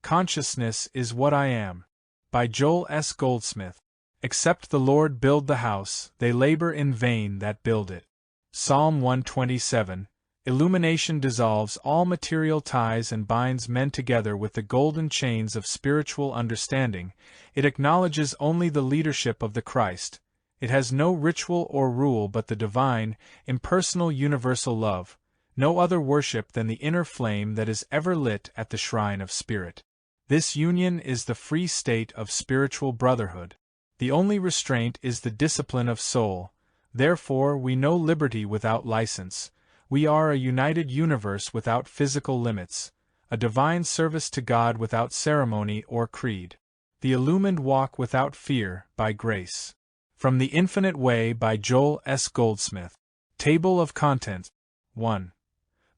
Consciousness is what I am. By Joel S. Goldsmith. Except the Lord build the house, they labor in vain that build it. Psalm 127. Illumination dissolves all material ties and binds men together with the golden chains of spiritual understanding. It acknowledges only the leadership of the Christ. It has no ritual or rule but the divine, impersonal universal love, no other worship than the inner flame that is ever lit at the shrine of spirit. This union is the free state of spiritual brotherhood. The only restraint is the discipline of soul. Therefore we know liberty without license. We are a united universe without physical limits, a divine service to God without ceremony or creed. The illumined walk without fear, by grace. From the Infinite Way by Joel S. Goldsmith. Table of Contents. 1.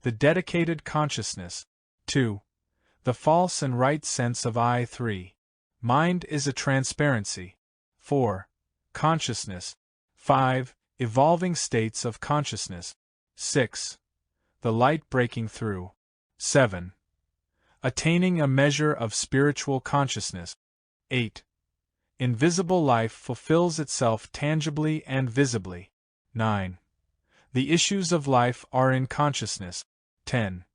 The dedicated consciousness. 2. The false and right sense of I. 3. Mind is a transparency. 4. Consciousness. 5. Evolving states of consciousness. 6. The light breaking through. 7. Attaining a measure of spiritual consciousness. 8. Invisible life fulfills itself tangibly and visibly. 9. The issues of life are in consciousness. 10.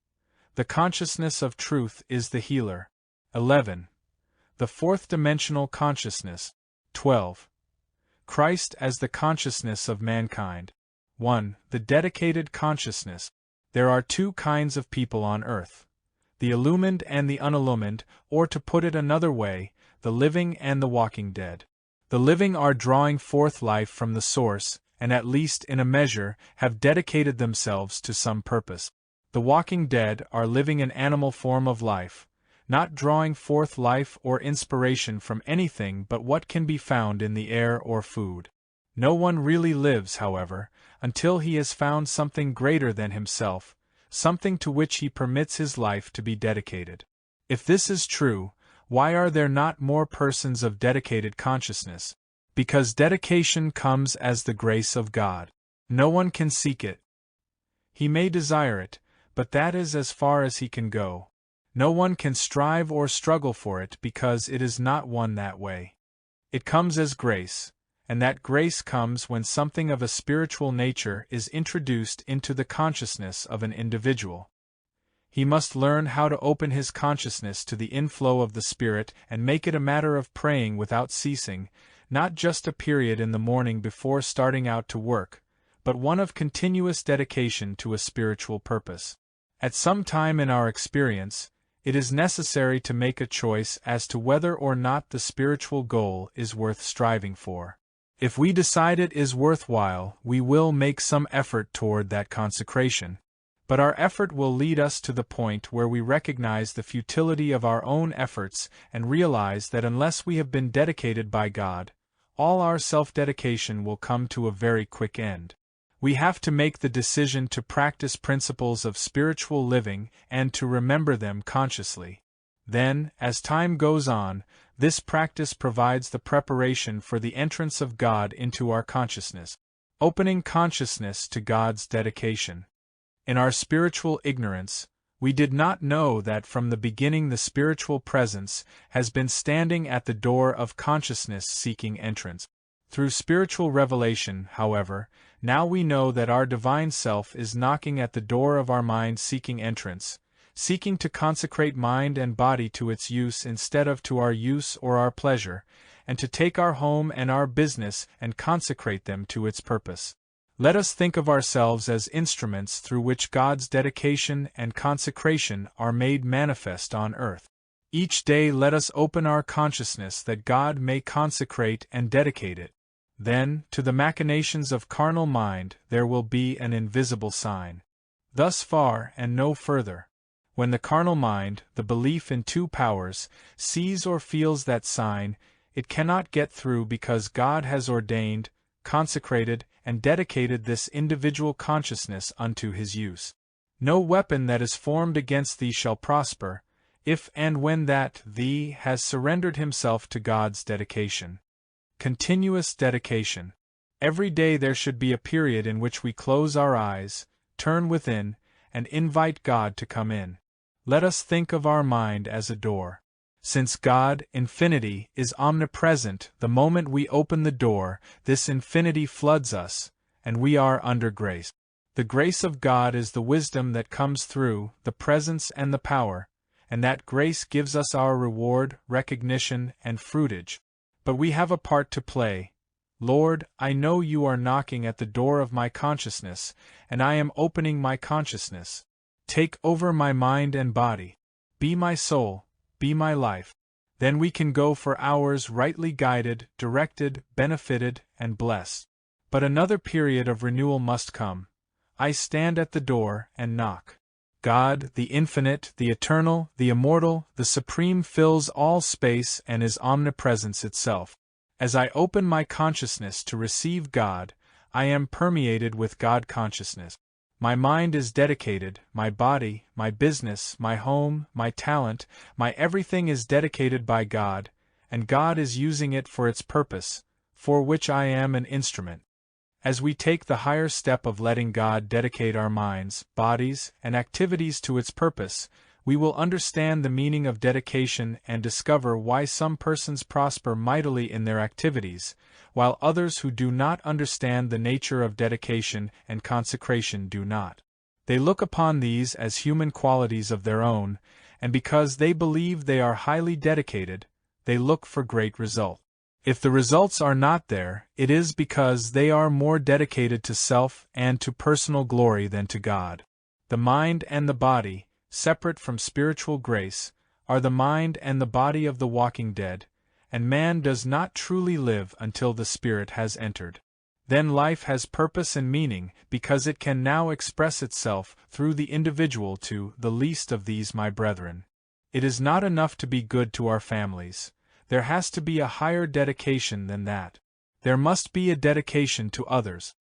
The consciousness of truth is the healer. 11. The fourth-dimensional consciousness. 12. Christ as the consciousness of mankind. 1. The dedicated consciousness. There are two kinds of people on earth: the illumined and the unillumined, or to put it another way, the living and the walking dead. The living are drawing forth life from the source, and at least in a measure, have dedicated themselves to some purpose. The walking dead are living an animal form of life, not drawing forth life or inspiration from anything but what can be found in the air or food. No one really lives, however, until he has found something greater than himself, something to which he permits his life to be dedicated. If this is true, why are there not more persons of dedicated consciousness? Because dedication comes as the grace of God. No one can seek it. He may desire it, but that is as far as he can go. No one can strive or struggle for it because it is not won that way. It comes as grace, and that grace comes when something of a spiritual nature is introduced into the consciousness of an individual. He must learn how to open his consciousness to the inflow of the Spirit and make it a matter of praying without ceasing, not just a period in the morning before starting out to work, but one of continuous dedication to a spiritual purpose. At some time in our experience, it is necessary to make a choice as to whether or not the spiritual goal is worth striving for. If we decide it is worthwhile, we will make some effort toward that consecration. But our effort will lead us to the point where we recognize the futility of our own efforts and realize that unless we have been dedicated by God, all our self-dedication will come to a very quick end. We have to make the decision to practice principles of spiritual living and to remember them consciously. Then, as time goes on, this practice provides the preparation for the entrance of God into our consciousness, opening consciousness to God's dedication. In our spiritual ignorance, we did not know that from the beginning the spiritual presence has been standing at the door of consciousness seeking entrance. Through spiritual revelation, however, now we know that our divine self is knocking at the door of our mind seeking entrance, seeking to consecrate mind and body to its use instead of to our use or our pleasure, and to take our home and our business and consecrate them to its purpose. Let us think of ourselves as instruments through which God's dedication and consecration are made manifest on earth. Each day let us open our consciousness that God may consecrate and dedicate it. Then, to the machinations of carnal mind there will be an invisible sign. Thus far and no further. When the carnal mind, the belief in two powers, sees or feels that sign, it cannot get through because God has ordained, consecrated, and dedicated this individual consciousness unto his use. No weapon that is formed against thee shall prosper, if and when that thee has surrendered himself to God's dedication. Continuous dedication. Every day there should be a period in which we close our eyes, turn within, and invite God to come in. Let us think of our mind as a door. Since God, infinity, is omnipresent, the moment we open the door, this infinity floods us, and we are under grace. The grace of God is the wisdom that comes through the presence and the power, and that grace gives us our reward, recognition, and fruitage. But we have a part to play. Lord, I know you are knocking at the door of my consciousness, and I am opening my consciousness. Take over my mind and body. Be my soul, be my life. Then we can go for hours rightly guided, directed, benefited, and blessed. But another period of renewal must come. I stand at the door and knock. God, the infinite, the eternal, the immortal, the supreme fills all space and is omnipresence itself. As I open my consciousness to receive God, I am permeated with God consciousness. My mind is dedicated, my body, my business, my home, my talent, my everything is dedicated by God, and God is using it for its purpose, for which I am an instrument. As we take the higher step of letting God dedicate our minds, bodies, and activities to its purpose, we will understand the meaning of dedication and discover why some persons prosper mightily in their activities, while others who do not understand the nature of dedication and consecration do not. They look upon these as human qualities of their own, and because they believe they are highly dedicated, they look for great result. If the results are not there, it is because they are more dedicated to self and to personal glory than to God. The mind and the body, separate from spiritual grace, are the mind and the body of the walking dead, and man does not truly live until the Spirit has entered. Then life has purpose and meaning, because it can now express itself through the individual to the least of these my brethren. It is not enough to be good to our families. There has to be a higher dedication than that. There must be a dedication to others.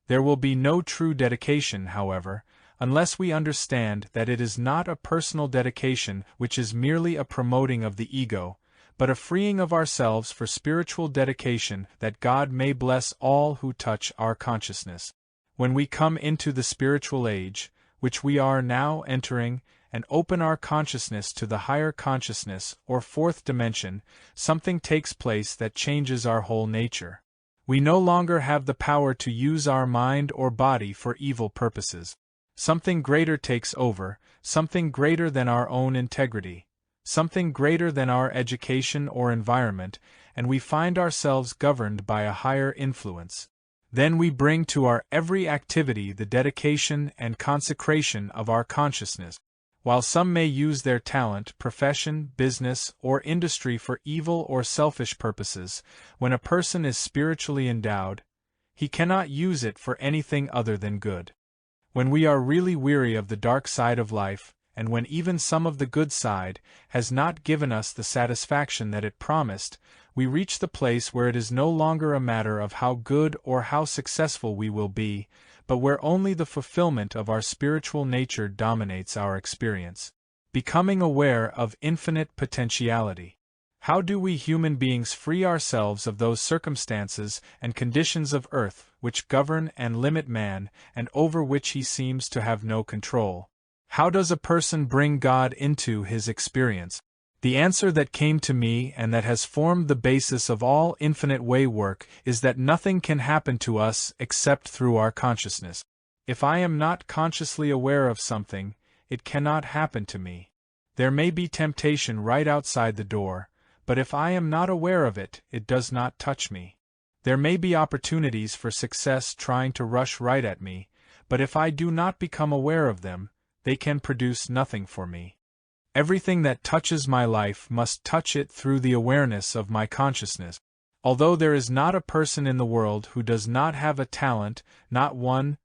There will be no true dedication, however, unless we understand that it is not a personal dedication which is merely a promoting of the ego, but a freeing of ourselves for spiritual dedication that God may bless all who touch our consciousness. When we come into the spiritual age, which we are now entering, and open our consciousness to the higher consciousness or fourth dimension, something takes place that changes our whole nature. We no longer have the power to use our mind or body for evil purposes. Something greater takes over, something greater than our own integrity, something greater than our education or environment, and we find ourselves governed by a higher influence. Then we bring to our every activity the dedication and consecration of our consciousness. While some may use their talent, profession, business, or industry for evil or selfish purposes, when a person is spiritually endowed, he cannot use it for anything other than good. When we are really weary of the dark side of life, and when even some of the good side has not given us the satisfaction that it promised, we reach the place where it is no longer a matter of how good or how successful we will be, but where only the fulfillment of our spiritual nature dominates our experience. Becoming aware of infinite potentiality. How do we human beings free ourselves of those circumstances and conditions of earth which govern and limit man, and over which he seems to have no control? How does a person bring God into his experience? The answer that came to me and that has formed the basis of all infinite way work is that nothing can happen to us except through our consciousness. If I am not consciously aware of something, it cannot happen to me. There may be temptation right outside the door, but if I am not aware of it, it does not touch me. There may be opportunities for success trying to rush right at me, but if I do not become aware of them, they can produce nothing for me. Everything that touches my life must touch it through the awareness of my consciousness. Although there is not a person in the world who does not have a talent, not 1%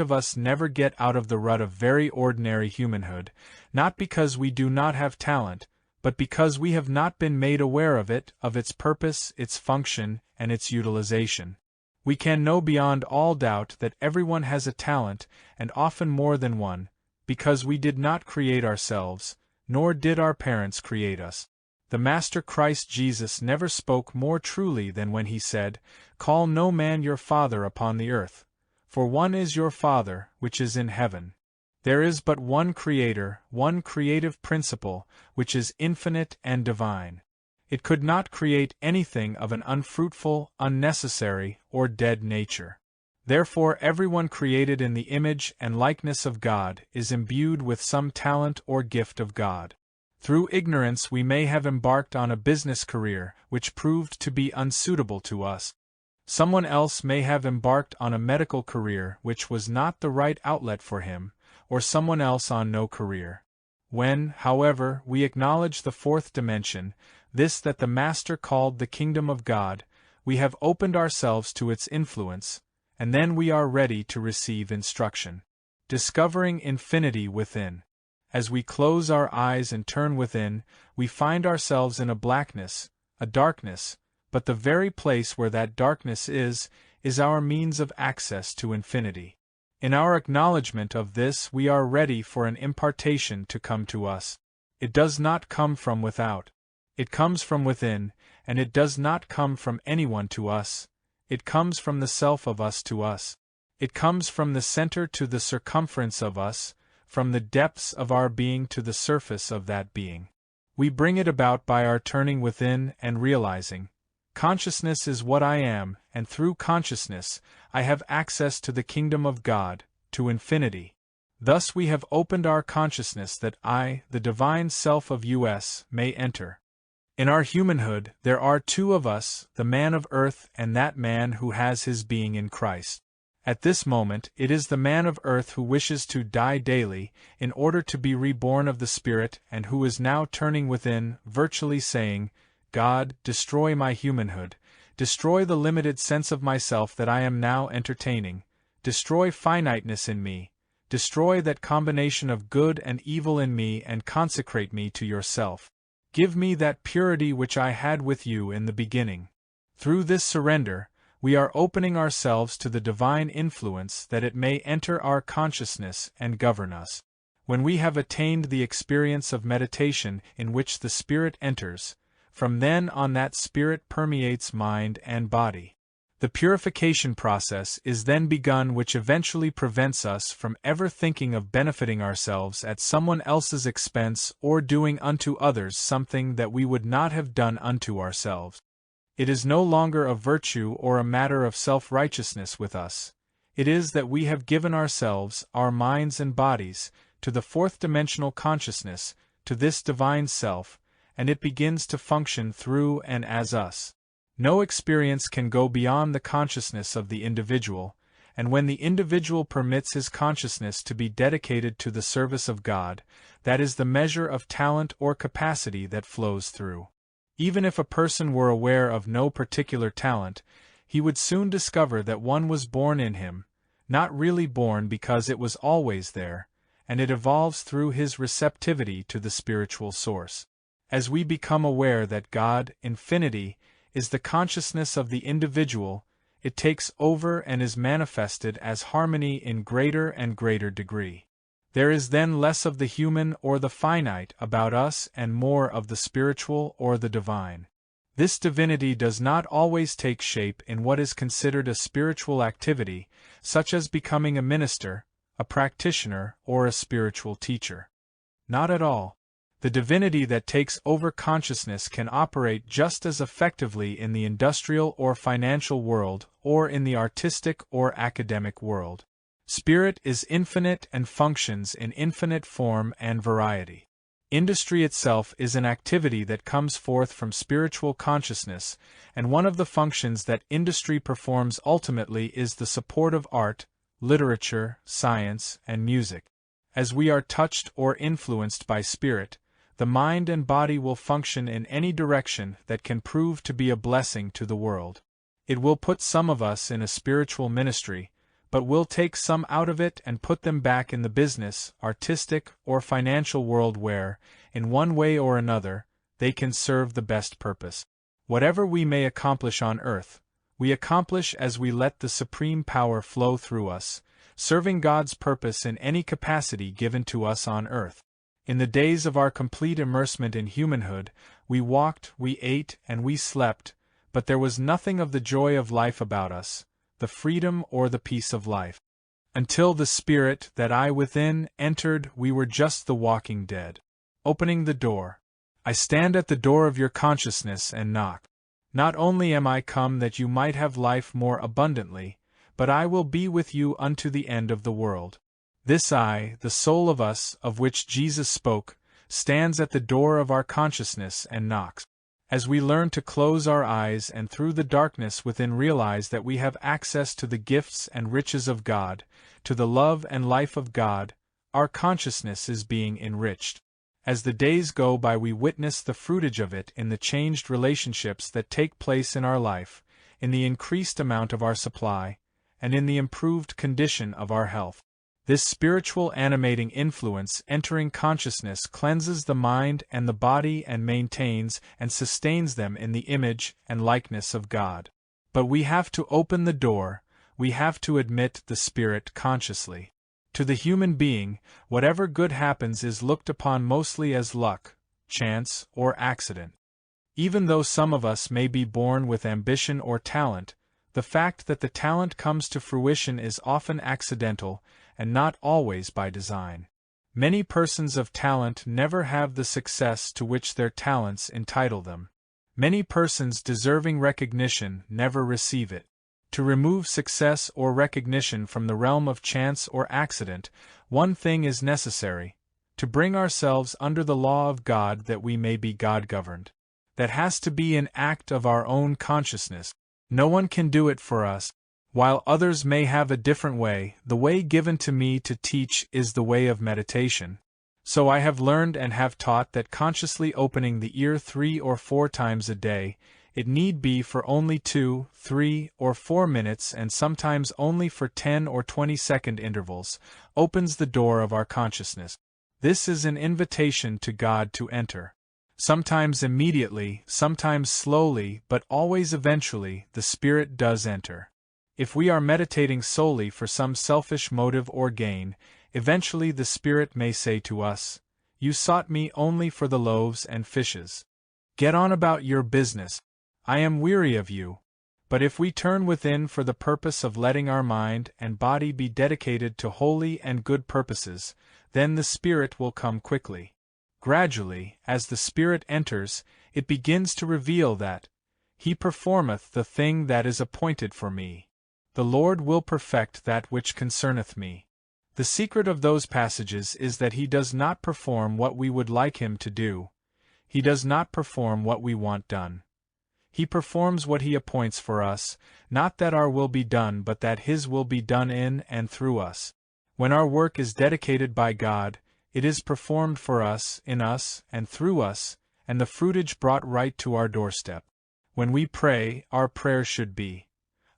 of us never get out of the rut of very ordinary humanhood, not because we do not have talent, but because we have not been made aware of it, of its purpose, its function, and its utilization. We can know beyond all doubt that everyone has a talent, and often more than one, because we did not create ourselves, nor did our parents create us. The Master Christ Jesus never spoke more truly than when he said, "Call no man your father upon the earth, for one is your Father which is in heaven." There is but one Creator, one creative principle, which is infinite and divine. It could not create anything of an unfruitful, unnecessary, or dead nature. Therefore everyone created in the image and likeness of God is imbued with some talent or gift of God. Through ignorance we may have embarked on a business career which proved to be unsuitable to us. Someone else may have embarked on a medical career which was not the right outlet for him, or someone else on no career. When, however, we acknowledge the fourth dimension, this that the Master called the kingdom of God, we have opened ourselves to its influence, and then we are ready to receive instruction. Discovering infinity within. As we close our eyes and turn within, we find ourselves in a blackness, a darkness, but the very place where that darkness is our means of access to infinity. In our acknowledgement of this, we are ready for an impartation to come to us. It does not come from without. It comes from within, and it does not come from anyone to us. It comes from the self of us to us. It comes from the center to the circumference of us, from the depths of our being to the surface of that being. We bring it about by our turning within and realizing, consciousness is what I am, and through consciousness, I have access to the kingdom of God, to infinity. Thus we have opened our consciousness that I, the divine self of us, may enter. In our humanhood, there are two of us, the man of earth and that man who has his being in Christ. At this moment, it is the man of earth who wishes to die daily, in order to be reborn of the Spirit, and who is now turning within, virtually saying, God, destroy my humanhood, destroy the limited sense of myself that I am now entertaining, destroy finiteness in me, destroy that combination of good and evil in me and consecrate me to yourself. Give me that purity which I had with you in the beginning. Through this surrender, we are opening ourselves to the divine influence that it may enter our consciousness and govern us. When we have attained the experience of meditation in which the Spirit enters, from then on that Spirit permeates mind and body. The purification process is then begun, which eventually prevents us from ever thinking of benefiting ourselves at someone else's expense or doing unto others something that we would not have done unto ourselves. It is no longer a virtue or a matter of self-righteousness with us. It is that we have given ourselves, our minds and bodies, to the fourth-dimensional consciousness, to this divine self, and it begins to function through and as us. No experience can go beyond the consciousness of the individual, and when the individual permits his consciousness to be dedicated to the service of God, that is the measure of talent or capacity that flows through. Even if a person were aware of no particular talent, he would soon discover that one was born in him, not really born because it was always there, and it evolves through his receptivity to the spiritual source. As we become aware that God, infinity, is the consciousness of the individual, it takes over and is manifested as harmony in greater and greater degree. There is then less of the human or the finite about us and more of the spiritual or the divine. This divinity does not always take shape in what is considered a spiritual activity, such as becoming a minister, a practitioner, or a spiritual teacher. Not at all. The divinity that takes over consciousness can operate just as effectively in the industrial or financial world or in the artistic or academic world. Spirit is infinite and functions in infinite form and variety. Industry itself is an activity that comes forth from spiritual consciousness, and one of the functions that industry performs ultimately is the support of art, literature, science, and music. As we are touched or influenced by spirit, the mind and body will function in any direction that can prove to be a blessing to the world. It will put some of us in a spiritual ministry, but will take some out of it and put them back in the business, artistic, or financial world where, in one way or another, they can serve the best purpose. Whatever we may accomplish on earth, we accomplish as we let the supreme power flow through us, serving God's purpose in any capacity given to us on earth. In the days of our complete immersement in humanhood, we walked, we ate, and we slept, but there was nothing of the joy of life about us, the freedom or the peace of life. Until the spirit that I within entered, we were just the walking dead. Opening the door. I stand at the door of your consciousness and knock. Not only am I come that you might have life more abundantly, but I will be with you unto the end of the world. This I, the soul of us, of which Jesus spoke, stands at the door of our consciousness and knocks. As we learn to close our eyes and through the darkness within realize that we have access to the gifts and riches of God, to the love and life of God, our consciousness is being enriched. As the days go by, we witness the fruitage of it in the changed relationships that take place in our life, in the increased amount of our supply, and in the improved condition of our health. This spiritual animating influence entering consciousness cleanses the mind and the body and maintains and sustains them in the image and likeness of God. But we have to open the door, we have to admit the Spirit consciously. To the human being, whatever good happens is looked upon mostly as luck, chance, or accident. Even though some of us may be born with ambition or talent, the fact that the talent comes to fruition is often accidental, and not always by design. Many persons of talent never have the success to which their talents entitle them. Many persons deserving recognition never receive it. To remove success or recognition from the realm of chance or accident, one thing is necessary: to bring ourselves under the law of God that we may be God-governed. That has to be an act of our own consciousness. No one can do it for us. While others may have a different way, the way given to me to teach is the way of meditation. So I have learned and have taught that consciously opening the ear 3 or 4 times a day, it need be for only 2, 3, or 4 minutes and sometimes only for 10 or 20-second intervals, opens the door of our consciousness. This is an invitation to God to enter. Sometimes immediately, sometimes slowly, but always eventually, the Spirit does enter. If we are meditating solely for some selfish motive or gain, eventually the Spirit may say to us, "You sought me only for the loaves and fishes. Get on about your business. I am weary of you." But if we turn within for the purpose of letting our mind and body be dedicated to holy and good purposes, then the Spirit will come quickly. Gradually, as the Spirit enters, it begins to reveal that He performeth the thing that is appointed for me. The Lord will perfect that which concerneth me. The secret of those passages is that He does not perform what we would like Him to do. He does not perform what we want done. He performs what He appoints for us, not that our will be done but that His will be done in and through us. When our work is dedicated by God, it is performed for us, in us, and through us, and the fruitage brought right to our doorstep. When we pray, our prayer should be,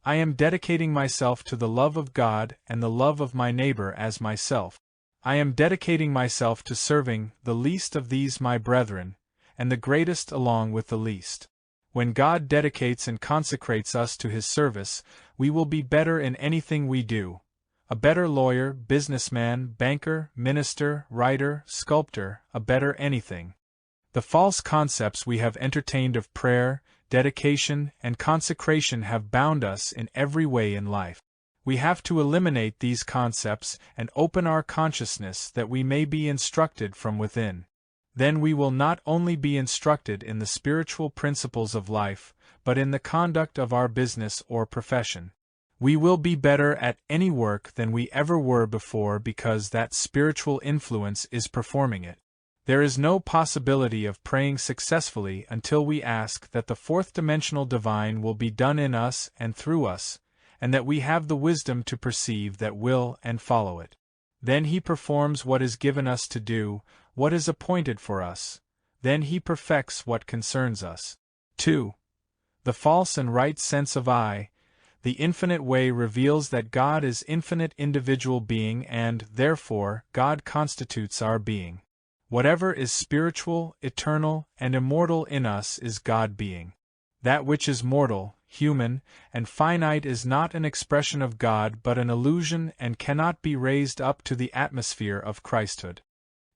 "I am dedicating myself to the love of God and the love of my neighbor as myself. I am dedicating myself to serving the least of these my brethren, and the greatest along with the least." When God dedicates and consecrates us to His service, we will be better in anything we do. A better lawyer, businessman, banker, minister, writer, sculptor, a better anything. The false concepts we have entertained of prayer, dedication, and consecration have bound us in every way in life. We have to eliminate these concepts and open our consciousness that we may be instructed from within. Then we will not only be instructed in the spiritual principles of life, but in the conduct of our business or profession. We will be better at any work than we ever were before because that spiritual influence is performing it. There is no possibility of praying successfully until we ask that the fourth-dimensional divine will be done in us and through us, and that we have the wisdom to perceive that will and follow it. Then He performs what is given us to do, what is appointed for us. Then He perfects what concerns us. 2. The false and right sense of I. The infinite way reveals that God is infinite individual being and, therefore, God constitutes our being. Whatever is spiritual, eternal, and immortal in us is God being. That which is mortal, human, and finite is not an expression of God but an illusion and cannot be raised up to the atmosphere of Christhood.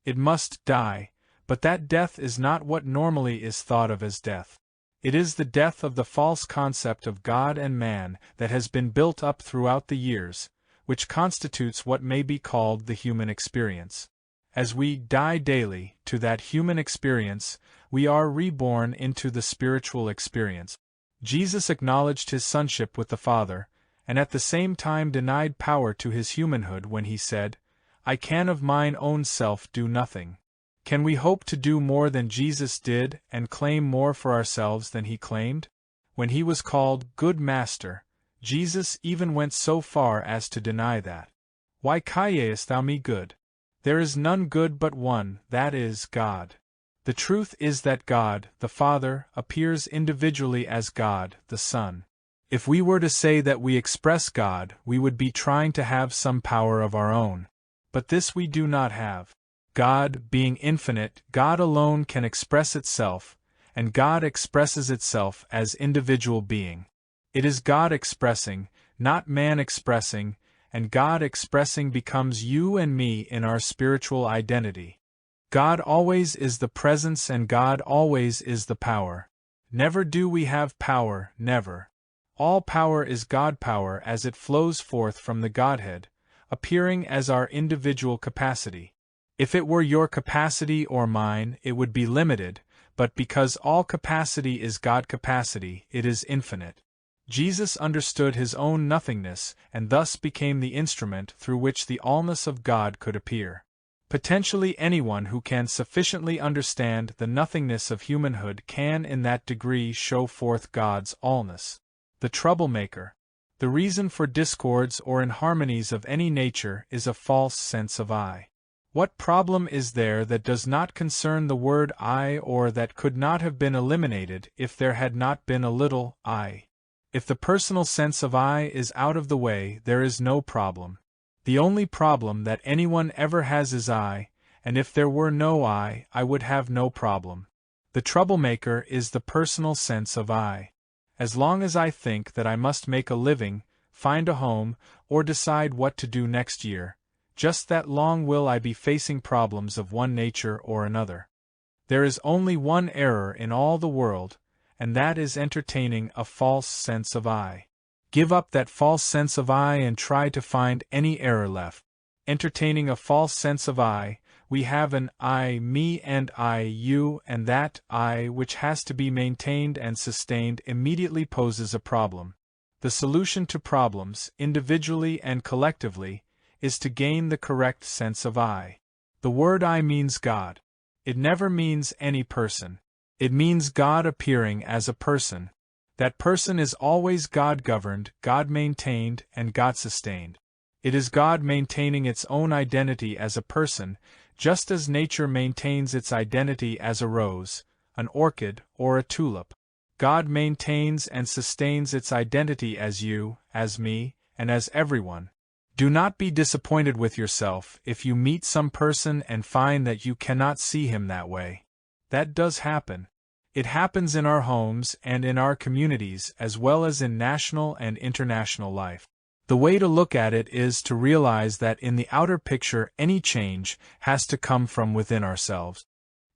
It must die, but that death is not what normally is thought of as death. It is the death of the false concept of God and man that has been built up throughout the years, which constitutes what may be called the human experience. As we die daily to that human experience, we are reborn into the spiritual experience. Jesus acknowledged his sonship with the Father, and at the same time denied power to his humanhood when he said, "I can of mine own self do nothing." Can we hope to do more than Jesus did and claim more for ourselves than he claimed? When he was called Good Master, Jesus even went so far as to deny that. "Why callest thou me good? There is none good but one, that is, God." The truth is that God, the Father, appears individually as God, the Son. If we were to say that we express God, we would be trying to have some power of our own. But this we do not have. God, being infinite, God alone can express itself, and God expresses itself as individual being. It is God expressing, not man expressing, and God expressing becomes you and me in our spiritual identity. God always is the presence and God always is the power. Never do we have power, never. All power is God power as it flows forth from the Godhead, appearing as our individual capacity. If it were your capacity or mine, it would be limited, but because all capacity is God capacity, it is infinite. Jesus understood his own nothingness and thus became the instrument through which the allness of God could appear. Potentially anyone who can sufficiently understand the nothingness of humanhood can in that degree show forth God's allness. The troublemaker. The reason for discords or inharmonies of any nature is a false sense of I. What problem is there that does not concern the word I or that could not have been eliminated if there had not been a little I? If the personal sense of I is out of the way, there is no problem. The only problem that anyone ever has is I, and if there were no I would have no problem. The troublemaker is the personal sense of I. As long as I think that I must make a living, find a home, or decide what to do next year, just that long will I be facing problems of one nature or another. There is only one error in all the world, and that is entertaining a false sense of I. Give up that false sense of I and try to find any error left. Entertaining a false sense of I, we have an I, me and I, you, and that I which has to be maintained and sustained immediately poses a problem. The solution to problems, individually and collectively, is to gain the correct sense of I. The word I means God. It never means any person. It means God appearing as a person. That person is always God-governed, God-maintained, and God-sustained. It is God maintaining its own identity as a person, just as nature maintains its identity as a rose, an orchid, or a tulip. God maintains and sustains its identity as you, as me, and as everyone. Do not be disappointed with yourself if you meet some person and find that you cannot see him that way. That does happen. It happens in our homes and in our communities as well as in national and international life. The way to look at it is to realize that in the outer picture any change has to come from within ourselves.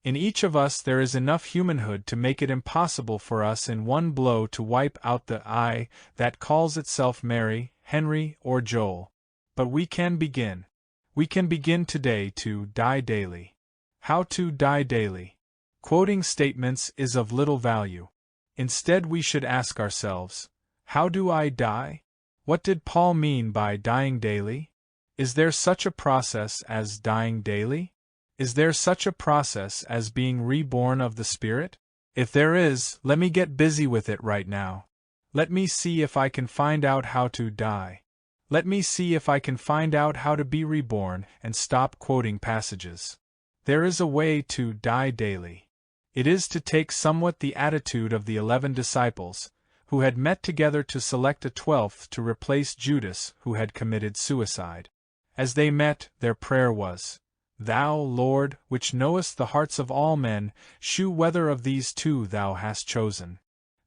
In each of us there is enough humanhood to make it impossible for us in one blow to wipe out the I that calls itself Mary, Henry, or Joel. But we can begin. We can begin today to die daily. How to die daily? Quoting statements is of little value. Instead we should ask ourselves, how do I die? What did Paul mean by dying daily? Is there such a process as dying daily? Is there such a process as being reborn of the Spirit? If there is, let me get busy with it right now. Let me see if I can find out how to die. Let me see if I can find out how to be reborn and stop quoting passages. There is a way to die daily. It is to take somewhat the attitude of the 11 disciples, who had met together to select a 12th to replace Judas, who had committed suicide. As they met, their prayer was, Thou, Lord, which knowest the hearts of all men, shew whether of these two thou hast chosen.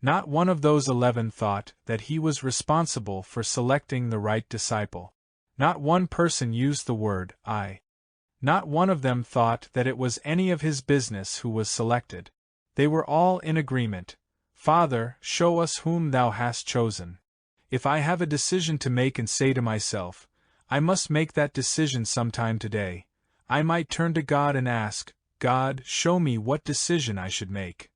Not one of those 11 thought that he was responsible for selecting the right disciple. Not one person used the word I. Not one of them thought that it was any of his business who was selected. They were all in agreement. Father, show us whom thou hast chosen. If I have a decision to make and say to myself, I must make that decision sometime today. I might turn to God and ask, God, show me what decision I should make.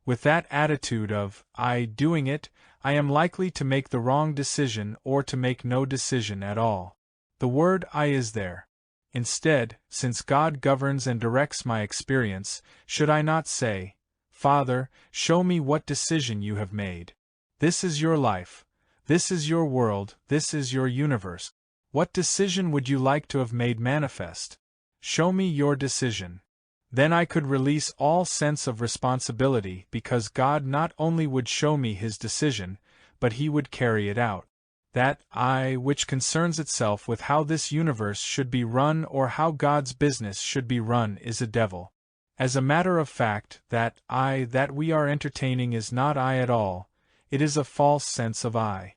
With that attitude of, I doing it, I am likely to make the wrong decision or to make no decision at all. The word I is there. Instead, since God governs and directs my experience, should I not say, Father, show me what decision you have made. This is your life. This is your world. This is your universe. What decision would you like to have made manifest? Show me your decision. Then I could release all sense of responsibility because God not only would show me his decision, but he would carry it out. That I which concerns itself with how this universe should be run or how God's business should be run is a devil. As a matter of fact, that I that we are entertaining is not I at all, it is a false sense of I.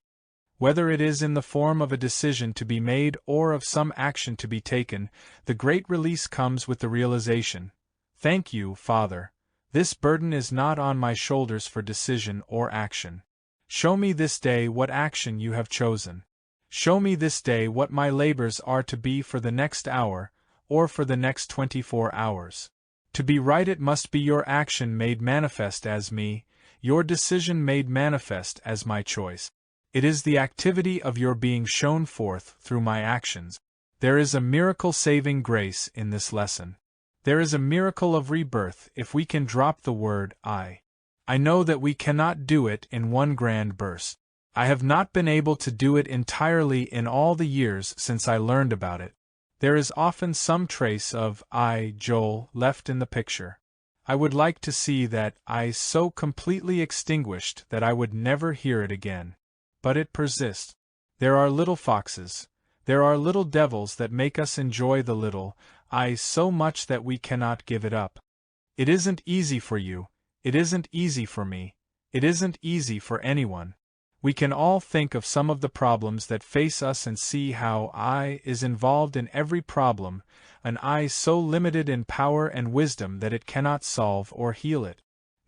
Whether it is in the form of a decision to be made or of some action to be taken, the great release comes with the realization, thank you, Father, this burden is not on my shoulders for decision or action. Show me this day what action you have chosen. Show me this day what my labors are to be for the next hour, or for the next 24 hours. To be right it must be your action made manifest as me, your decision made manifest as my choice. It is the activity of your being shown forth through my actions. There is a miracle-saving grace in this lesson. There is a miracle of rebirth if we can drop the word I. I know that we cannot do it in one grand burst. I have not been able to do it entirely in all the years since I learned about it. There is often some trace of I, Joel, left in the picture. I would like to see that I so completely extinguished that I would never hear it again. But it persists. There are little foxes. There are little devils that make us enjoy the little I so much that we cannot give it up. It isn't easy for you. It isn't easy for me. It isn't easy for anyone. We can all think of some of the problems that face us and see how I is involved in every problem, an I so limited in power and wisdom that it cannot solve or heal it.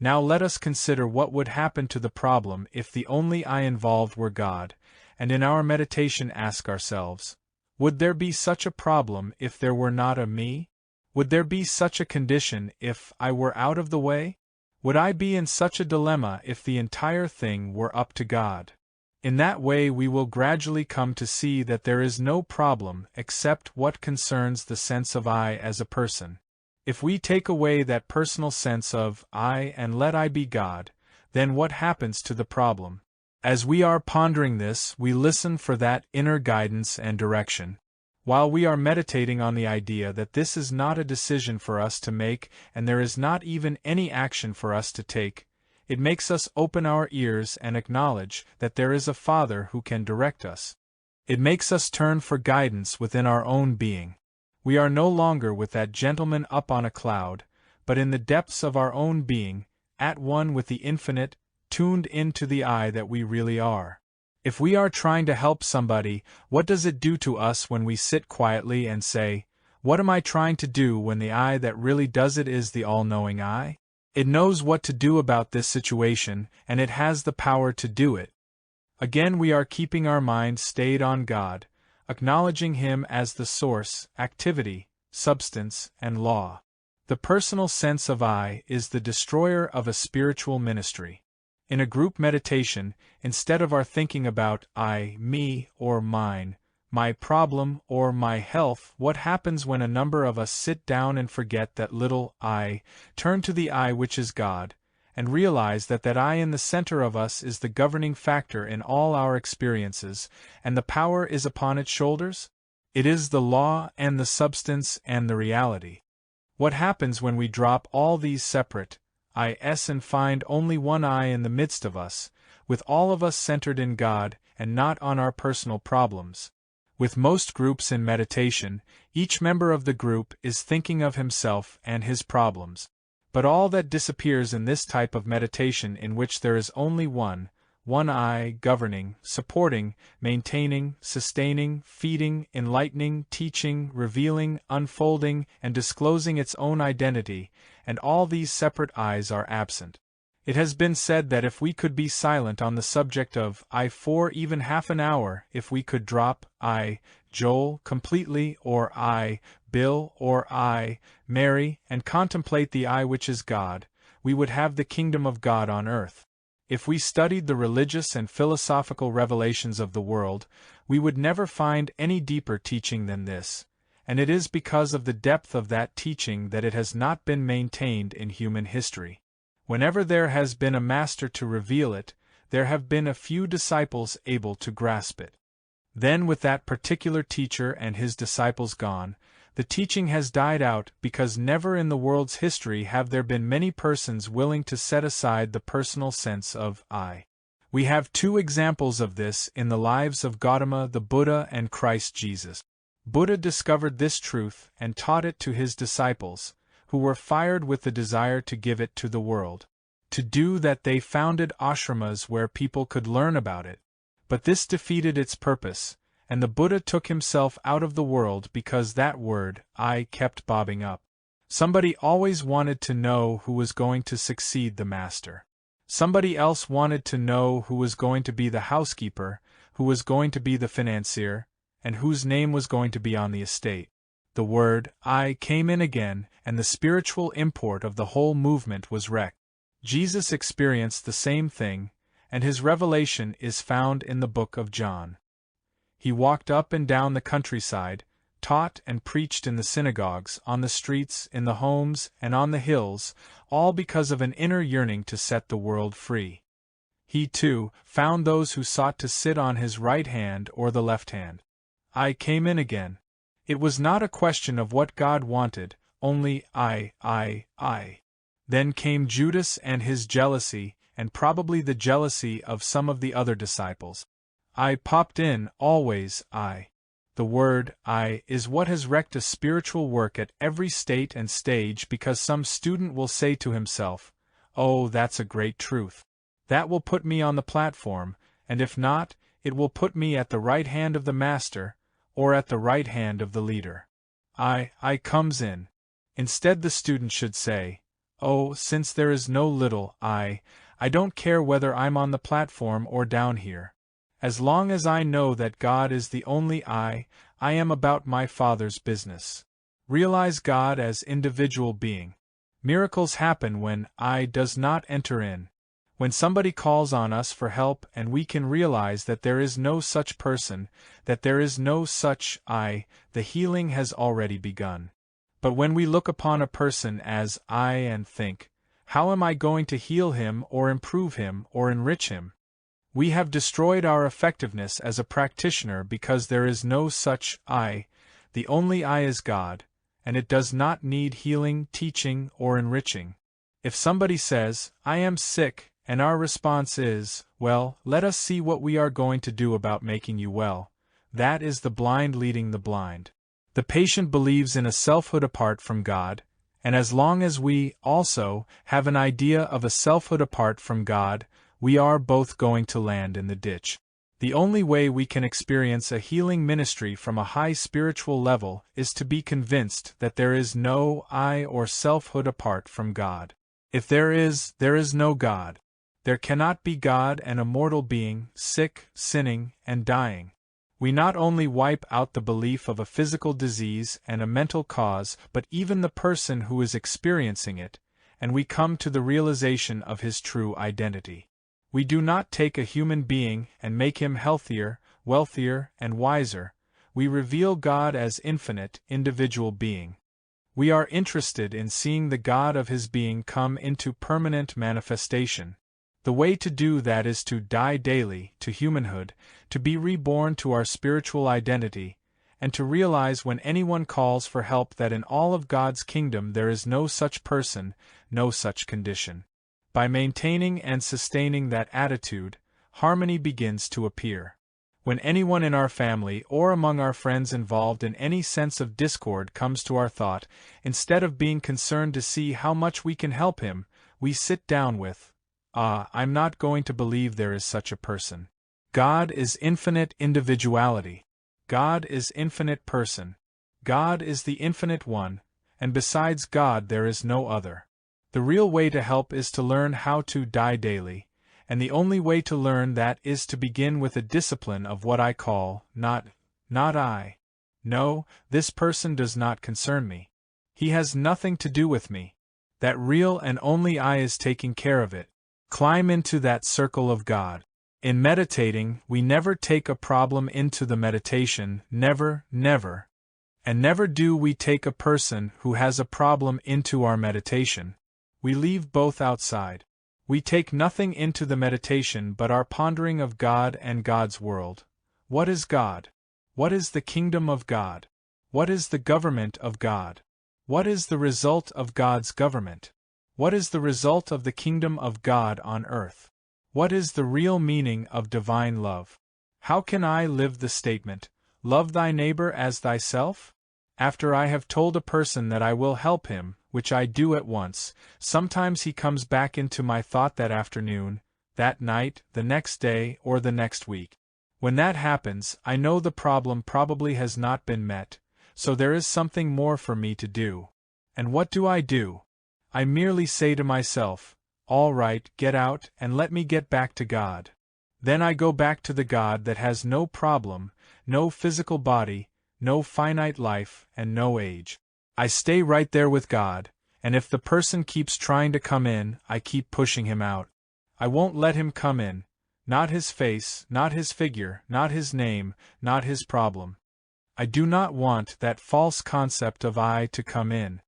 Now let us consider what would happen to the problem if the only I involved were God, and in our meditation ask ourselves, would there be such a problem if there were not a me? Would there be such a condition if I were out of the way? Would I be in such a dilemma if the entire thing were up to God? In that way we will gradually come to see that there is no problem except what concerns the sense of I as a person. If we take away that personal sense of I and let I be God, then what happens to the problem? As we are pondering this, we listen for that inner guidance and direction. While we are meditating on the idea that this is not a decision for us to make and there is not even any action for us to take, it makes us open our ears and acknowledge that there is a Father who can direct us. It makes us turn for guidance within our own being. We are no longer with that gentleman up on a cloud, but in the depths of our own being, at one with the infinite, tuned into the I that we really are. If we are trying to help somebody, what does it do to us when we sit quietly and say, what am I trying to do, when the I that really does it is the all-knowing I? It knows what to do about this situation, and it has the power to do it. Again we are keeping our minds stayed on God, acknowledging Him as the source, activity, substance, and law. The personal sense of I is the destroyer of a spiritual ministry. In a group meditation, instead of our thinking about I, me, or mine, my problem, or my health, what happens when a number of us sit down and forget that little I, turn to the I which is God, and realize that that I in the center of us is the governing factor in all our experiences, and the power is upon its shoulders? It is the law and the substance and the reality. What happens when we drop all these separate I's and find only one I in the midst of us, with all of us centered in God and not on our personal problems? With most groups in meditation, each member of the group is thinking of himself and his problems. But all that disappears in this type of meditation, in which there is only one I governing, supporting, maintaining, sustaining, feeding, enlightening, teaching, revealing, unfolding, and disclosing its own identity, and all these separate I's are absent. It has been said that if we could be silent on the subject of I for even half an hour, if we could drop I, Joel, completely, or I, Bill, or I, Mary, and contemplate the I which is God, we would have the kingdom of God on earth. If we studied the religious and philosophical revelations of the world, we would never find any deeper teaching than this, and it is because of the depth of that teaching that it has not been maintained in human history. Whenever there has been a master to reveal it, there have been a few disciples able to grasp it. Then, with that particular teacher and his disciples gone, the teaching has died out because never in the world's history have there been many persons willing to set aside the personal sense of I. We have two examples of this in the lives of Gautama the Buddha and Christ Jesus. Buddha discovered this truth and taught it to his disciples, who were fired with the desire to give it to the world. To do that they founded ashramas where people could learn about it. But this defeated its purpose, and the Buddha took himself out of the world because that word, I, kept bobbing up. Somebody always wanted to know who was going to succeed the master. Somebody else wanted to know who was going to be the housekeeper, who was going to be the financier, and whose name was going to be on the estate. The word, I, came in again, and the spiritual import of the whole movement was wrecked. Jesus experienced the same thing, and his revelation is found in the book of John. He walked up and down the countryside, taught and preached in the synagogues, on the streets, in the homes, and on the hills, all because of an inner yearning to set the world free. He, too, found those who sought to sit on his right hand or the left hand. I came in again. It was not a question of what God wanted, only I. Then came Judas and his jealousy, and probably the jealousy of some of the other disciples. I popped in, always I. The word, I, is what has wrecked a spiritual work at every state and stage because some student will say to himself, oh, that's a great truth. That will put me on the platform, and if not, it will put me at the right hand of the master, or at the right hand of the leader. I comes in. Instead the student should say, oh, since there is no little I don't care whether I'm on the platform or down here. As long as I know that God is the only I am about my Father's business. Realize God as individual being. Miracles happen when I does not enter in. When somebody calls on us for help and we can realize that there is no such person, that there is no such I, the healing has already begun. But when we look upon a person as I and think, how am I going to heal him or improve him or enrich him? We have destroyed our effectiveness as a practitioner because there is no such I, the only I is God, and it does not need healing, teaching, or enriching. If somebody says, I am sick, and our response is, well, let us see what we are going to do about making you well, that is the blind leading the blind. The patient believes in a selfhood apart from God, and as long as we, also, have an idea of a selfhood apart from God, we are both going to land in the ditch. The only way we can experience a healing ministry from a high spiritual level is to be convinced that there is no I or selfhood apart from God. If there is no God. There cannot be God and a mortal being, sick, sinning, and dying. We not only wipe out the belief of a physical disease and a mental cause, but even the person who is experiencing it, and we come to the realization of his true identity. We do not take a human being and make him healthier, wealthier, and wiser. We reveal God as infinite, individual being. We are interested in seeing the God of his being come into permanent manifestation. The way to do that is to die daily to humanhood, to be reborn to our spiritual identity, and to realize when anyone calls for help that in all of God's kingdom there is no such person, no such condition. By maintaining and sustaining that attitude, harmony begins to appear. When anyone in our family or among our friends involved in any sense of discord comes to our thought, instead of being concerned to see how much we can help him, we sit down with, I'm not going to believe there is such a person. God is infinite individuality. God is infinite person. God is the infinite one, and besides God there is no other. The real way to help is to learn how to die daily, and the only way to learn that is to begin with a discipline of what I call, not I. No, this person does not concern me. He has nothing to do with me. That real and only I is taking care of it. Climb into that circle of God. In meditating, we never take a problem into the meditation, never, never. And never do we take a person who has a problem into our meditation. We leave both outside. We take nothing into the meditation but our pondering of God and God's world. What is God? What is the kingdom of God? What is the government of God? What is the result of God's government? What is the result of the kingdom of God on earth? What is the real meaning of divine love? How can I live the statement, "Love thy neighbor as thyself"? After I have told a person that I will help him, which I do at once, sometimes he comes back into my thought that afternoon, that night, the next day, or the next week. When that happens, I know the problem probably has not been met, so there is something more for me to do. And what do? I merely say to myself, "All right, get out and let me get back to God." Then I go back to the God that has no problem, no physical body, no finite life, and no age. I stay right there with God, and if the person keeps trying to come in, I keep pushing him out. I won't let him come in. Not his face, not his figure, not his name, not his problem. I do not want that false concept of I to come in.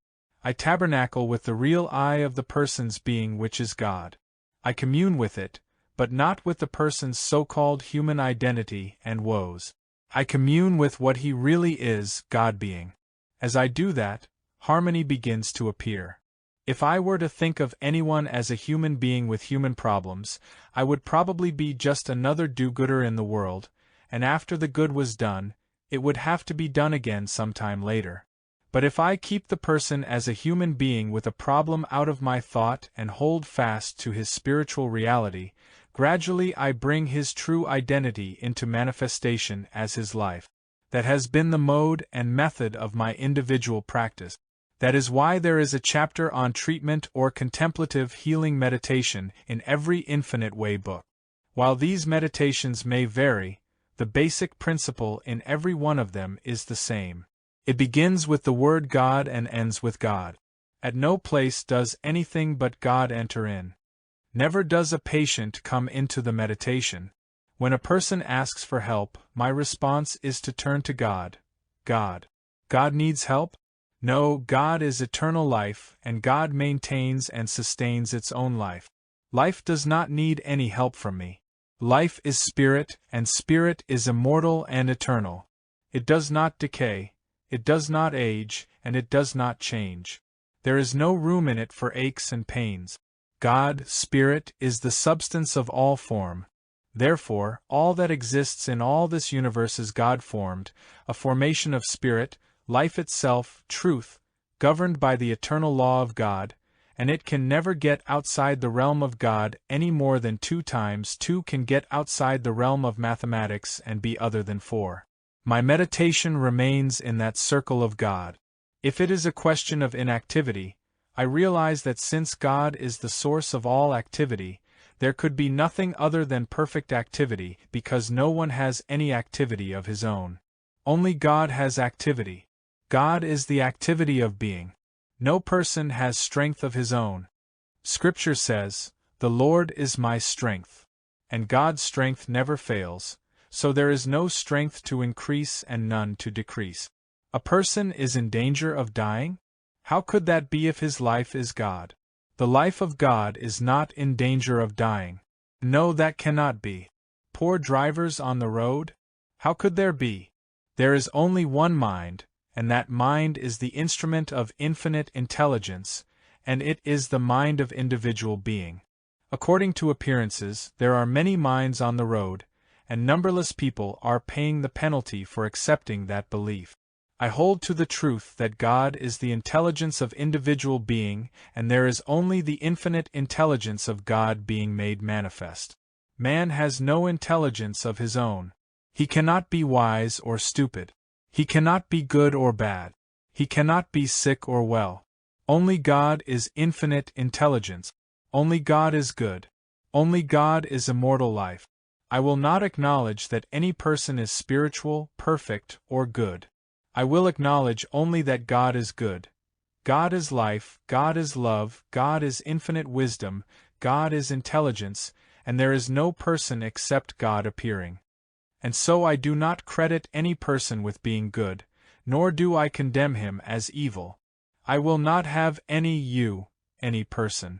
I tabernacle with the real I of the person's being, which is God. I commune with it, but not with the person's so-called human identity and woes. I commune with what he really is, God being. As I do that, harmony begins to appear. If I were to think of anyone as a human being with human problems, I would probably be just another do-gooder in the world, and after the good was done, it would have to be done again sometime later. But if I keep the person as a human being with a problem out of my thought and hold fast to his spiritual reality, gradually I bring his true identity into manifestation as his life. That has been the mode and method of my individual practice. That is why there is a chapter on treatment or contemplative healing meditation in every Infinite Way book. While these meditations may vary, the basic principle in every one of them is the same. It begins with the word God and ends with God. At no place does anything but God enter in. Never does a patient come into the meditation. When a person asks for help, my response is to turn to God. God needs help? No, God is eternal life, and God maintains and sustains its own life. Life does not need any help from me. Life is spirit, and spirit is immortal and eternal. It does not decay, it does not age, and it does not change. There is no room in it for aches and pains. God, Spirit, is the substance of all form. Therefore, all that exists in all this universe is God-formed, a formation of spirit, life itself, truth, governed by the eternal law of God, and it can never get outside the realm of God any more than 2 times 2 can get outside the realm of mathematics and be other than 4. My meditation remains in that circle of God. If it is a question of inactivity, I realize that since God is the source of all activity, there could be nothing other than perfect activity, because no one has any activity of his own. Only God has activity. God is the activity of being. No person has strength of his own. Scripture says, "The Lord is my strength." And God's strength never fails, so there is no strength to increase and none to decrease. A person is in danger of dying? How could that be if his life is God? The life of God is not in danger of dying. No, that cannot be. Poor drivers on the road? How could there be? There is only one mind, and that mind is the instrument of infinite intelligence, and it is the mind of individual being. According to appearances, there are many minds on the road, and numberless people are paying the penalty for accepting that belief. I hold to the truth that God is the intelligence of individual being, and there is only the infinite intelligence of God being made manifest. Man has no intelligence of his own. He cannot be wise or stupid. He cannot be good or bad. He cannot be sick or well. Only God is infinite intelligence. Only God is good. Only God is immortal life. I will not acknowledge that any person is spiritual, perfect, or good. I will acknowledge only that God is good. God is life, God is love, God is infinite wisdom, God is intelligence, and there is no person except God appearing. And so I do not credit any person with being good, nor do I condemn him as evil. I will not have any person.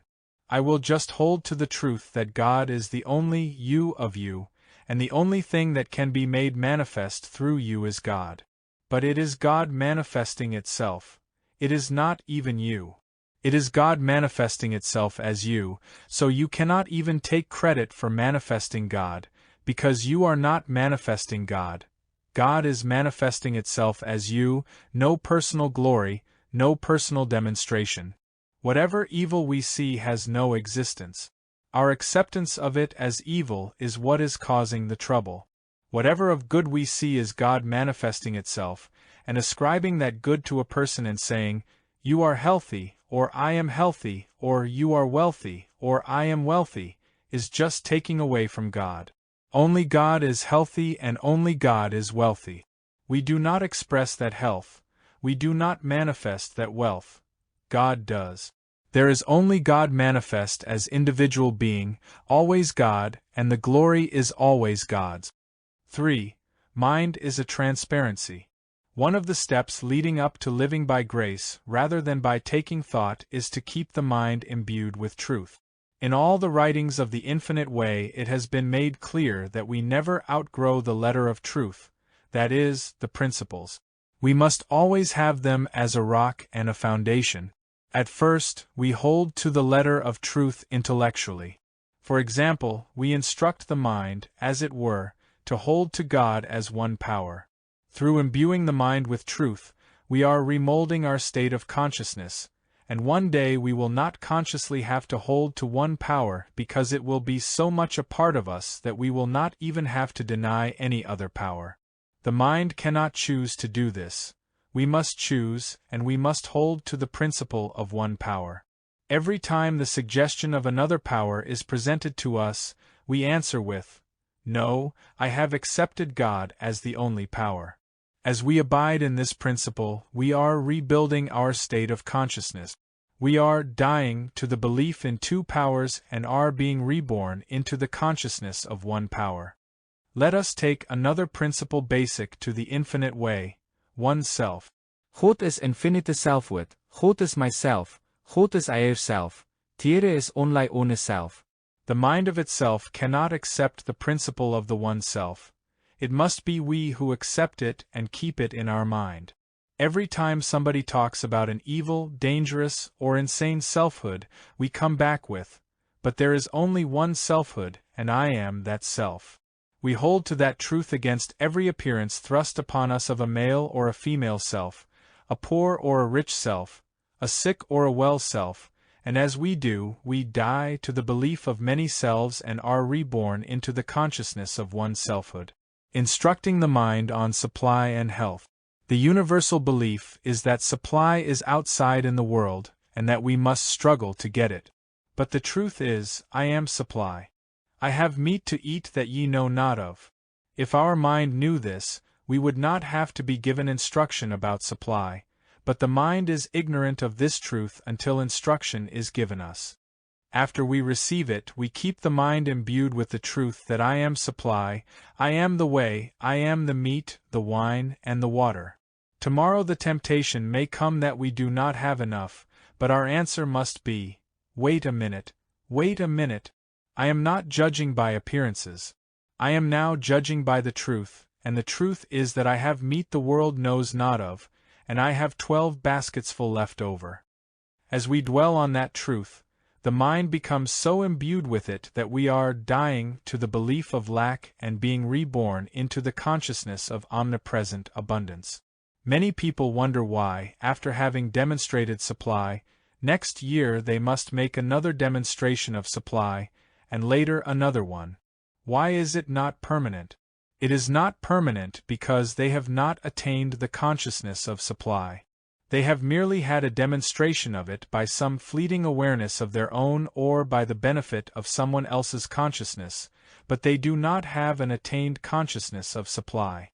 I will just hold to the truth that God is the only you of you, and the only thing that can be made manifest through you is God. But it is God manifesting itself. It is not even you. It is God manifesting itself as you, so you cannot even take credit for manifesting God, because you are not manifesting God. God is manifesting itself as you, no personal glory, no personal demonstration. Whatever evil we see has no existence. Our acceptance of it as evil is what is causing the trouble. Whatever of good we see is God manifesting itself, and ascribing that good to a person and saying, "You are healthy," or "I am healthy," or "You are wealthy," or "I am wealthy," is just taking away from God. Only God is healthy and only God is wealthy. We do not express that health. We do not manifest that wealth. God does. There is only God manifest as individual being, always God, and the glory is always God's. 3. Mind is a transparency. One of the steps leading up to living by grace rather than by taking thought is to keep the mind imbued with truth. In all the writings of the infinite way it has been made clear that we never outgrow the letter of truth, that is, the principles. We must always have them as a rock and a foundation. At first, we hold to the letter of truth intellectually. For example, we instruct the mind, as it were, to hold to God as one power. Through imbuing the mind with truth, we are remolding our state of consciousness, and one day we will not consciously have to hold to one power because it will be so much a part of us that we will not even have to deny any other power. The mind cannot choose to do this. We must choose, and we must hold to the principle of one power. Every time the suggestion of another power is presented to us, we answer with, "No, I have accepted God as the only power." As we abide in this principle, we are rebuilding our state of consciousness. We are dying to the belief in two powers and are being reborn into the consciousness of one power. Let us take another principle basic to the infinite way, oneself. God is infinite selfhood, God is myself, God is eier self, Tiere is only ohne self. The mind of itself cannot accept the principle of the oneself. It must be we who accept it and keep it in our mind. Every time somebody talks about an evil, dangerous, or insane selfhood, we come back with, "But there is only one selfhood, and I am that self." We hold to that truth against every appearance thrust upon us of a male or a female self, a poor or a rich self, a sick or a well self, and as we do, we die to the belief of many selves and are reborn into the consciousness of one selfhood. Instructing the mind on supply and health. The universal belief is that supply is outside in the world, and that we must struggle to get it. But the truth is, I am supply. I have meat to eat that ye know not of. If our mind knew this, we would not have to be given instruction about supply, but the mind is ignorant of this truth until instruction is given us. After we receive it, we keep the mind imbued with the truth that I am supply, I am the way, I am the meat, the wine, and the water. Tomorrow the temptation may come that we do not have enough, but our answer must be, wait a minute, I am not judging by appearances. I am now judging by the truth, and the truth is that I have meat the world knows not of, and I have 12 baskets full left over. As we dwell on that truth, the mind becomes so imbued with it that we are dying to the belief of lack and being reborn into the consciousness of omnipresent abundance. Many people wonder why, after having demonstrated supply, next year they must make another demonstration of supply, and later another one. Why is it not permanent? It is not permanent because they have not attained the consciousness of supply. They have merely had a demonstration of it by some fleeting awareness of their own or by the benefit of someone else's consciousness, but they do not have an attained consciousness of supply.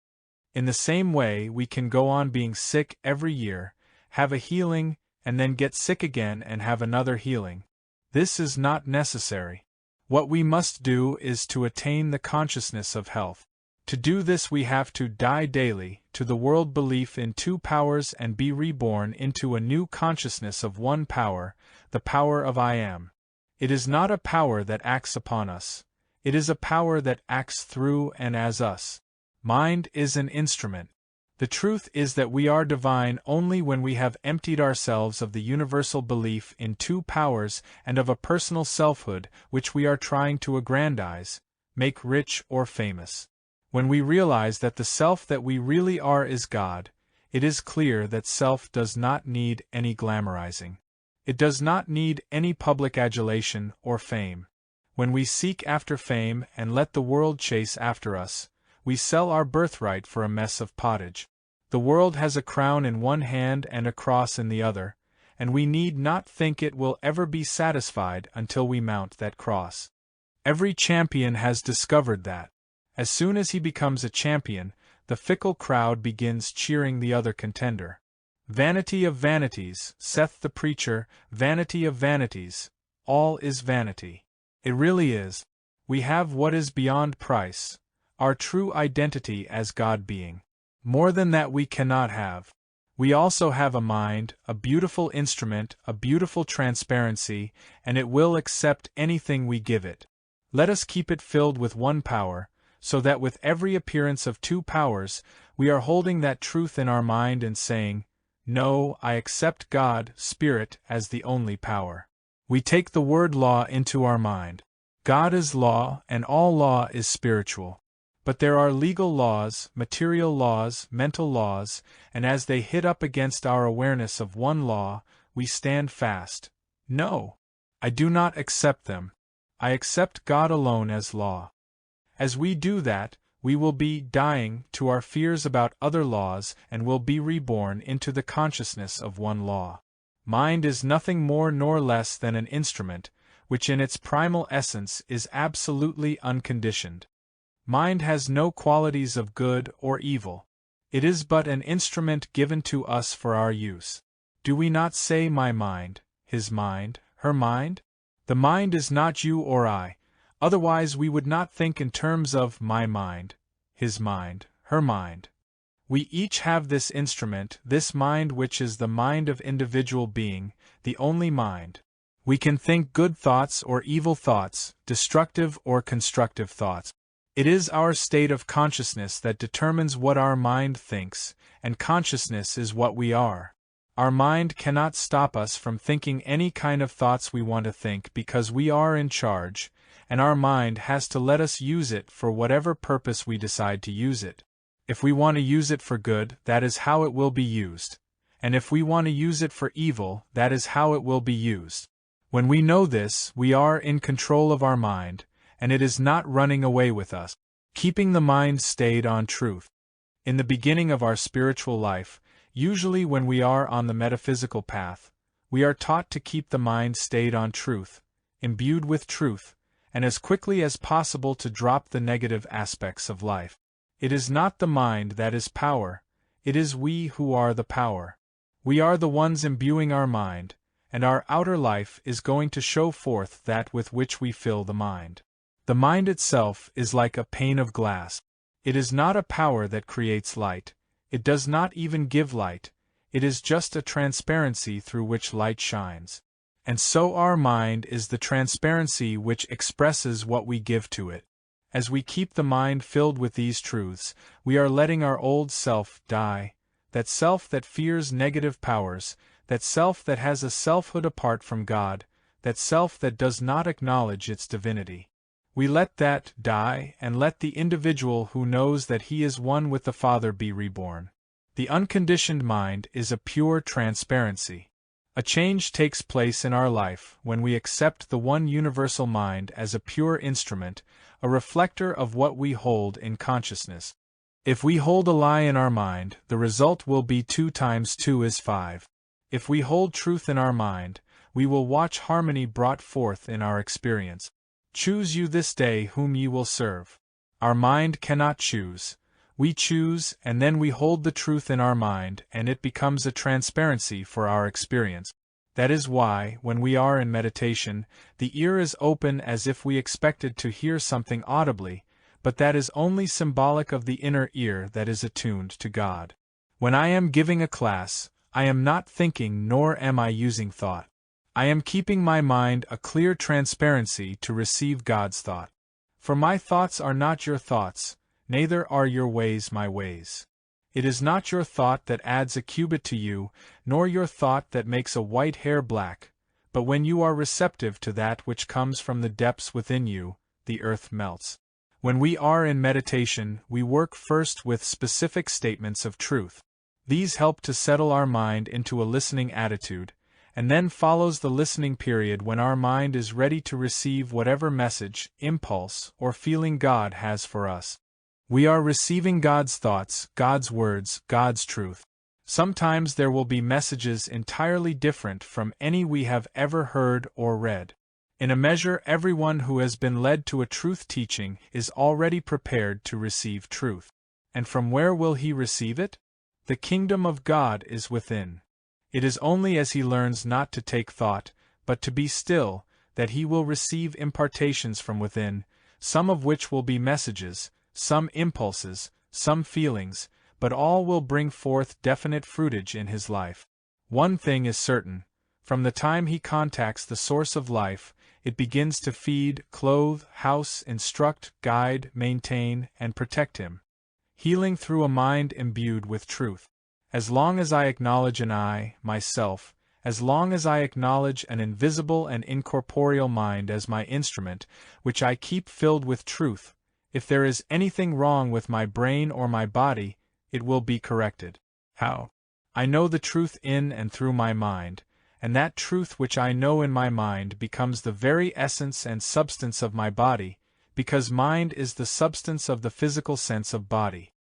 In the same way, we can go on being sick every year, have a healing, and then get sick again and have another healing. This is not necessary. What we must do is to attain the consciousness of health. To do this we have to die daily to the world belief in two powers and be reborn into a new consciousness of one power, the power of I Am. It is not a power that acts upon us. It is a power that acts through and as us. Mind is an instrument. The truth is that we are divine only when we have emptied ourselves of the universal belief in two powers and of a personal selfhood which we are trying to aggrandize, make rich or famous. When we realize that the self that we really are is God, it is clear that self does not need any glamorizing. It does not need any public adulation or fame. When we seek after fame and let the world chase after us, we sell our birthright for a mess of pottage. The world has a crown in one hand and a cross in the other, and we need not think it will ever be satisfied until we mount that cross. Every champion has discovered that. As soon as he becomes a champion, the fickle crowd begins cheering the other contender. Vanity of vanities, saith the preacher, vanity of vanities, all is vanity. It really is. We have what is beyond price, our true identity as God being. More than that we cannot have. We also have a mind, a beautiful instrument, a beautiful transparency, and it will accept anything we give it. Let us keep it filled with one power, so that with every appearance of two powers, we are holding that truth in our mind and saying, "No, I accept God, Spirit, as the only power." We take the word law into our mind. God is law, and all law is spiritual. But there are legal laws, material laws, mental laws, and as they hit up against our awareness of one law, we stand fast. No, I do not accept them. I accept God alone as law. As we do that, we will be dying to our fears about other laws and will be reborn into the consciousness of one law. Mind is nothing more nor less than an instrument, which in its primal essence is absolutely unconditioned. Mind has no qualities of good or evil. It is but an instrument given to us for our use. Do we not say my mind, his mind, her mind? The mind is not you or I, otherwise we would not think in terms of my mind, his mind, her mind. We each have this instrument, this mind which is the mind of individual being, the only mind. We can think good thoughts or evil thoughts, destructive or constructive thoughts. It is our state of consciousness that determines what our mind thinks, and consciousness is what we are. Our mind cannot stop us from thinking any kind of thoughts we want to think because we are in charge, and our mind has to let us use it for whatever purpose we decide to use it. If we want to use it for good, that is how it will be used. And if we want to use it for evil, that is how it will be used. When we know this, we are in control of our mind, and it is not running away with us. Keeping the mind stayed on truth. In the beginning of our spiritual life, usually when we are on the metaphysical path, we are taught to keep the mind stayed on truth, imbued with truth, and as quickly as possible to drop the negative aspects of life. It is not the mind that is power, it is we who are the power. We are the ones imbuing our mind, and our outer life is going to show forth that with which we fill the mind. The mind itself is like a pane of glass. It is not a power that creates light, it does not even give light, it is just a transparency through which light shines. And so our mind is the transparency which expresses what we give to it. As we keep the mind filled with these truths, we are letting our old self die, that self that fears negative powers, that self that has a selfhood apart from God, that self that does not acknowledge its divinity. We let that die and let the individual who knows that he is one with the Father be reborn. The unconditioned mind is a pure transparency. A change takes place in our life when we accept the one universal mind as a pure instrument, a reflector of what we hold in consciousness. If we hold a lie in our mind, the result will be 2 times 2 is 5. If we hold truth in our mind, we will watch harmony brought forth in our experience. Choose you this day whom ye will serve. Our mind cannot choose. We choose, and then we hold the truth in our mind, and it becomes a transparency for our experience. That is why, when we are in meditation, the ear is open as if we expected to hear something audibly, but that is only symbolic of the inner ear that is attuned to God. When I am giving a class, I am not thinking nor am I using thought. I am keeping my mind a clear transparency to receive God's thought. For my thoughts are not your thoughts, neither are your ways my ways. It is not your thought that adds a cubit to you, nor your thought that makes a white hair black, but when you are receptive to that which comes from the depths within you, the earth melts. When we are in meditation, we work first with specific statements of truth. These help to settle our mind into a listening attitude, and then follows the listening period when our mind is ready to receive whatever message, impulse, or feeling God has for us. We are receiving God's thoughts, God's words, God's truth. Sometimes there will be messages entirely different from any we have ever heard or read. In a measure, everyone who has been led to a truth teaching is already prepared to receive truth. And from where will he receive it? The kingdom of God is within. It is only as he learns not to take thought, but to be still, that he will receive impartations from within, some of which will be messages, some impulses, some feelings, but all will bring forth definite fruitage in his life. One thing is certain: from the time he contacts the source of life, it begins to feed, clothe, house, instruct, guide, maintain, and protect him. Healing through a mind imbued with truth. As long as I acknowledge an I, myself, as long as I acknowledge an invisible and incorporeal mind as my instrument, which I keep filled with truth, if there is anything wrong with my brain or my body, it will be corrected. How? I know the truth in and through my mind, and that truth which I know in my mind becomes the very essence and substance of my body, because mind is the substance of the physical sense of body.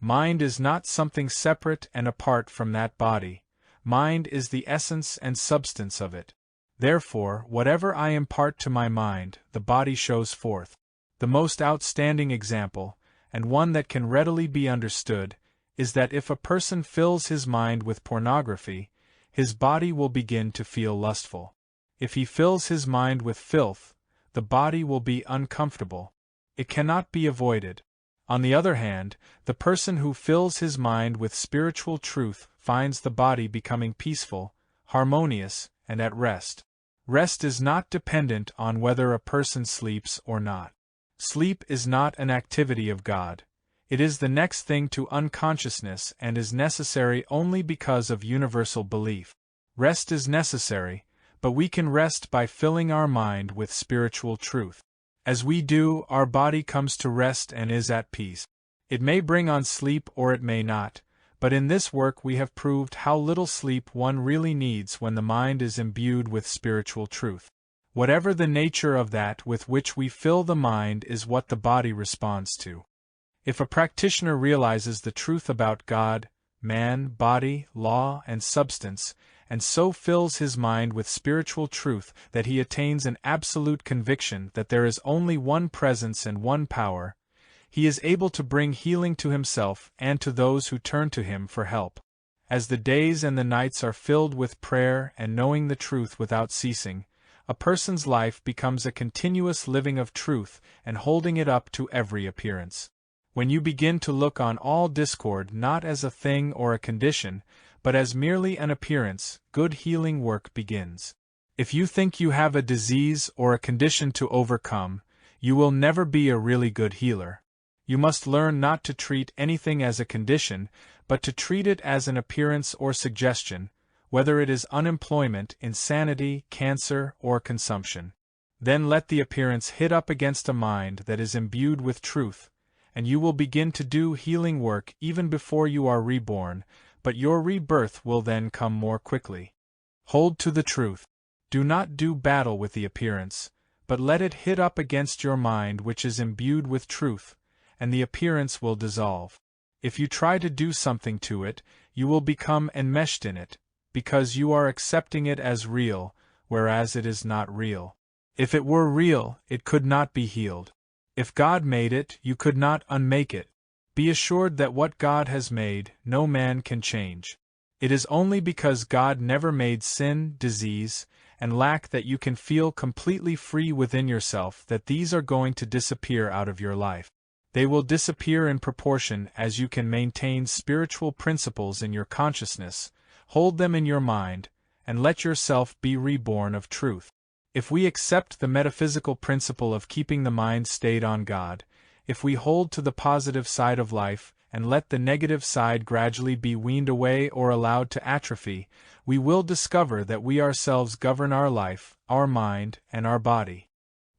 Mind is not something separate and apart from that body. Mind is the essence and substance of it. Therefore, whatever I impart to my mind, the body shows forth. The most outstanding example, and one that can readily be understood, is that if a person fills his mind with pornography, his body will begin to feel lustful. If he fills his mind with filth, the body will be uncomfortable. It cannot be avoided. On the other hand, the person who fills his mind with spiritual truth finds the body becoming peaceful, harmonious, and at rest. Rest is not dependent on whether a person sleeps or not. Sleep is not an activity of God. It is the next thing to unconsciousness and is necessary only because of universal belief. Rest is necessary, but we can rest by filling our mind with spiritual truth. As we do, our body comes to rest and is at peace. It may bring on sleep or it may not, but in this work we have proved how little sleep one really needs when the mind is imbued with spiritual truth. Whatever the nature of that with which we fill the mind is what the body responds to. If a practitioner realizes the truth about God, man, body, law, and substance, and so fills his mind with spiritual truth that he attains an absolute conviction that there is only one presence and one power, he is able to bring healing to himself and to those who turn to him for help. As the days and the nights are filled with prayer and knowing the truth without ceasing, a person's life becomes a continuous living of truth and holding it up to every appearance. When you begin to look on all discord not as a thing or a condition, but as merely an appearance, good healing work begins. If you think you have a disease or a condition to overcome, you will never be a really good healer. You must learn not to treat anything as a condition, but to treat it as an appearance or suggestion, whether it is unemployment, insanity, cancer, or consumption. Then let the appearance hit up against a mind that is imbued with truth, and you will begin to do healing work even before you are reborn, but your rebirth will then come more quickly. Hold to the truth. Do not do battle with the appearance, but let it hit up against your mind which is imbued with truth, and the appearance will dissolve. If you try to do something to it, you will become enmeshed in it, because you are accepting it as real, whereas it is not real. If it were real, it could not be healed. If God made it, you could not unmake it. Be assured that what God has made, no man can change. It is only because God never made sin, disease, and lack that you can feel completely free within yourself that these are going to disappear out of your life. They will disappear in proportion as you can maintain spiritual principles in your consciousness, hold them in your mind, and let yourself be reborn of truth. If we accept the metaphysical principle of keeping the mind stayed on God, if we hold to the positive side of life and let the negative side gradually be weaned away or allowed to atrophy, we will discover that we ourselves govern our life, our mind, and our body.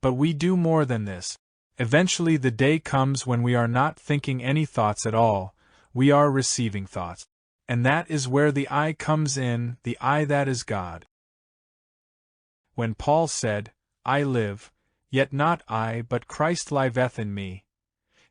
But we do more than this. Eventually the day comes when we are not thinking any thoughts at all, we are receiving thoughts. And that is where the I comes in, the I that is God. When Paul said, I live, yet not I but Christ liveth in me,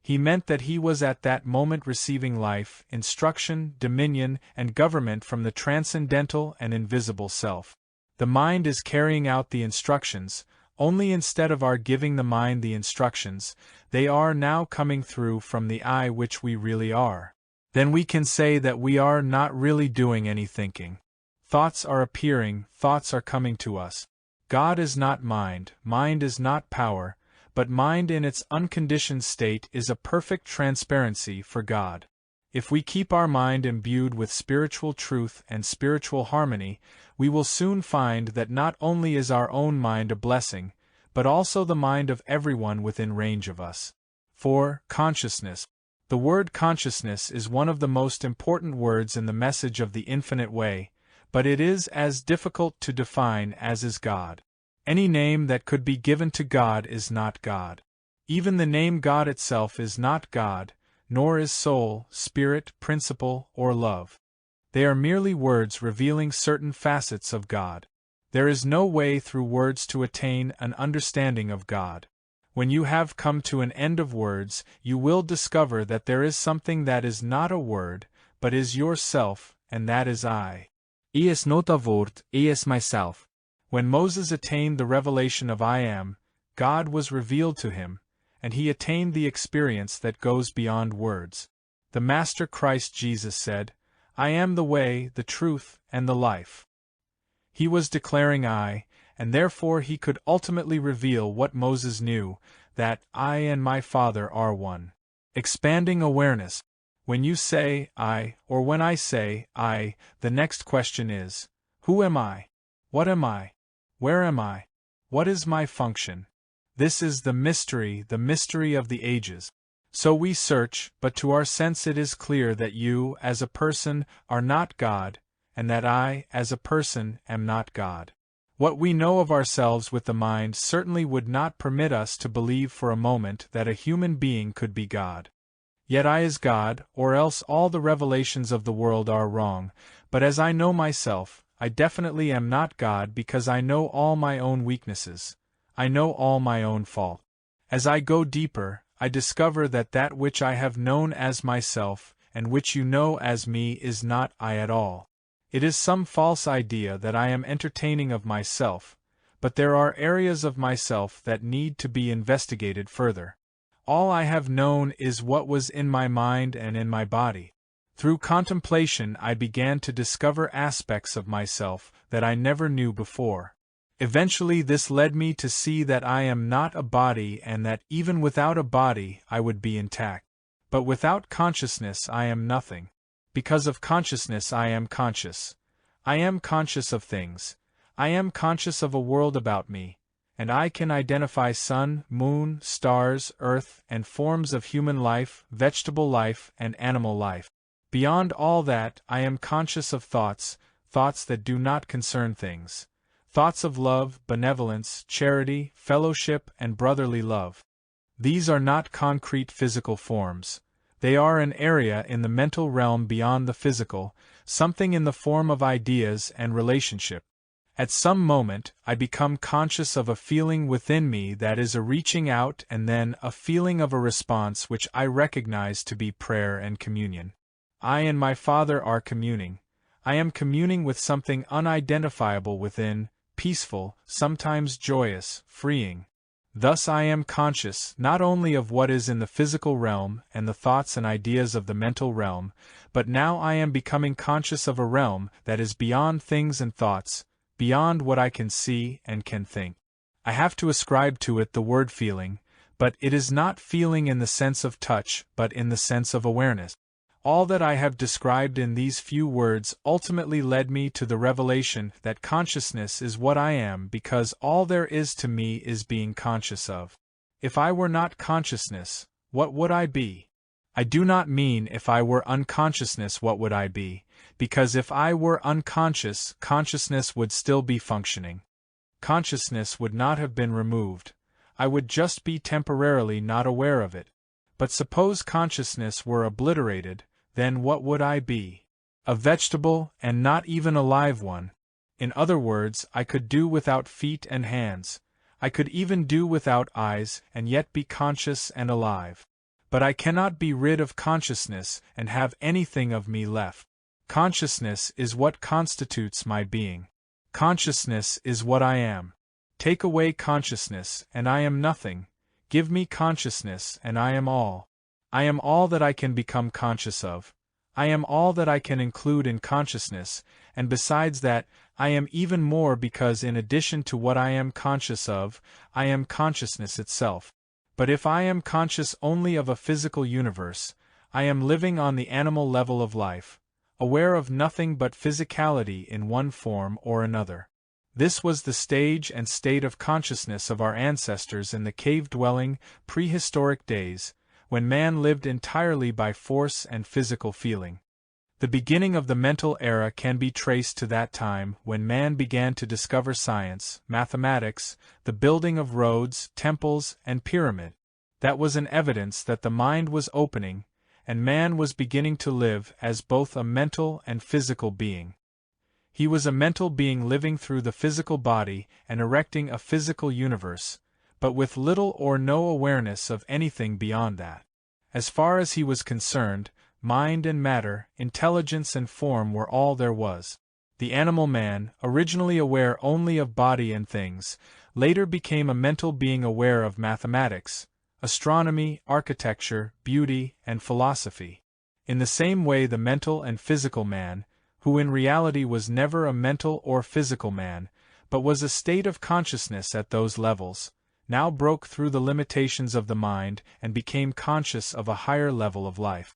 he meant that he was at that moment receiving life, instruction, dominion, and government from the transcendental and invisible self. The mind is carrying out the instructions, only instead of our giving the mind the instructions, they are now coming through from the I which we really are. Then we can say that we are not really doing any thinking. Thoughts are appearing, thoughts are coming to us. God is not mind is not power, but mind in its unconditioned state is a perfect transparency for God. If we keep our mind imbued with spiritual truth and spiritual harmony, we will soon find that not only is our own mind a blessing, but also the mind of everyone within range of us. 4. Consciousness. The word consciousness is one of the most important words in the message of the infinite way, but it is as difficult to define as is God. Any name that could be given to God is not God. Even the name God itself is not God, nor is soul, spirit, principle, or love. They are merely words revealing certain facets of God. There is no way through words to attain an understanding of God. When you have come to an end of words, you will discover that there is something that is not a word, but is yourself, and that is I. He is not a word, he is myself. When Moses attained the revelation of I am, God was revealed to him, and he attained the experience that goes beyond words. The Master Christ Jesus said, I am the way, the truth, and the life. He was declaring I, and therefore he could ultimately reveal what Moses knew, that I and my Father are one. Expanding awareness. When you say I, or when I say I, the next question is, who am I? What am I? Where am I? What is my function? This is the mystery of the ages. So we search, but to our sense it is clear that you, as a person, are not God, and that I, as a person, am not God. What we know of ourselves with the mind certainly would not permit us to believe for a moment that a human being could be God. Yet I is God, or else all the revelations of the world are wrong, but as I know myself, I definitely am not God because I know all my own weaknesses. I know all my own fault. As I go deeper, I discover that that which I have known as myself, and which you know as me, is not I at all. It is some false idea that I am entertaining of myself, but there are areas of myself that need to be investigated further. All I have known is what was in my mind and in my body. Through contemplation I began to discover aspects of myself that I never knew before. Eventually this led me to see that I am not a body and that even without a body I would be intact. But without consciousness I am nothing. Because of consciousness I am conscious. I am conscious of things. I am conscious of a world about me, and I can identify sun, moon, stars, earth, and forms of human life, vegetable life, and animal life. Beyond all that, I am conscious of thoughts, thoughts that do not concern things. Thoughts of love, benevolence, charity, fellowship, and brotherly love. These are not concrete physical forms. They are an area in the mental realm beyond the physical, something in the form of ideas and relationship. At some moment, I become conscious of a feeling within me that is a reaching out, and then a feeling of a response which I recognize to be prayer and communion. I and my Father are communing. I am communing with something unidentifiable within, peaceful, sometimes joyous, freeing. Thus I am conscious not only of what is in the physical realm and the thoughts and ideas of the mental realm, but now I am becoming conscious of a realm that is beyond things and thoughts, beyond what I can see and can think. I have to ascribe to it the word feeling, but it is not feeling in the sense of touch but in the sense of awareness. All that I have described in these few words ultimately led me to the revelation that consciousness is what I am because all there is to me is being conscious of. If I were not consciousness, what would I be? I do not mean if I were unconsciousness what would I be, because if I were unconscious, consciousness would still be functioning. Consciousness would not have been removed. I would just be temporarily not aware of it. But suppose consciousness were obliterated, then what would I be? A vegetable, and not even a live one. In other words, I could do without feet and hands. I could even do without eyes, and yet be conscious and alive. But I cannot be rid of consciousness and have anything of me left. Consciousness is what constitutes my being. Consciousness is what I am. Take away consciousness, and I am nothing. Give me consciousness, and I am all. I am all that I can become conscious of. I am all that I can include in consciousness, and besides that, I am even more because in addition to what I am conscious of, I am consciousness itself. But if I am conscious only of a physical universe, I am living on the animal level of life, aware of nothing but physicality in one form or another. This was the stage and state of consciousness of our ancestors in the cave-dwelling, prehistoric days, when man lived entirely by force and physical feeling. The beginning of the mental era can be traced to that time when man began to discover science, mathematics, the building of roads, temples, and pyramid. That was an evidence that the mind was opening, and man was beginning to live as both a mental and physical being. He was a mental being living through the physical body and erecting a physical universe, but with little or no awareness of anything beyond that. As far as he was concerned, mind and matter, intelligence and form were all there was. The animal man, originally aware only of body and things, later became a mental being aware of mathematics, astronomy, architecture, beauty, and philosophy. In the same way the mental and physical man, who in reality was never a mental or physical man, but was a state of consciousness at those levels, now broke through the limitations of the mind and became conscious of a higher level of life.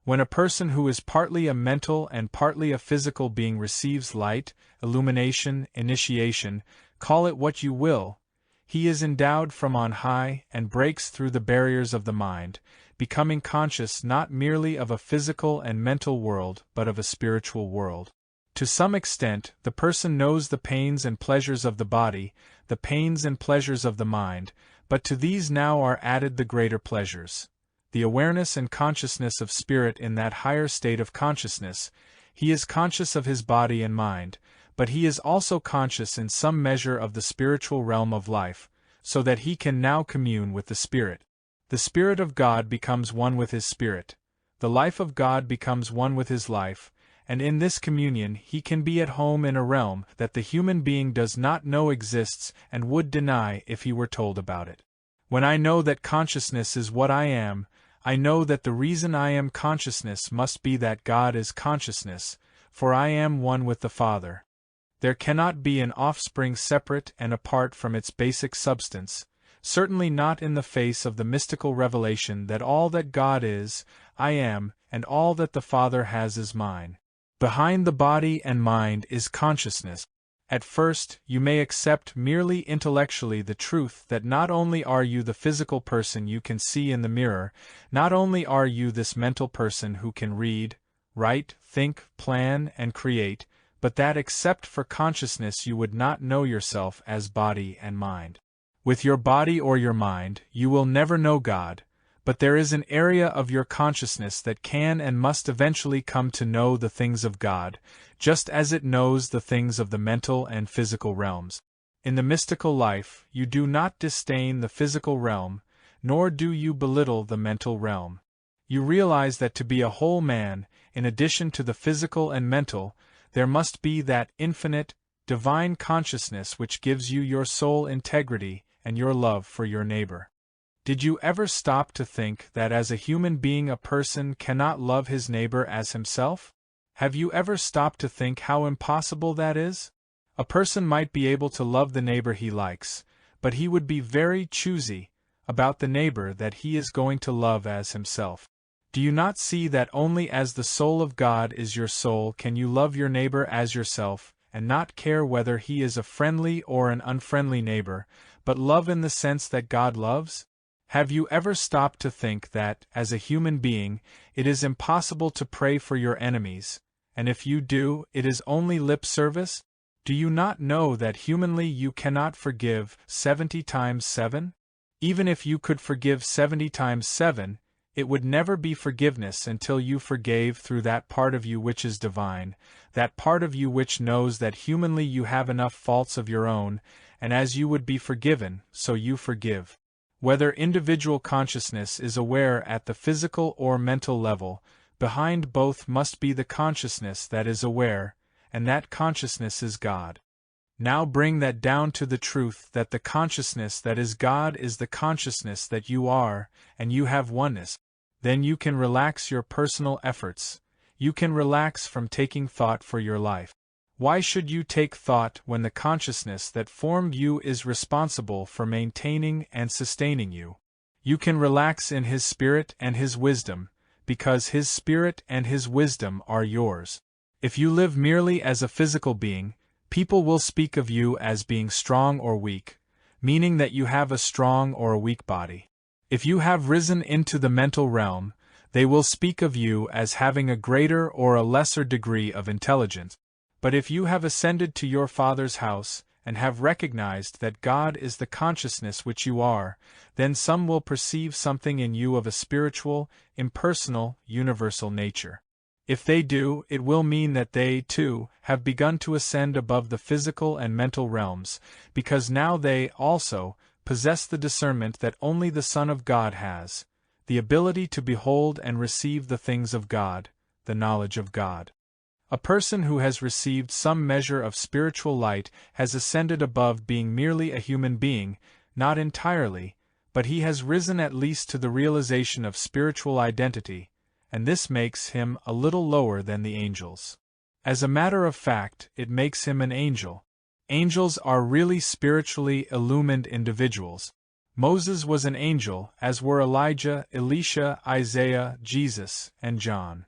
When a person who is partly a mental and partly a physical being receives light, illumination, initiation, call it what you will, he is endowed from on high and breaks through the barriers of the mind, becoming conscious not merely of a physical and mental world but of a spiritual world. To some extent, the person knows the pains and pleasures of the body, the pains and pleasures of the mind, but to these now are added the greater pleasures. The awareness and consciousness of spirit in that higher state of consciousness, he is conscious of his body and mind, but he is also conscious in some measure of the spiritual realm of life, so that he can now commune with the Spirit. The Spirit of God becomes one with his Spirit. The life of God becomes one with his life, and in this communion he can be at home in a realm that the human being does not know exists and would deny if he were told about it. When I know that consciousness is what I am, I know that the reason I am consciousness must be that God is consciousness, for I am one with the Father. There cannot be an offspring separate and apart from its basic substance, certainly not in the face of the mystical revelation that all that God is, I am, and all that the Father has is mine. Behind the body and mind is consciousness. At first, you may accept merely intellectually the truth that not only are you the physical person you can see in the mirror, not only are you this mental person who can read, write, think, plan, and create, but that except for consciousness you would not know yourself as body and mind. With your body or your mind, you will never know God, But there is an area of your consciousness that can and must eventually come to know the things of God, just as it knows the things of the mental and physical realms. In the mystical life, you do not disdain the physical realm, nor do you belittle the mental realm. You realize that to be a whole man, in addition to the physical and mental, there must be that infinite, divine consciousness which gives you your soul integrity and your love for your neighbor. Did you ever stop to think that as a human being a person cannot love his neighbor as himself? Have you ever stopped to think how impossible that is? A person might be able to love the neighbor he likes, but he would be very choosy about the neighbor that he is going to love as himself. Do you not see that only as the soul of God is your soul can you love your neighbor as yourself, and not care whether he is a friendly or an unfriendly neighbor, but love in the sense that God loves? Have you ever stopped to think that, as a human being, it is impossible to pray for your enemies, and if you do, it is only lip service? Do you not know that humanly you cannot forgive 70 times 7? Even if you could forgive 70 times 7, it would never be forgiveness until you forgave through that part of you which is divine, that part of you which knows that humanly you have enough faults of your own, and as you would be forgiven, so you forgive. Whether individual consciousness is aware at the physical or mental level, behind both must be the consciousness that is aware, and that consciousness is God. Now bring that down to the truth that the consciousness that is God is the consciousness that you are, and you have oneness. Then you can relax your personal efforts. You can relax from taking thought for your life. Why should you take thought when the consciousness that formed you is responsible for maintaining and sustaining you? You can relax in His Spirit and His wisdom, because His Spirit and His wisdom are yours. If you live merely as a physical being, people will speak of you as being strong or weak, meaning that you have a strong or a weak body. If you have risen into the mental realm, they will speak of you as having a greater or a lesser degree of intelligence. But if you have ascended to your Father's house, and have recognized that God is the consciousness which you are, then some will perceive something in you of a spiritual, impersonal, universal nature. If they do, it will mean that they, too, have begun to ascend above the physical and mental realms, because now they, also, possess the discernment that only the Son of God has, the ability to behold and receive the things of God, the knowledge of God. A person who has received some measure of spiritual light has ascended above being merely a human being, not entirely, but he has risen at least to the realization of spiritual identity, and this makes him a little lower than the angels. As a matter of fact, it makes him an angel. Angels are really spiritually illumined individuals. Moses was an angel, as were Elijah, Elisha, Isaiah, Jesus, and John.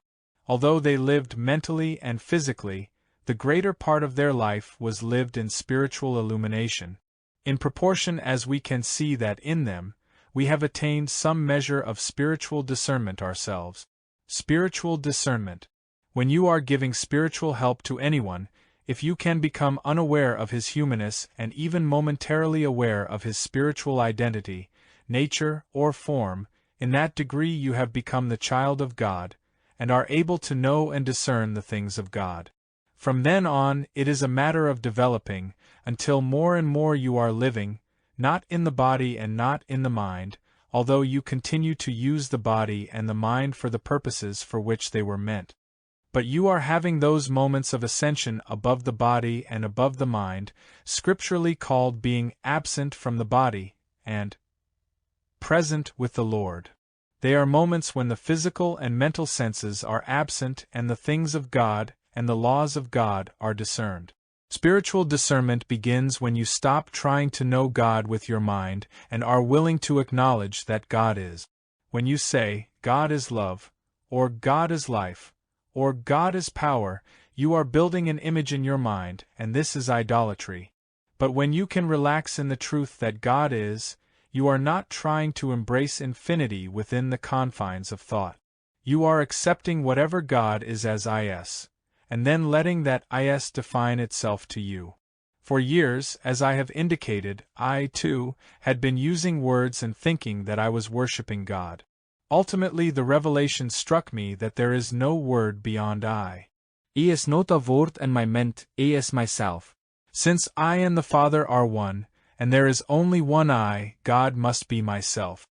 Although they lived mentally and physically, the greater part of their life was lived in spiritual illumination. In proportion as we can see that in them, we have attained some measure of spiritual discernment ourselves. Spiritual discernment. When you are giving spiritual help to anyone, if you can become unaware of his humanness and even momentarily aware of his spiritual identity, nature, or form, in that degree you have become the child of God, and are able to know and discern the things of God. From then on, it is a matter of developing, until more and more you are living, not in the body and not in the mind, although you continue to use the body and the mind for the purposes for which they were meant. But you are having those moments of ascension above the body and above the mind, scripturally called being absent from the body, and present with the Lord. They are moments when the physical and mental senses are absent and the things of God and the laws of God are discerned. Spiritual discernment begins when you stop trying to know God with your mind and are willing to acknowledge that God is. When you say, God is love, or God is life, or God is power, you are building an image in your mind, and this is idolatry. But when you can relax in the truth that God is, you are not trying to embrace infinity within the confines of thought. You are accepting whatever God is as is, and then letting that is define itself to you. For years, as I have indicated, I, too, had been using words and thinking that I was worshipping God. Ultimately, the revelation struck me that there is no word beyond I. Is not a woord in my ment, is myself. Since I and the Father are one, and there is only one I, God must be myself.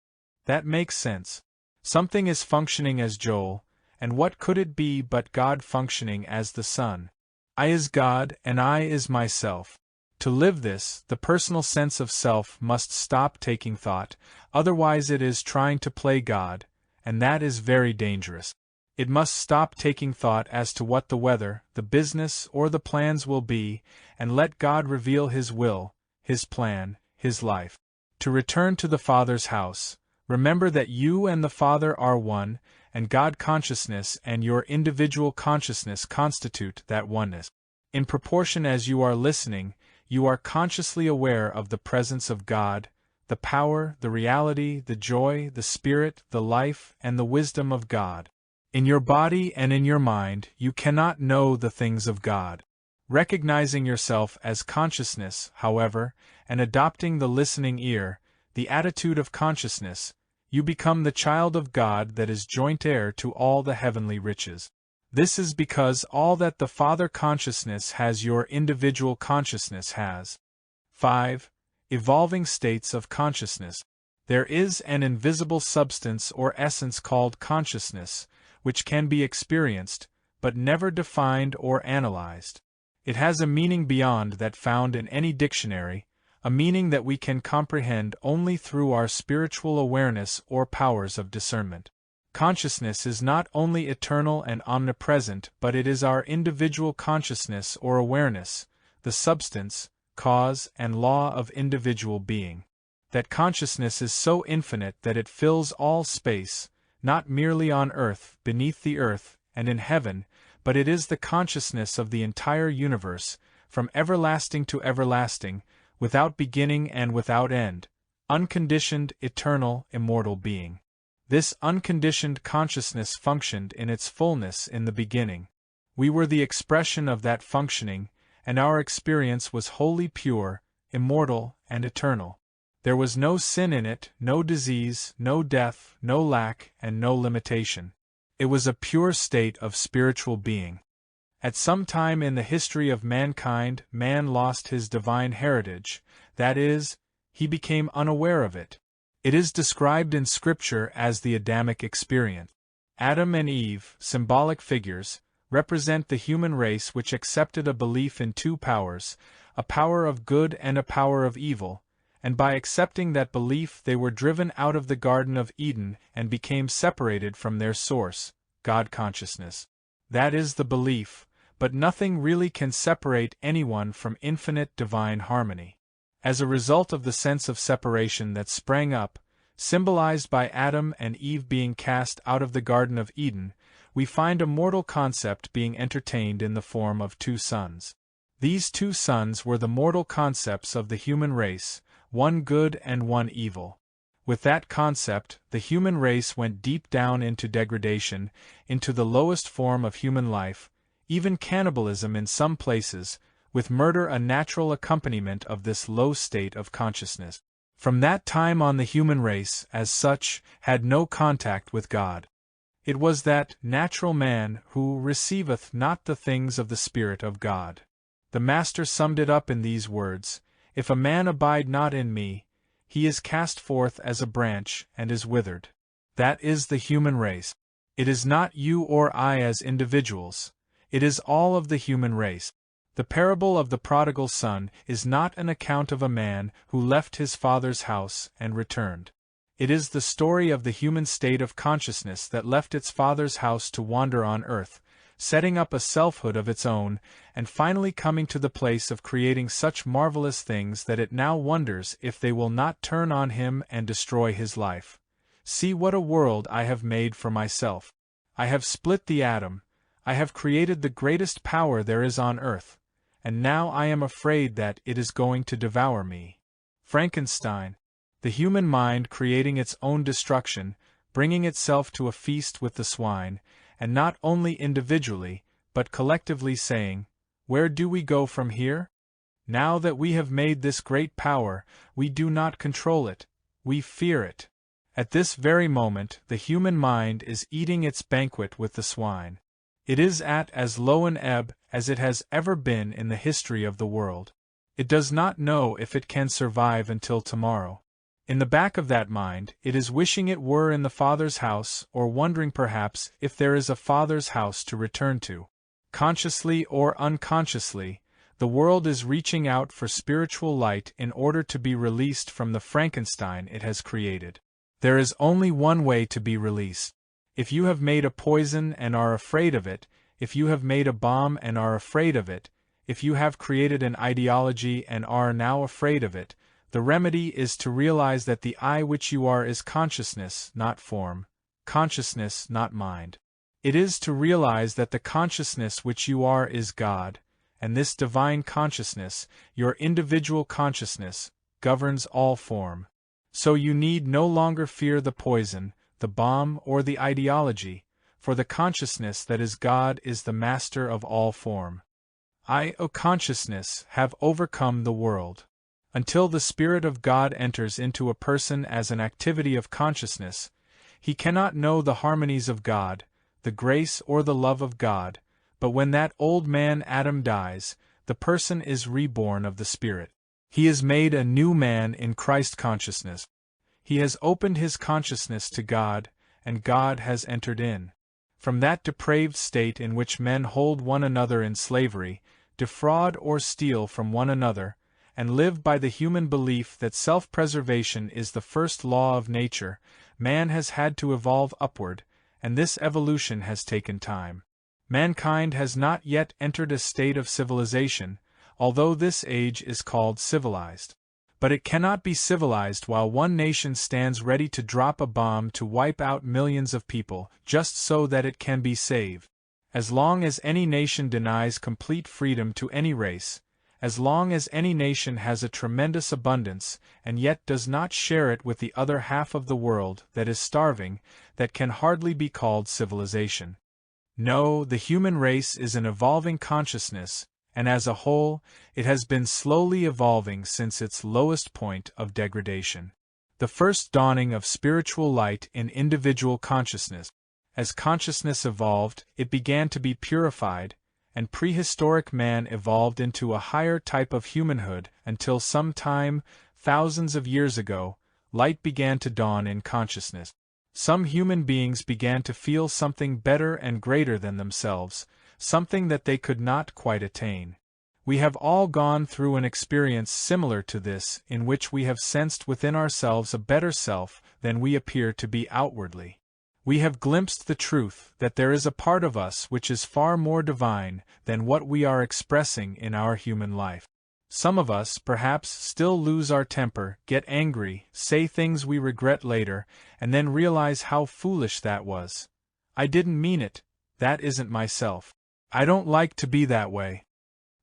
That makes sense. Something is functioning as Joel, and what could it be but God functioning as the Son? I is God, and I is myself. To live this, the personal sense of self must stop taking thought, otherwise it is trying to play God, and that is very dangerous. It must stop taking thought as to what the weather, the business, or the plans will be, and let God reveal His will, His plan, His life. To return to the Father's house, remember that you and the Father are one, and God consciousness and your individual consciousness constitute that oneness. In proportion as you are listening, you are consciously aware of the presence of God, the power, the reality, the joy, the spirit, the life, and the wisdom of God. In your body and in your mind, you cannot know the things of God. Recognizing yourself as consciousness, however, and adopting the listening ear, the attitude of consciousness, you become the child of God that is joint heir to all the heavenly riches. This is because all that the Father consciousness has your individual consciousness has. 5. Evolving states of consciousness. There is an invisible substance or essence called consciousness, which can be experienced, but never defined or analyzed. It has a meaning beyond that found in any dictionary, a meaning that we can comprehend only through our spiritual awareness or powers of discernment. Consciousness is not only eternal and omnipresent, but it is our individual consciousness or awareness, the substance, cause, and law of individual being. That consciousness is so infinite that it fills all space, not merely on earth, beneath the earth, and in heaven, but it is the consciousness of the entire universe, from everlasting to everlasting, without beginning and without end, unconditioned, eternal, immortal being. This unconditioned consciousness functioned in its fullness in the beginning. We were the expression of that functioning, and our experience was wholly pure, immortal, and eternal. There was no sin in it, no disease, no death, no lack, and no limitation. It was a pure state of spiritual being. At some time in the history of mankind, man lost his divine heritage, that is, he became unaware of it. It is described in Scripture as the Adamic experience. Adam and Eve, symbolic figures, represent the human race which accepted a belief in two powers, a power of good and a power of evil, and by accepting that belief they were driven out of the Garden of Eden and became separated from their source, God consciousness. That is the belief, but nothing really can separate anyone from infinite divine harmony. As a result of the sense of separation that sprang up, symbolized by Adam and Eve being cast out of the Garden of Eden, we find a mortal concept being entertained in the form of two sons. These two sons were the mortal concepts of the human race, one good and one evil. With that concept, the human race went deep down into degradation, into the lowest form of human life, even cannibalism in some places, with murder a natural accompaniment of this low state of consciousness. From that time on the human race, as such, had no contact with God. It was that natural man who receiveth not the things of the Spirit of God. The Master summed it up in these words, "If a man abide not in me, he is cast forth as a branch and is withered." That is the human race. It is not you or I as individuals. It is all of the human race. The parable of the prodigal son is not an account of a man who left his father's house and returned. It is the story of the human state of consciousness that left its father's house to wander on earth, setting up a selfhood of its own, and finally coming to the place of creating such marvelous things that it now wonders if they will not turn on him and destroy his life. See what a world I have made for myself. I have split the atom. I have created the greatest power there is on earth, and now I am afraid that it is going to devour me. Frankenstein, the human mind creating its own destruction, bringing itself to a feast with the swine, and not only individually, but collectively saying, "Where do we go from here? Now that we have made this great power, we do not control it, we fear it." At this very moment, the human mind is eating its banquet with the swine. It is at as low an ebb as it has ever been in the history of the world. It does not know if it can survive until tomorrow. In the back of that mind, it is wishing it were in the Father's house, or wondering perhaps if there is a Father's house to return to. Consciously or unconsciously, the world is reaching out for spiritual light in order to be released from the Frankenstein it has created. There is only one way to be released. If you have made a poison and are afraid of it, if you have made a bomb and are afraid of it, if you have created an ideology and are now afraid of it, the remedy is to realize that the I which you are is consciousness, not form, consciousness, not mind. It is to realize that the consciousness which you are is God, and this divine consciousness, your individual consciousness, governs all form. So you need no longer fear the poison, the bomb, or the ideology, for the consciousness that is God is the master of all form. I, O consciousness, have overcome the world. Until the Spirit of God enters into a person as an activity of consciousness, he cannot know the harmonies of God, the grace or the love of God, but when that old man Adam dies, the person is reborn of the Spirit. He is made a new man in Christ consciousness. He has opened his consciousness to God, and God has entered in. From that depraved state in which men hold one another in slavery, defraud or steal from one another, and live by the human belief that self-preservation is the first law of nature, man has had to evolve upward, and this evolution has taken time. Mankind has not yet entered a state of civilization, although this age is called civilized. But it cannot be civilized while one nation stands ready to drop a bomb to wipe out millions of people, just so that it can be saved. As long as any nation denies complete freedom to any race, as long as any nation has a tremendous abundance, and yet does not share it with the other half of the world that is starving, that can hardly be called civilization. No, the human race is an evolving consciousness, and as a whole, it has been slowly evolving since its lowest point of degradation. The first dawning of spiritual light in individual consciousness. As consciousness evolved, it began to be purified, and prehistoric man evolved into a higher type of humanhood until some time, thousands of years ago, light began to dawn in consciousness. Some human beings began to feel something better and greater than themselves, something that they could not quite attain. We have all gone through an experience similar to this in which we have sensed within ourselves a better self than we appear to be outwardly. We have glimpsed the truth that there is a part of us which is far more divine than what we are expressing in our human life. Some of us perhaps still lose our temper, get angry, say things we regret later, and then realize how foolish that was. I didn't mean it, that isn't myself. I don't like to be that way.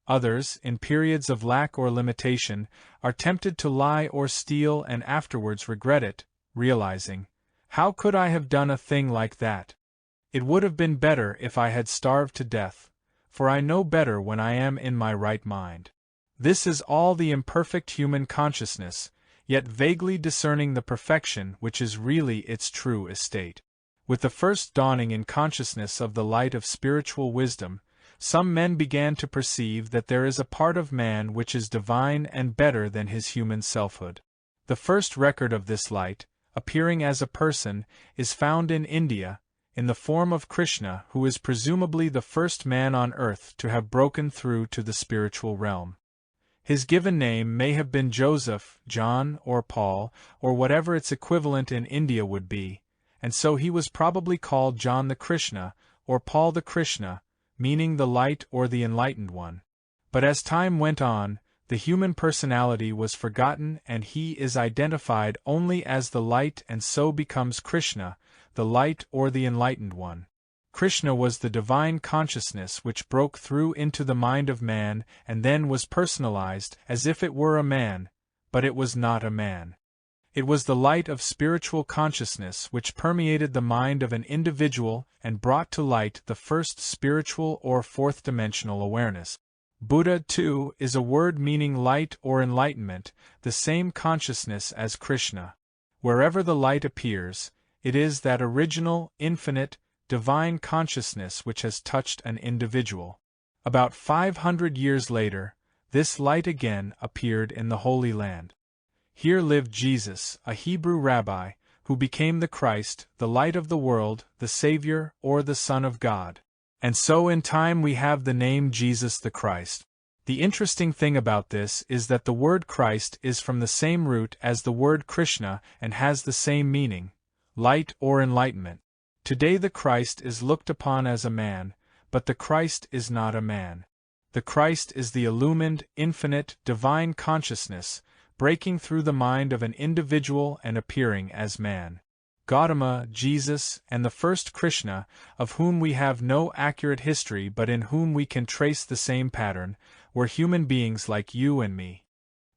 Others, in periods of lack or limitation, are tempted to lie or steal and afterwards regret it, realizing, how could I have done a thing like that? It would have been better if I had starved to death, for I know better when I am in my right mind. This is all the imperfect human consciousness, yet vaguely discerning the perfection which is really its true estate. With the first dawning in consciousness of the light of spiritual wisdom, some men began to perceive that there is a part of man which is divine and better than his human selfhood. The first record of this light, appearing as a person, is found in India, in the form of Krishna, who is presumably the first man on earth to have broken through to the spiritual realm. His given name may have been Joseph, John, or Paul, or whatever its equivalent in India would be, and so he was probably called John the Krishna, or Paul the Krishna, meaning the light or the enlightened one. But as time went on, the human personality was forgotten and he is identified only as the light and so becomes Krishna, the light or the enlightened one. Krishna was the divine consciousness which broke through into the mind of man and then was personalized as if it were a man, but it was not a man. It was the light of spiritual consciousness which permeated the mind of an individual and brought to light the first spiritual or fourth-dimensional awareness. Buddha, too, is a word meaning light or enlightenment, the same consciousness as Krishna. Wherever the light appears, it is that original, infinite, divine consciousness which has touched an individual. About 500 years later, this light again appeared in the Holy Land. Here lived Jesus, a Hebrew rabbi, who became the Christ, the light of the world, the Savior, or the Son of God. And so in time we have the name Jesus the Christ. The interesting thing about this is that the word Christ is from the same root as the word Krishna and has the same meaning, light or enlightenment. Today the Christ is looked upon as a man, but the Christ is not a man. The Christ is the illumined, infinite, divine consciousness, breaking through the mind of an individual and appearing as man. Gautama, Jesus, and the first Krishna, of whom we have no accurate history but in whom we can trace the same pattern, were human beings like you and me.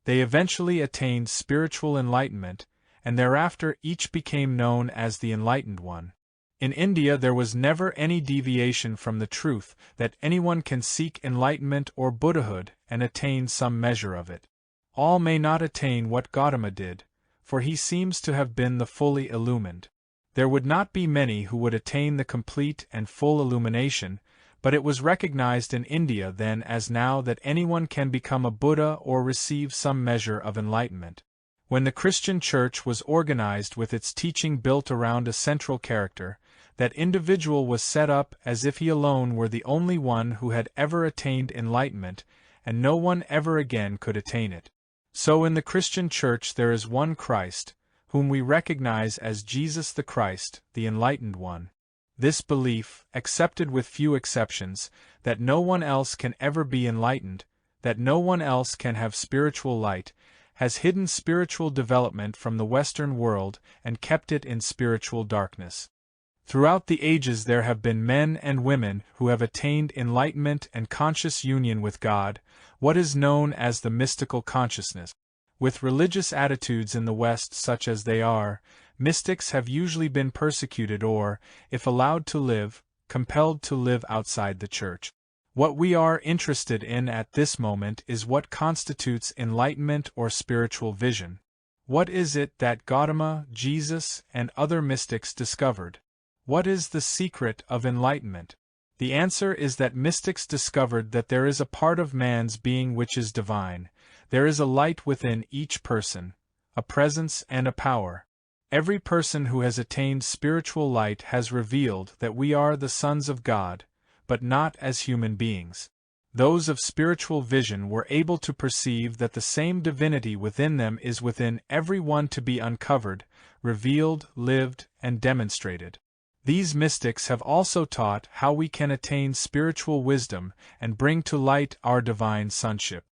They eventually attained spiritual enlightenment, and thereafter each became known as the Enlightened One. In India there was never any deviation from the truth that anyone can seek enlightenment or Buddhahood and attain some measure of it. All may not attain what Gautama did, for he seems to have been the fully illumined. There would not be many who would attain the complete and full illumination, but it was recognized in India then as now that anyone can become a Buddha or receive some measure of enlightenment. When the Christian Church was organized with its teaching built around a central character, that individual was set up as if he alone were the only one who had ever attained enlightenment, and no one ever again could attain it. So in the Christian Church there is one Christ, whom we recognize as Jesus the Christ, the Enlightened One. This belief, accepted with few exceptions, that no one else can ever be enlightened, that no one else can have spiritual light, has hidden spiritual development from the Western world and kept it in spiritual darkness. Throughout the ages there have been men and women who have attained enlightenment and conscious union with God, what is known as the mystical consciousness. With religious attitudes in the West such as they are, mystics have usually been persecuted or, if allowed to live, compelled to live outside the Church. What we are interested in at this moment is what constitutes enlightenment or spiritual vision. What is it that Gautama, Jesus, and other mystics discovered? What is the secret of enlightenment? The answer is that mystics discovered that there is a part of man's being which is divine. There is a light within each person, a presence and a power. Every person who has attained spiritual light has revealed that we are the sons of God, but not as human beings. Those of spiritual vision were able to perceive that the same divinity within them is within every one to be uncovered, revealed, lived, and demonstrated. These mystics have also taught how we can attain spiritual wisdom and bring to light our divine sonship.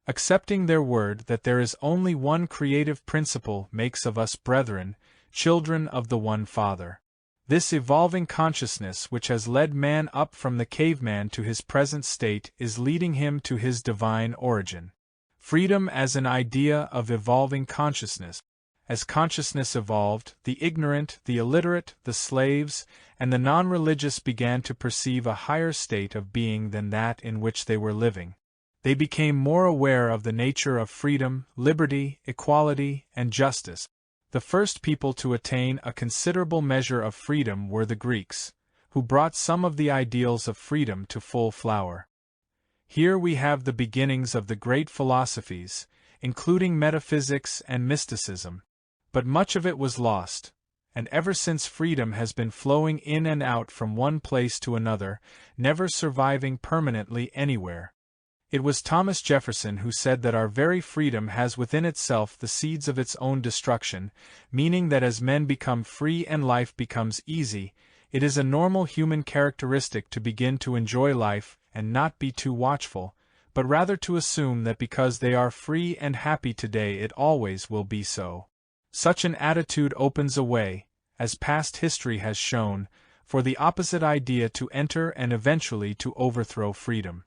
Accepting their word that there is only one creative principle makes of us brethren, children of the one Father. This evolving consciousness which has led man up from the caveman to his present state is leading him to his divine origin. Freedom as an idea of evolving consciousness. As consciousness evolved, the ignorant, the illiterate, the slaves, and the non-religious began to perceive a higher state of being than that in which they were living. They became more aware of the nature of freedom, liberty, equality, and justice. The first people to attain a considerable measure of freedom were the Greeks, who brought some of the ideals of freedom to full flower. Here we have the beginnings of the great philosophies, including metaphysics and mysticism. But much of it was lost, and ever since freedom has been flowing in and out from one place to another, never surviving permanently anywhere. It was Thomas Jefferson who said that our very freedom has within itself the seeds of its own destruction, meaning that as men become free and life becomes easy, it is a normal human characteristic to begin to enjoy life and not be too watchful, but rather to assume that because they are free and happy today it always will be so. Such an attitude opens a way, as past history has shown, for the opposite idea to enter and eventually to overthrow freedom.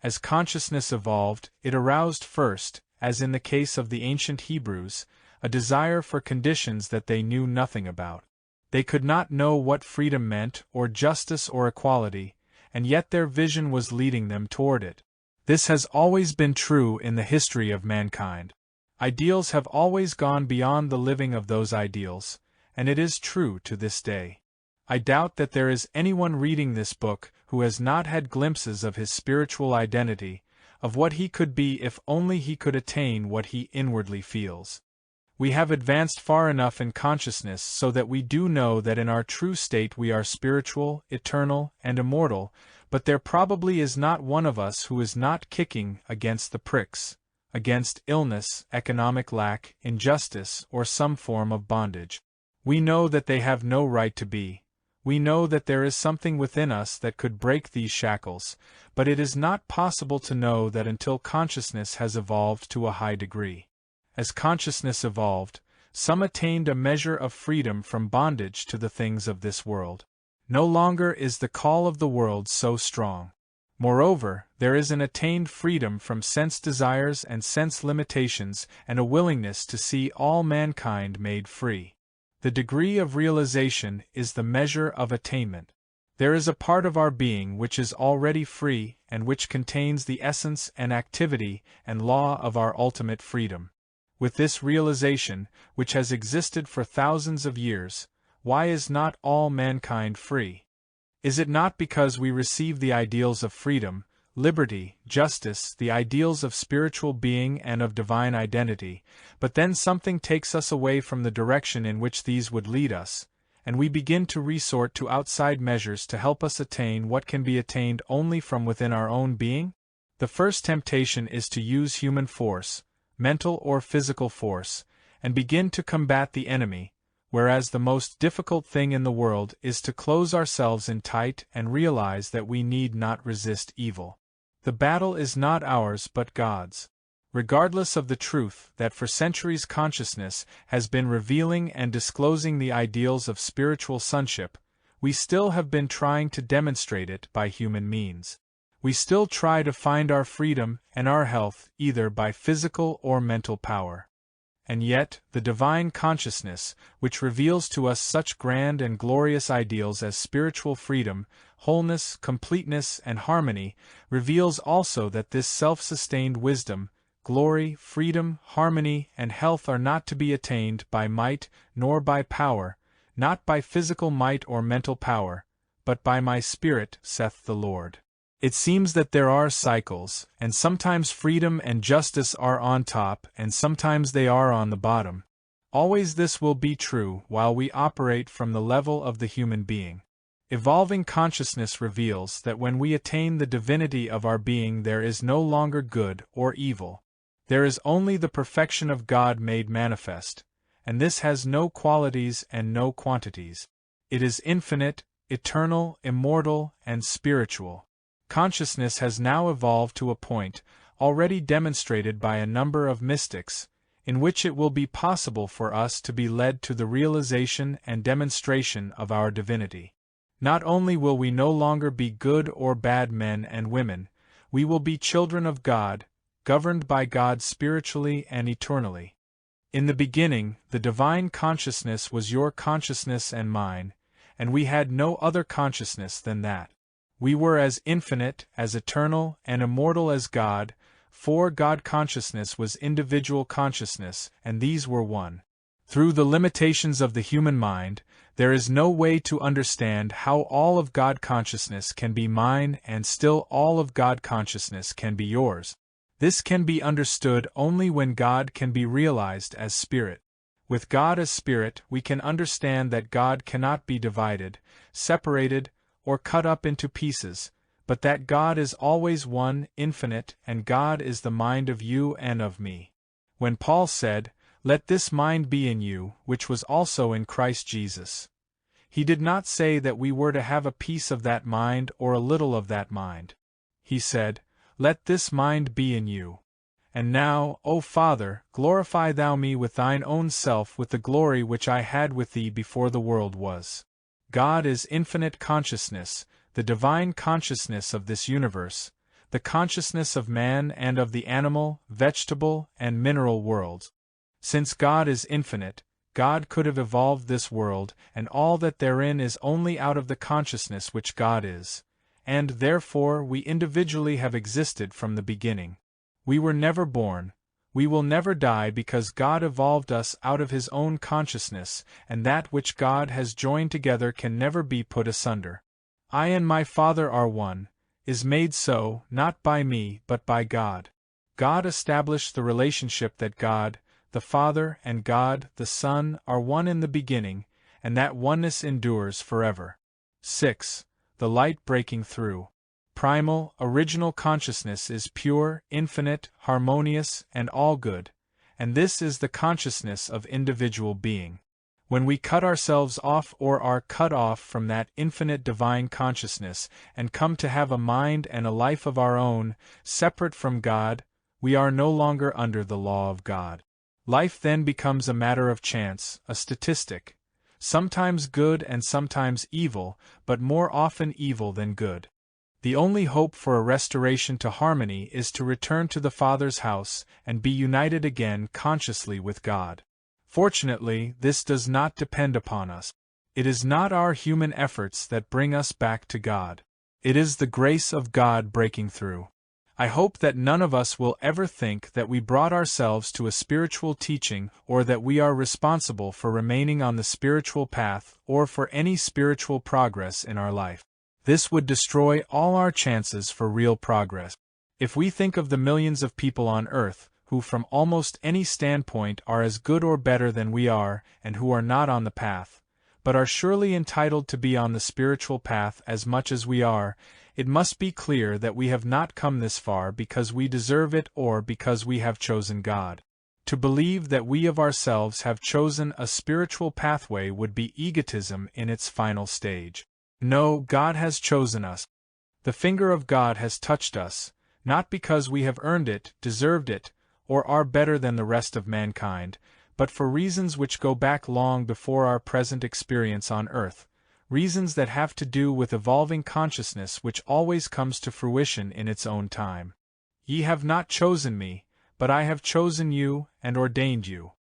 As consciousness evolved, it aroused first, as in the case of the ancient Hebrews, a desire for conditions that they knew nothing about. They could not know what freedom meant, or justice or equality, and yet their vision was leading them toward it. This has always been true in the history of mankind. Ideals have always gone beyond the living of those ideals, and it is true to this day. I doubt that there is anyone reading this book who has not had glimpses of his spiritual identity, of what he could be if only he could attain what he inwardly feels. We have advanced far enough in consciousness so that we do know that in our true state we are spiritual, eternal, and immortal, but there probably is not one of us who is not kicking against the pricks, against illness, economic lack, injustice, or some form of bondage. We know that they have no right to be. We know that there is something within us that could break these shackles, but it is not possible to know that until consciousness has evolved to a high degree. As consciousness evolved, some attained a measure of freedom from bondage to the things of this world. No longer is the call of the world so strong. Moreover, there is an attained freedom from sense desires and sense limitations and a willingness to see all mankind made free. The degree of realization is the measure of attainment. There is a part of our being which is already free and which contains the essence and activity and law of our ultimate freedom. With this realization, which has existed for thousands of years, why is not all mankind free? Is it not because we receive the ideals of freedom, liberty, justice, the ideals of spiritual being and of divine identity, but then something takes us away from the direction in which these would lead us, and we begin to resort to outside measures to help us attain what can be attained only from within our own being? The first temptation is to use human force, mental or physical force, and begin to combat the enemy, whereas the most difficult thing in the world is to close ourselves in tight and realize that we need not resist evil. The battle is not ours but God's. Regardless of the truth that for centuries consciousness has been revealing and disclosing the ideals of spiritual sonship, we still have been trying to demonstrate it by human means. We still try to find our freedom and our health either by physical or mental power. And yet, the divine consciousness, which reveals to us such grand and glorious ideals as spiritual freedom, wholeness, completeness, and harmony, reveals also that this self-sustained wisdom, glory, freedom, harmony, and health are not to be attained by might nor by power, not by physical might or mental power, but by my Spirit, saith the Lord. It seems that there are cycles, and sometimes freedom and justice are on top and sometimes they are on the bottom. Always this will be true while we operate from the level of the human being. Evolving consciousness reveals that when we attain the divinity of our being there is no longer good or evil. There is only the perfection of God made manifest, and this has no qualities and no quantities. It is infinite, eternal, immortal, and spiritual. Consciousness has now evolved to a point, already demonstrated by a number of mystics, in which it will be possible for us to be led to the realization and demonstration of our divinity. Not only will we no longer be good or bad men and women, we will be children of God, governed by God spiritually and eternally. In the beginning, the divine consciousness was your consciousness and mine, and we had no other consciousness than that. We were as infinite, as eternal, and immortal as God, for God consciousness was individual consciousness, and these were one. Through the limitations of the human mind, there is no way to understand how all of God consciousness can be mine and still all of God consciousness can be yours. This can be understood only when God can be realized as Spirit. With God as Spirit, we can understand that God cannot be divided, separated, or cut up into pieces, but that God is always one, infinite, and God is the mind of you and of me. When Paul said, "Let this mind be in you, which was also in Christ Jesus," he did not say that we were to have a piece of that mind or a little of that mind. He said, "Let this mind be in you. And now, O Father, glorify thou me with thine own self with the glory which I had with thee before the world was." God is infinite consciousness, the divine consciousness of this universe, the consciousness of man and of the animal, vegetable, and mineral worlds. Since God is infinite, God could have evolved this world, and all that therein is only out of the consciousness which God is, and therefore we individually have existed from the beginning. We were never born, We will never die because God evolved us out of His own consciousness, and that which God has joined together can never be put asunder. I and my Father are one, is made so, not by me but by God. God established the relationship that God, the Father, and God, the Son, are one in the beginning, and that oneness endures forever. 6. The light breaking through. Primal, original consciousness is pure, infinite, harmonious, and all good, and this is the consciousness of individual being. When we cut ourselves off or are cut off from that infinite divine consciousness and come to have a mind and a life of our own, separate from God, we are no longer under the law of God. Life then becomes a matter of chance, a statistic, sometimes good and sometimes evil, but more often evil than good. The only hope for a restoration to harmony is to return to the Father's house and be united again consciously with God. Fortunately, this does not depend upon us. It is not our human efforts that bring us back to God. It is the grace of God breaking through. I hope that none of us will ever think that we brought ourselves to a spiritual teaching or that we are responsible for remaining on the spiritual path or for any spiritual progress in our life. This would destroy all our chances for real progress. If we think of the millions of people on earth, who from almost any standpoint are as good or better than we are, and who are not on the path, but are surely entitled to be on the spiritual path as much as we are, it must be clear that we have not come this far because we deserve it or because we have chosen God. To believe that we of ourselves have chosen a spiritual pathway would be egotism in its final stage. No, God has chosen us. The finger of God has touched us, not because we have earned it, deserved it, or are better than the rest of mankind, but for reasons which go back long before our present experience on earth, reasons that have to do with evolving consciousness which always comes to fruition in its own time. Ye have not chosen me, but I have chosen you and ordained you.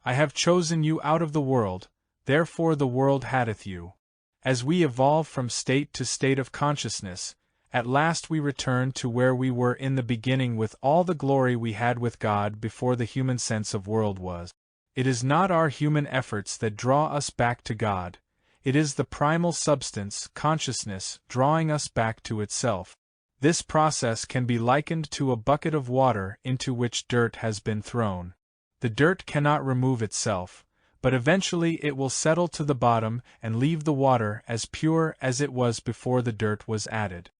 I have chosen you out of the world, therefore the world hateth you. As we evolve from state to state of consciousness, at last we return to where we were in the beginning with all the glory we had with God before the human sense of world was. It is not our human efforts that draw us back to God, it is the primal substance, consciousness, drawing us back to itself. This process can be likened to a bucket of water into which dirt has been thrown. The dirt cannot remove itself, but eventually it will settle to the bottom and leave the water as pure as it was before the dirt was added.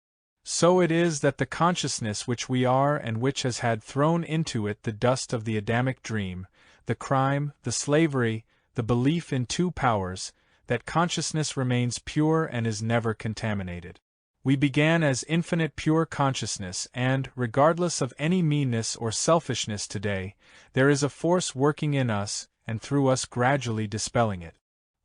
So it is that the consciousness which we are and which has had thrown into it the dust of the Adamic dream, the crime, the slavery, the belief in two powers, that consciousness remains pure and is never contaminated. We began as infinite pure consciousness and, regardless of any meanness or selfishness today, there is a force working in us and through us gradually dispelling it.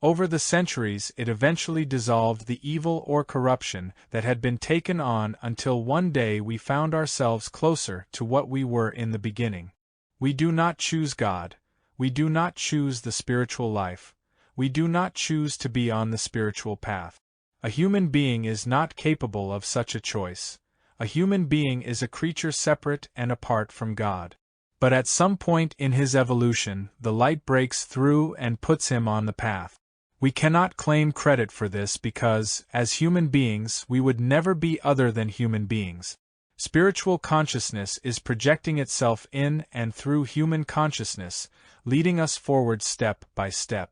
Over the centuries it eventually dissolved the evil or corruption that had been taken on until one day we found ourselves closer to what we were in the beginning. We do not choose God, we do not choose the spiritual life, we do not choose to be on the spiritual path. A human being is not capable of such a choice. A human being is a creature separate and apart from God. But at some point in his evolution, the light breaks through and puts him on the path. We cannot claim credit for this because, as human beings, we would never be other than human beings. Spiritual consciousness is projecting itself in and through human consciousness, leading us forward step by step.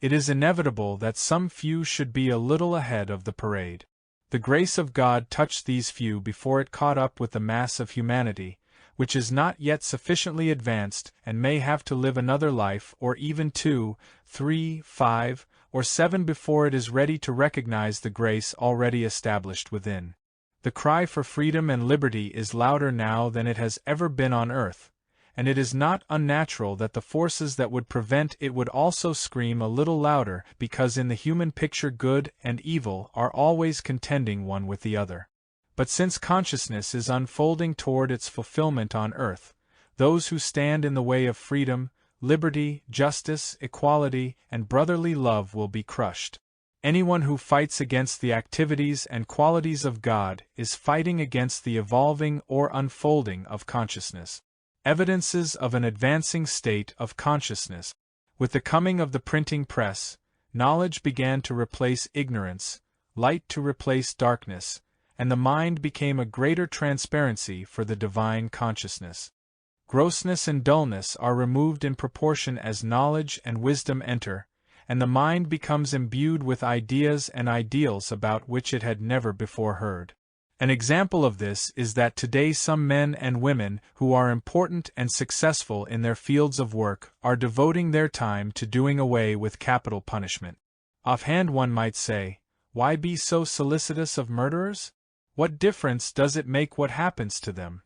It is inevitable that some few should be a little ahead of the parade. The grace of God touched these few before it caught up with the mass of humanity, which is not yet sufficiently advanced and may have to live another life or even 2, 3, 5, or 7 before it is ready to recognize the grace already established within. The cry for freedom and liberty is louder now than it has ever been on earth, and it is not unnatural that the forces that would prevent it would also scream a little louder because in the human picture good and evil are always contending one with the other. But since consciousness is unfolding toward its fulfillment on earth, those who stand in the way of freedom, liberty, justice, equality, and brotherly love will be crushed. Anyone who fights against the activities and qualities of God is fighting against the evolving or unfolding of consciousness. evidences of an advancing state of consciousness. With the coming of the printing press, knowledge began to replace ignorance, light to replace darkness, and the mind became a greater transparency for the divine consciousness. Grossness and dullness are removed in proportion as knowledge and wisdom enter, and the mind becomes imbued with ideas and ideals about which it had never before heard. An example of this is that today some men and women who are important and successful in their fields of work are devoting their time to doing away with capital punishment. Offhand one might say, why be so solicitous of murderers? What difference does it make what happens to them?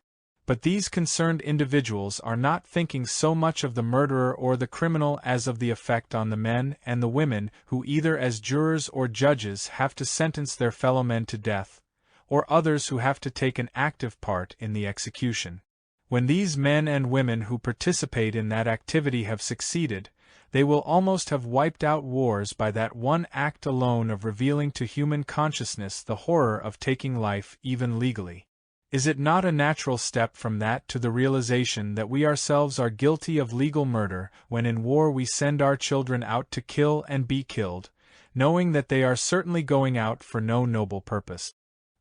But these concerned individuals are not thinking so much of the murderer or the criminal as of the effect on the men and the women who either as jurors or judges have to sentence their fellow men to death, or others who have to take an active part in the execution. When these men and women who participate in that activity have succeeded, they will almost have wiped out wars by that one act alone of revealing to human consciousness the horror of taking life even legally. Is it not a natural step from that to the realization that we ourselves are guilty of legal murder when in war we send our children out to kill and be killed, knowing that they are certainly going out for no noble purpose?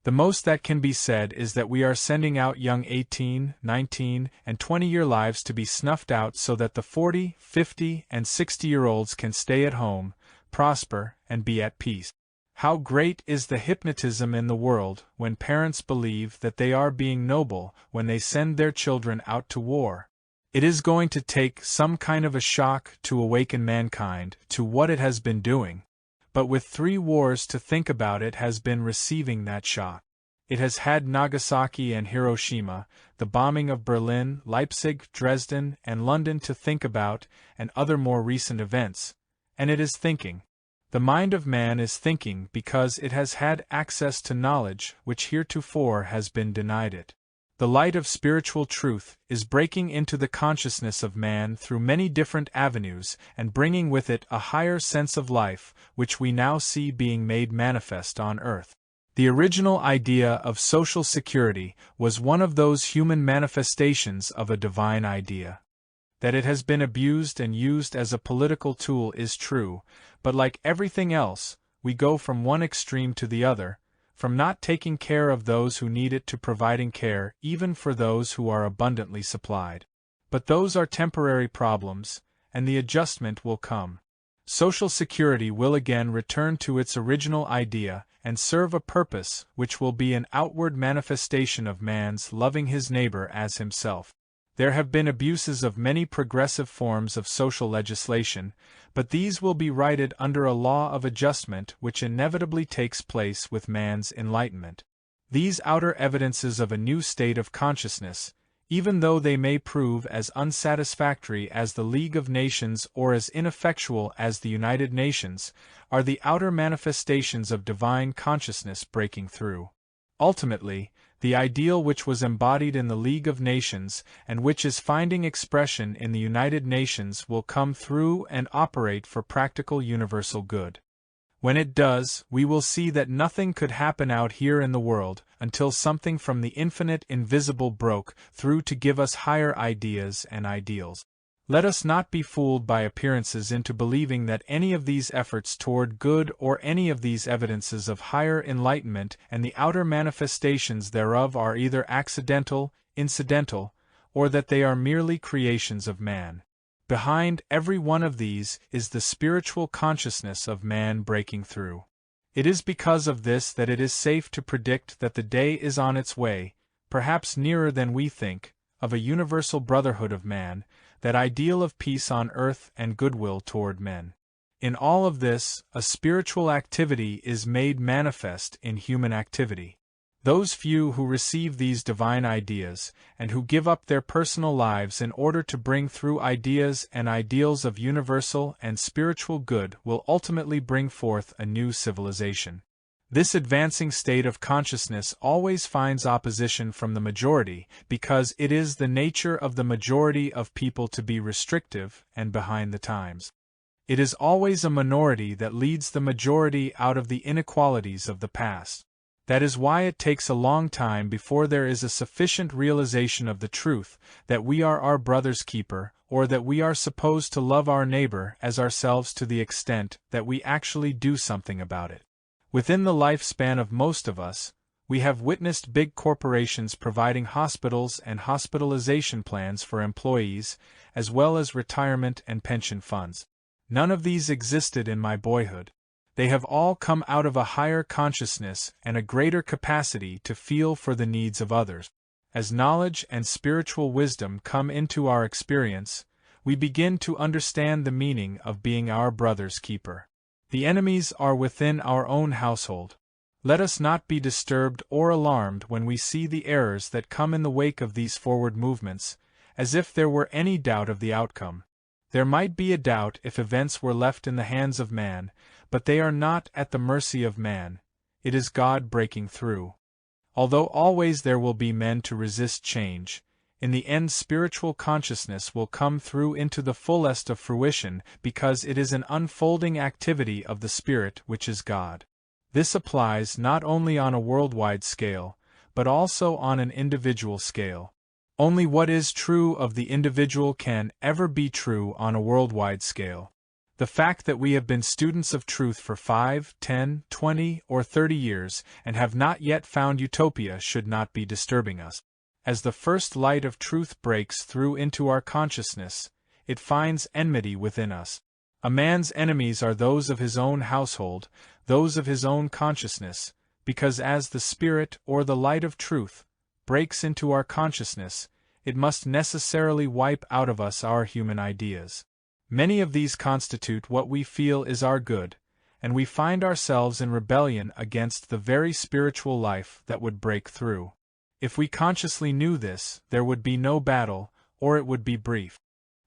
The most that can be said is that we are sending out young 18, 19, and 20-year lives to be snuffed out so that the 40, 50, and 60-year-olds can stay at home, prosper, and be at peace. How great is the hypnotism in the world when parents believe that they are being noble when they send their children out to war. It is going to take some kind of a shock to awaken mankind to what it has been doing. But with 3 wars to think about, it has been receiving that shock. It has had Nagasaki and Hiroshima, the bombing of Berlin, Leipzig, Dresden, and London to think about, and other more recent events, and it is thinking. The mind of man is thinking because it has had access to knowledge which heretofore has been denied it. The light of spiritual truth is breaking into the consciousness of man through many different avenues and bringing with it a higher sense of life, which we now see being made manifest on earth. The original idea of social security was one of those human manifestations of a divine idea. That it has been abused and used as a political tool is true, but like everything else, we go from one extreme to the other, from not taking care of those who need it to providing care even for those who are abundantly supplied. But those are temporary problems, and the adjustment will come. Social security will again return to its original idea and serve a purpose which will be an outward manifestation of man's loving his neighbor as himself. There have been abuses of many progressive forms of social legislation, but these will be righted under a law of adjustment which inevitably takes place with man's enlightenment. These outer evidences of a new state of consciousness, even though they may prove as unsatisfactory as the League of Nations or as ineffectual as the United Nations, are the outer manifestations of divine consciousness breaking through. Ultimately, the ideal which was embodied in the League of Nations and which is finding expression in the United Nations will come through and operate for practical universal good. When it does, we will see that nothing could happen out here in the world until something from the infinite invisible broke through to give us higher ideas and ideals. Let us not be fooled by appearances into believing that any of these efforts toward good or any of these evidences of higher enlightenment and the outer manifestations thereof are either accidental, incidental, or that they are merely creations of man. Behind every one of these is the spiritual consciousness of man breaking through. It is because of this that it is safe to predict that the day is on its way, perhaps nearer than we think, of a universal brotherhood of man, that ideal of peace on earth and goodwill toward men. In all of this, a spiritual activity is made manifest in human activity. Those few who receive these divine ideas, and who give up their personal lives in order to bring through ideas and ideals of universal and spiritual good, will ultimately bring forth a new civilization. This advancing state of consciousness always finds opposition from the majority, because it is the nature of the majority of people to be restrictive and behind the times. It is always a minority that leads the majority out of the inequalities of the past. That is why it takes a long time before there is a sufficient realization of the truth that we are our brother's keeper, or that we are supposed to love our neighbor as ourselves to the extent that we actually do something about it. Within the lifespan of most of us, we have witnessed big corporations providing hospitals and hospitalization plans for employees, as well as retirement and pension funds. None of these existed in my boyhood. They have all come out of a higher consciousness and a greater capacity to feel for the needs of others. As knowledge and spiritual wisdom come into our experience, we begin to understand the meaning of being our brother's keeper. The enemies are within our own household. Let us not be disturbed or alarmed when we see the errors that come in the wake of these forward movements, as if there were any doubt of the outcome. There might be a doubt if events were left in the hands of man, but they are not at the mercy of man. It is God breaking through. Although always there will be men to resist change, in the end spiritual consciousness will come through into the fullest of fruition because it is an unfolding activity of the Spirit which is God. This applies not only on a worldwide scale, but also on an individual scale. Only what is true of the individual can ever be true on a worldwide scale. The fact that we have been students of truth for 5, 10, 20, or 30 years and have not yet found utopia should not be disturbing us. As the first light of truth breaks through into our consciousness, it finds enmity within us. A man's enemies are those of his own household, those of his own consciousness, because as the Spirit or the light of truth breaks into our consciousness, it must necessarily wipe out of us our human ideas. Many of these constitute what we feel is our good, and we find ourselves in rebellion against the very spiritual life that would break through. If we consciously knew this, there would be no battle, or it would be brief.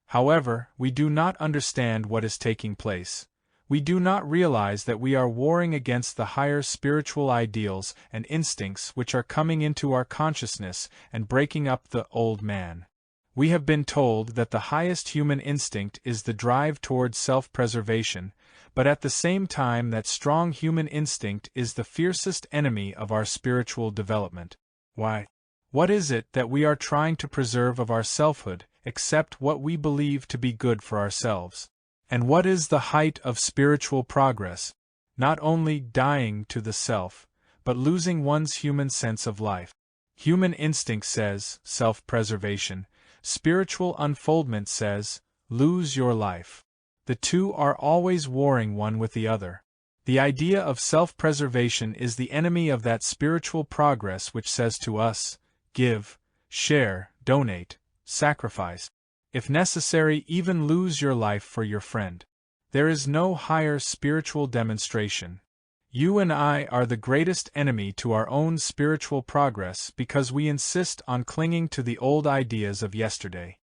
However, we do not understand what is taking place. We do not realize that we are warring against the higher spiritual ideals and instincts which are coming into our consciousness and breaking up the old man. We have been told that the highest human instinct is the drive towards self-preservation, but at the same time that strong human instinct is the fiercest enemy of our spiritual development. Why? What is it that we are trying to preserve of our selfhood, except what we believe to be good for ourselves? And what is the height of spiritual progress? Not only dying to the self, but losing one's human sense of life. Human instinct says, self-preservation. Spiritual unfoldment says, lose your life. The two are always warring one with the other. The idea of self-preservation is the enemy of that spiritual progress which says to us, give, share, donate, sacrifice. If necessary, even lose your life for your friend. There is no higher spiritual demonstration. You and I are the greatest enemy to our own spiritual progress because we insist on clinging to the old ideas of yesterday.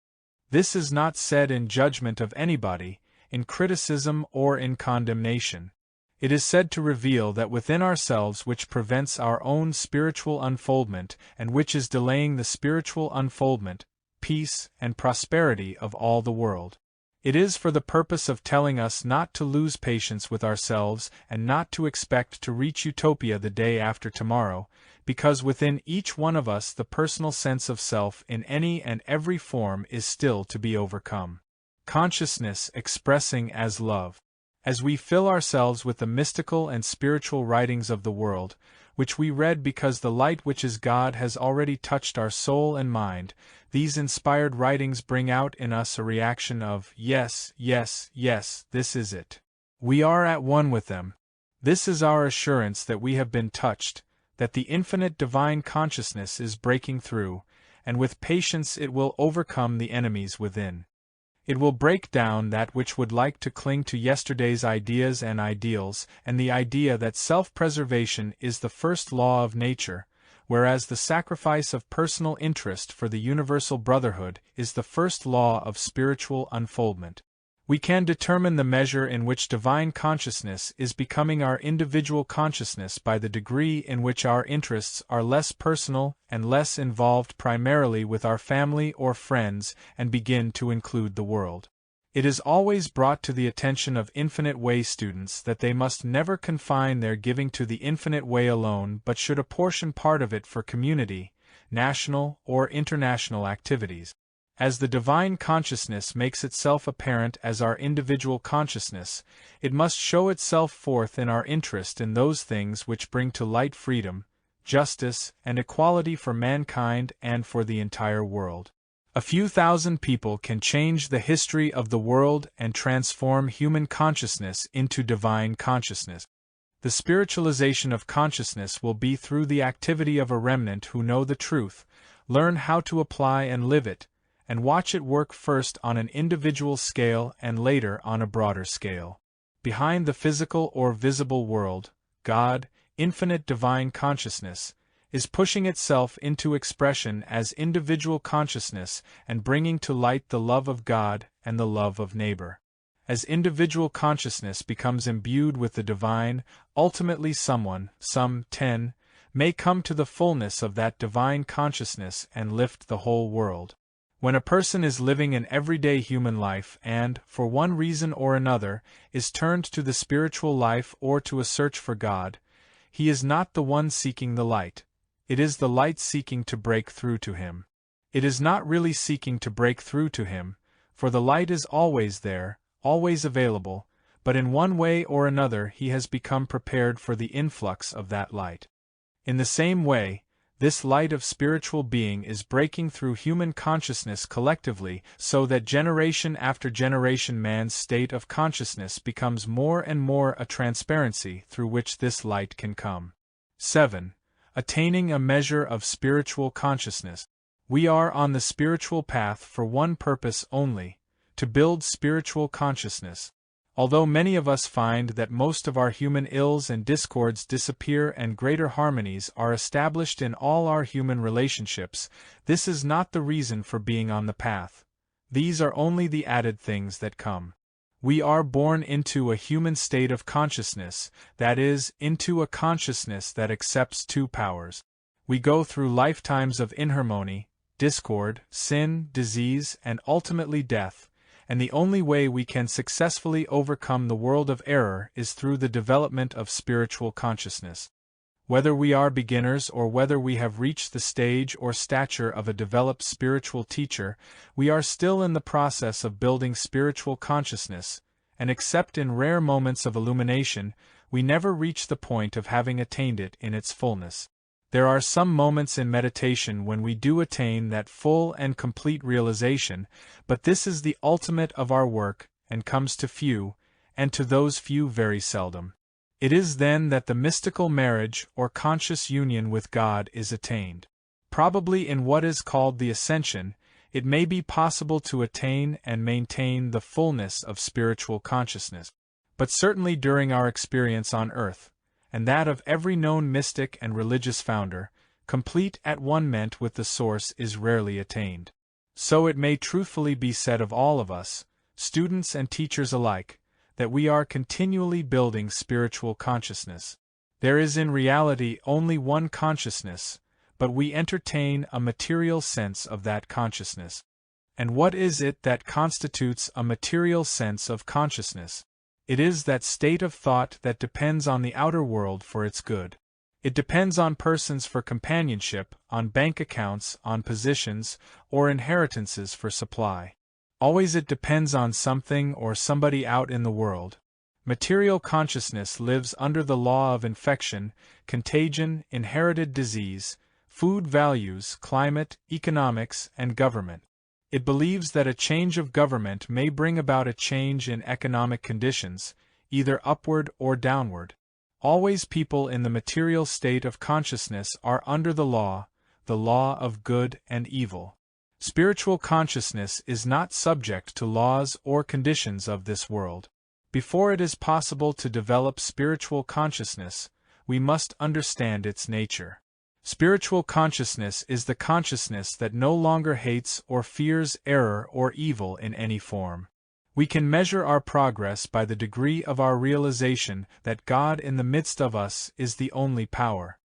This is not said in judgment of anybody, in criticism or in condemnation. It is said to reveal that within ourselves which prevents our own spiritual unfoldment and which is delaying the spiritual unfoldment, peace, and prosperity of all the world. It is for the purpose of telling us not to lose patience with ourselves and not to expect to reach utopia the day after tomorrow, because within each one of us the personal sense of self in any and every form is still to be overcome. Consciousness expressing as love. As we fill ourselves with the mystical and spiritual writings of the world, which we read because the light which is God has already touched our soul and mind, these inspired writings bring out in us a reaction of, yes, yes, yes, this is it. We are at one with them. This is our assurance that we have been touched, that the infinite divine consciousness is breaking through, and with patience it will overcome the enemies within. It will break down that which would like to cling to yesterday's ideas and ideals, and the idea that self-preservation is the first law of nature, whereas the sacrifice of personal interest for the universal brotherhood is the first law of spiritual unfoldment. We can determine the measure in which divine consciousness is becoming our individual consciousness by the degree in which our interests are less personal and less involved primarily with our family or friends and begin to include the world. It is always brought to the attention of Infinite Way students that they must never confine their giving to the Infinite Way alone but should apportion part of it for community, national, or international activities. As the divine consciousness makes itself apparent as our individual consciousness, it must show itself forth in our interest in those things which bring to light freedom, justice, and equality for mankind and for the entire world. A few thousand people can change the history of the world and transform human consciousness into divine consciousness. The spiritualization of consciousness will be through the activity of a remnant who know the truth, learn how to apply and live it, and watch it work first on an individual scale and later on a broader scale. Behind the physical or visible world, God, infinite divine consciousness, is pushing itself into expression as individual consciousness and bringing to light the love of God and the love of neighbor. As individual consciousness becomes imbued with the divine, ultimately someone, some 10, may come to the fullness of that divine consciousness and lift the whole world. When a person is living an everyday human life and, for one reason or another, is turned to the spiritual life or to a search for God, he is not the one seeking the light. It is the light seeking to break through to him. It is not really seeking to break through to him, for the light is always there, always available, but in one way or another he has become prepared for the influx of that light. In the same way, this light of spiritual being is breaking through human consciousness collectively so that generation after generation man's state of consciousness becomes more and more a transparency through which this light can come. 7. Attaining a measure of spiritual consciousness. We are on the spiritual path for one purpose only, to build spiritual consciousness. Although many of us find that most of our human ills and discords disappear and greater harmonies are established in all our human relationships, this is not the reason for being on the path. These are only the added things that come. We are born into a human state of consciousness, that is, into a consciousness that accepts two powers. We go through lifetimes of inharmony, discord, sin, disease, and ultimately death, and the only way we can successfully overcome the world of error is through the development of spiritual consciousness. Whether we are beginners or whether we have reached the stage or stature of a developed spiritual teacher, we are still in the process of building spiritual consciousness, and except in rare moments of illumination, we never reach the point of having attained it in its fullness. There are some moments in meditation when we do attain that full and complete realization, but this is the ultimate of our work, and comes to few, and to those few very seldom. It is then that the mystical marriage or conscious union with God is attained. Probably in what is called the ascension, it may be possible to attain and maintain the fullness of spiritual consciousness. But certainly during our experience on earth, and that of every known mystic and religious founder, complete at one ment with the source is rarely attained. So it may truthfully be said of all of us, students and teachers alike, that we are continually building spiritual consciousness. There is in reality only one consciousness, but we entertain a material sense of that consciousness. And what is it that constitutes a material sense of consciousness? It is that state of thought that depends on the outer world for its good. It depends on persons for companionship, on bank accounts, on positions, or inheritances for supply. Always it depends on something or somebody out in the world. Material consciousness lives under the law of infection, contagion, inherited disease, food values, climate, economics, and government. It believes that a change of government may bring about a change in economic conditions, either upward or downward. Always people in the material state of consciousness are under the law of good and evil. Spiritual consciousness is not subject to laws or conditions of this world. Before it is possible to develop spiritual consciousness, we must understand its nature. Spiritual consciousness is the consciousness that no longer hates or fears error or evil in any form. We can measure our progress by the degree of our realization that God in the midst of us is the only power.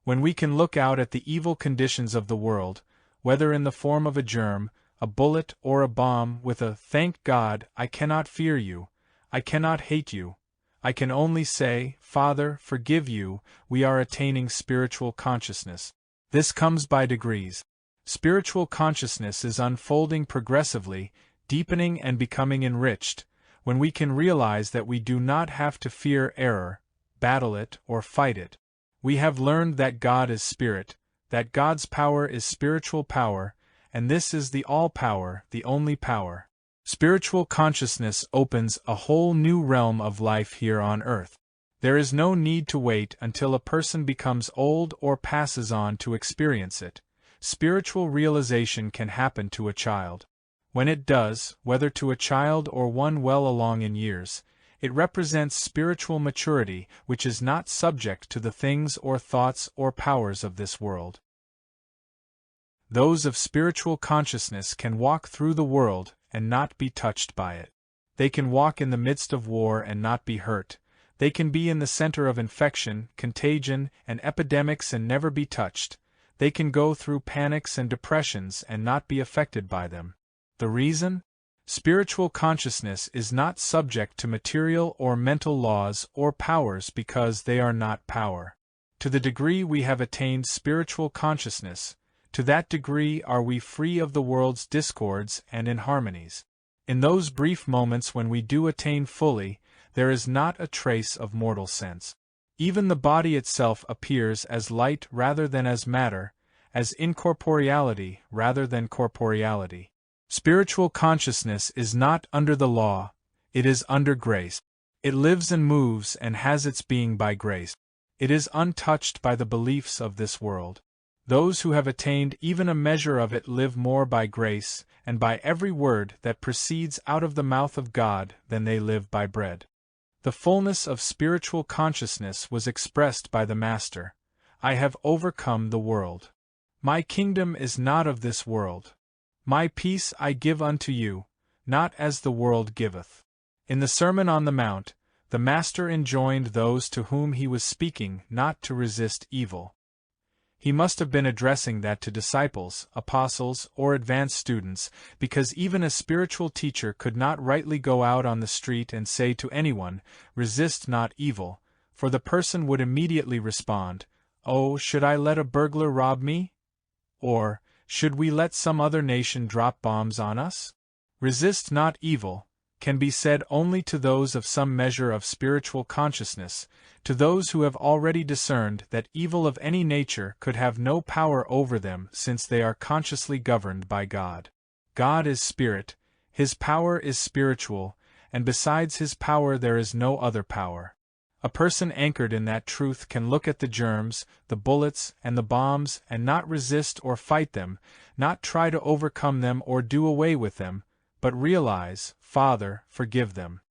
When we can look out at the evil conditions of the world, whether in the form of a germ, a bullet or a bomb with a "Thank God, I cannot fear you, I cannot hate you, I can only say, Father, forgive you," we are attaining spiritual consciousness. This comes by degrees. Spiritual consciousness is unfolding progressively, deepening and becoming enriched, when we can realize that we do not have to fear error, battle it, or fight it. We have learned that God is spirit, that God's power is spiritual power, and this is the all-power, the only power. Spiritual consciousness opens a whole new realm of life here on earth. There is no need to wait until a person becomes old or passes on to experience it. Spiritual realization can happen to a child. When it does, whether to a child or one well along in years, it represents spiritual maturity which is not subject to the things or thoughts or powers of this world. Those of spiritual consciousness can walk through the world and not be touched by it. They can walk in the midst of war and not be hurt. They can be in the center of infection, contagion, and epidemics and never be touched. They can go through panics and depressions and not be affected by them. The reason? Spiritual consciousness is not subject to material or mental laws or powers because they are not power. To the degree we have attained spiritual consciousness, to that degree are we free of the world's discords and inharmonies. In those brief moments when we do attain fully, there is not a trace of mortal sense. Even the body itself appears as light rather than as matter, as incorporeality rather than corporeality. Spiritual consciousness is not under the law, it is under grace. It lives and moves and has its being by grace. It is untouched by the beliefs of this world. Those who have attained even a measure of it live more by grace and by every word that proceeds out of the mouth of God than they live by bread. The fullness of spiritual consciousness was expressed by the Master. I have overcome the world. My kingdom is not of this world. My peace I give unto you, not as the world giveth. In the Sermon on the Mount, the Master enjoined those to whom he was speaking not to resist evil. He must have been addressing that to disciples, apostles, or advanced students, because even a spiritual teacher could not rightly go out on the street and say to anyone, "Resist not evil," for the person would immediately respond, "Oh, should I let a burglar rob me?" Or, "Should we let some other nation drop bombs on us?" "Resist not evil" can be said only to those of some measure of spiritual consciousness, to those who have already discerned that evil of any nature could have no power over them since they are consciously governed by God. God is spirit, His power is spiritual, and besides His power there is no other power. A person anchored in that truth can look at the germs, the bullets, and the bombs and not resist or fight them, not try to overcome them or do away with them, but realize, "Father, forgive them.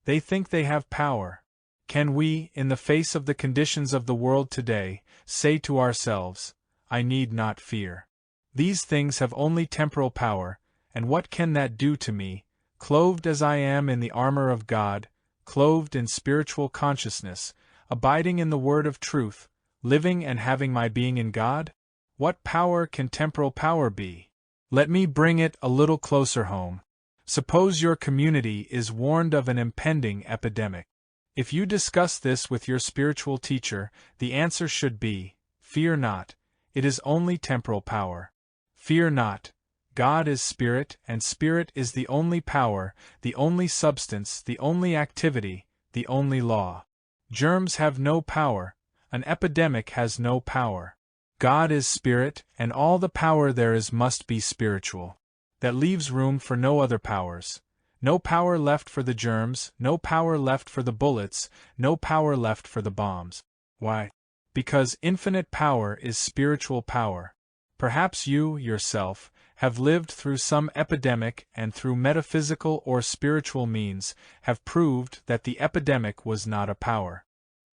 They think they have power." Can we, in the face of the conditions of the world today, say to ourselves, "I need not fear. These things have only temporal power, and what can that do to me, clothed as I am in the armor of God, clothed in spiritual consciousness, abiding in the word of truth, living and having my being in God? What power can temporal power be?" Let me bring it a little closer home. Suppose your community is warned of an impending epidemic. If you discuss this with your spiritual teacher, the answer should be, "Fear not, it is only temporal power. Fear not, God is spirit, and spirit is the only power, the only substance, the only activity, the only law. Germs have no power, an epidemic has no power. God is spirit, and all the power there is must be spiritual. That leaves room for no other powers. No power left for the germs, no power left for the bullets, no power left for the bombs. Why? Because infinite power is spiritual power. Perhaps you, yourself, have lived through some epidemic and through metaphysical or spiritual means have proved that the epidemic was not a power.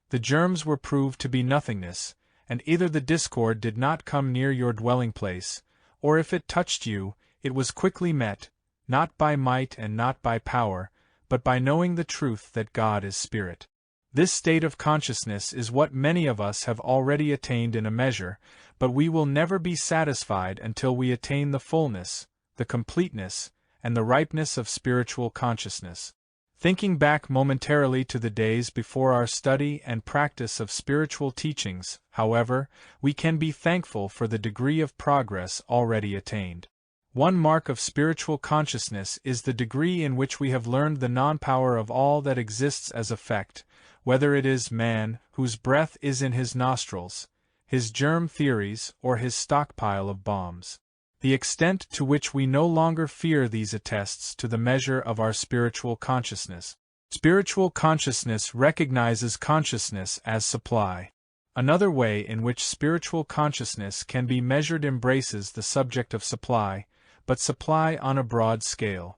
The germs were proved to be nothingness, and either the discord did not come near your dwelling place, or if it touched you, it was quickly met, not by might and not by power, but by knowing the truth that God is spirit. This state of consciousness is what many of us have already attained in a measure, but we will never be satisfied until we attain the fullness, the completeness, and the ripeness of spiritual consciousness. Thinking back momentarily to the days before our study and practice of spiritual teachings, however, we can be thankful for the degree of progress already attained. One mark of spiritual consciousness is the degree in which we have learned the non-power of all that exists as effect, whether it is man, whose breath is in his nostrils, his germ theories, or his stockpile of bombs. The extent to which we no longer fear these attests to the measure of our spiritual consciousness. Spiritual consciousness recognizes consciousness as supply. Another way in which spiritual consciousness can be measured embraces the subject of supply, but supply on a broad scale.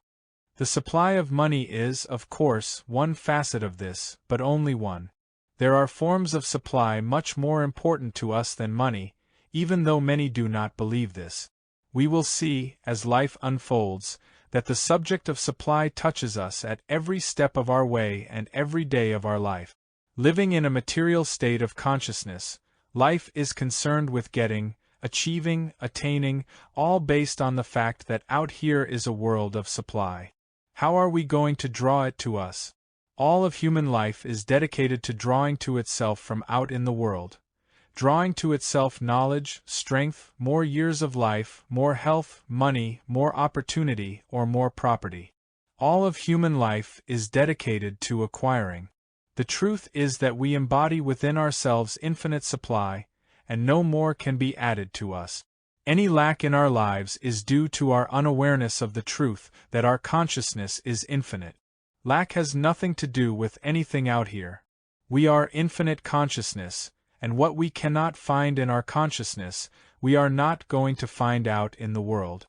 The supply of money is, of course, one facet of this, but only one. There are forms of supply much more important to us than money, even though many do not believe this. We will see, as life unfolds, that the subject of supply touches us at every step of our way and every day of our life. Living in a material state of consciousness, life is concerned with getting, achieving, attaining, all based on the fact that out here is a world of supply. How are we going to draw it to us? All of human life is dedicated to drawing to itself from out in the world. Drawing to itself knowledge, strength, more years of life, more health, money, more opportunity, or more property. All of human life is dedicated to acquiring. The truth is that we embody within ourselves infinite supply, and no more can be added to us. Any lack in our lives is due to our unawareness of the truth that our consciousness is infinite. Lack has nothing to do with anything out here. We are infinite consciousness, and what we cannot find in our consciousness, we are not going to find out in the world.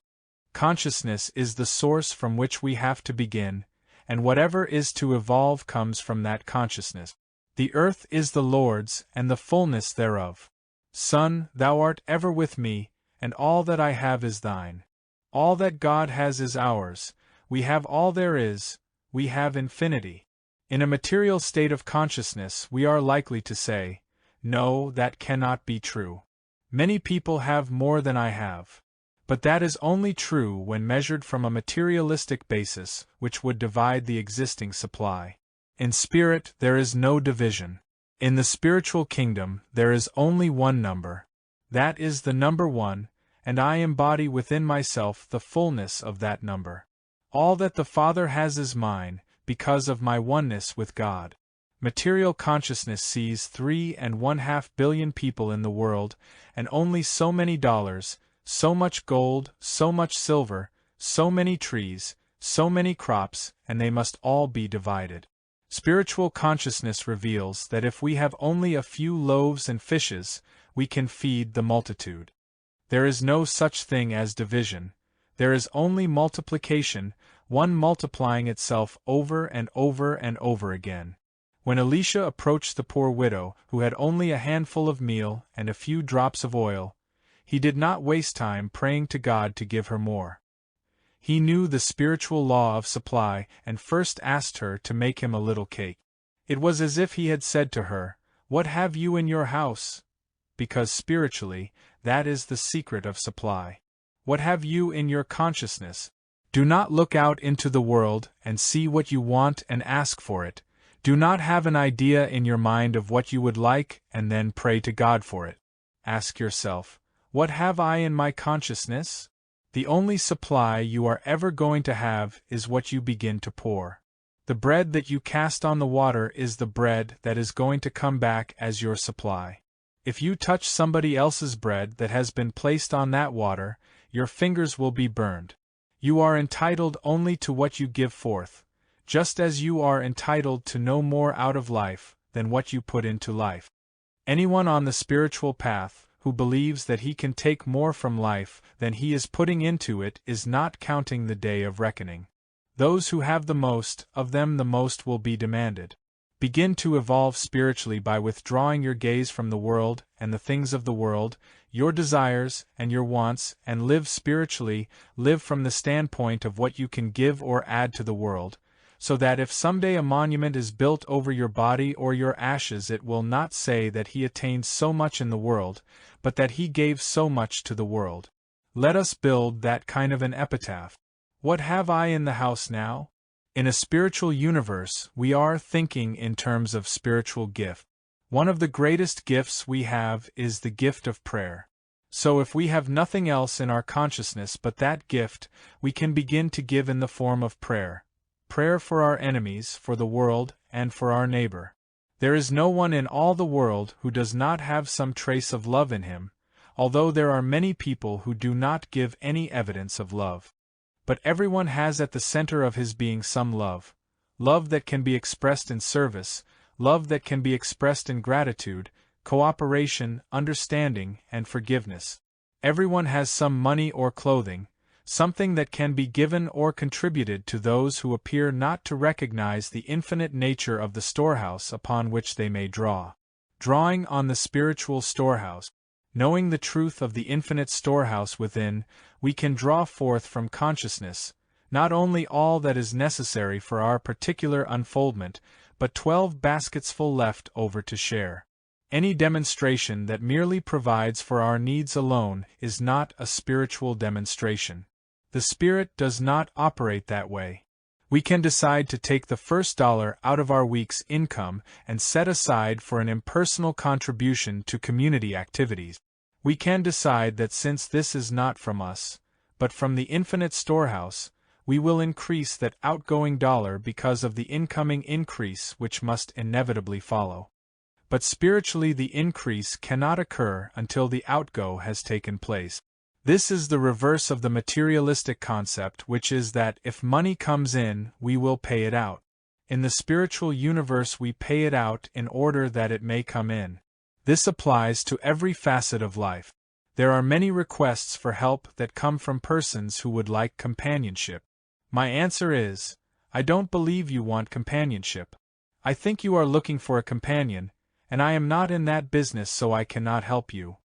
Consciousness is the source from which we have to begin, and whatever is to evolve comes from that consciousness. The earth is the Lord's, and the fullness thereof. Son, thou art ever with me, and all that I have is thine. All that God has is ours, we have all there is, we have infinity. In a material state of consciousness we are likely to say, no, that cannot be true. Many people have more than I have. But that is only true when measured from a materialistic basis, which would divide the existing supply. In spirit there is no division. In the spiritual kingdom there is only one number. That is the number one, and I embody within myself the fullness of that number. All that the Father has is mine, because of my oneness with God. Material consciousness sees 3.5 billion people in the world, and only so many dollars, so much gold, so much silver, so many trees, so many crops, and they must all be divided. Spiritual consciousness reveals that if we have only a few loaves and fishes, we can feed the multitude. There is no such thing as division. There is only multiplication, one multiplying itself over and over and over again. When Elisha approached the poor widow, who had only a handful of meal and a few drops of oil, he did not waste time praying to God to give her more. He knew the spiritual law of supply and first asked her to make him a little cake. It was as if he had said to her, "What have you in your house?" Because spiritually, that is the secret of supply. What have you in your consciousness? Do not look out into the world and see what you want and ask for it. Do not have an idea in your mind of what you would like and then pray to God for it. Ask yourself, what have I in my consciousness? The only supply you are ever going to have is what you begin to pour. The bread that you cast on the water is the bread that is going to come back as your supply. If you touch somebody else's bread that has been placed on that water, your fingers will be burned. You are entitled only to what you give forth, just as you are entitled to no more out of life than what you put into life. Anyone on the spiritual path who believes that he can take more from life than he is putting into it is not counting the day of reckoning. Those who have the most, of them the most will be demanded. Begin to evolve spiritually by withdrawing your gaze from the world and the things of the world, your desires and your wants, and live spiritually, live from the standpoint of what you can give or add to the world, so that if someday a monument is built over your body or your ashes, it will not say that he attained so much in the world, but that he gave so much to the world. Let us build that kind of an epitaph. What have I in the house now? In a spiritual universe, we are thinking in terms of spiritual gift. One of the greatest gifts we have is the gift of prayer. So if we have nothing else in our consciousness but that gift, we can begin to give in the form of prayer. Prayer for our enemies, for the world, and for our neighbor. There is no one in all the world who does not have some trace of love in him, although there are many people who do not give any evidence of love. But everyone has at the center of his being some love. Love that can be expressed in service, love that can be expressed in gratitude, cooperation, understanding, and forgiveness. Everyone has some money or clothing, something that can be given or contributed to those who appear not to recognize the infinite nature of the storehouse upon which they may draw. Drawing on the spiritual storehouse, knowing the truth of the infinite storehouse within, we can draw forth from consciousness, not only all that is necessary for our particular unfoldment, but 12 baskets full left over to share. Any demonstration that merely provides for our needs alone is not a spiritual demonstration. The Spirit does not operate that way. We can decide to take the first dollar out of our week's income and set aside for an impersonal contribution to community activities. We can decide that since this is not from us, but from the infinite storehouse, we will increase that outgoing dollar because of the incoming increase which must inevitably follow. But spiritually the increase cannot occur until the outgo has taken place. This is the reverse of the materialistic concept, which is that if money comes in, we will pay it out. In the spiritual universe we pay it out in order that it may come in. This applies to every facet of life. There are many requests for help that come from persons who would like companionship. My answer is, I don't believe you want companionship. I think you are looking for a companion, and I am not in that business, so I cannot help you.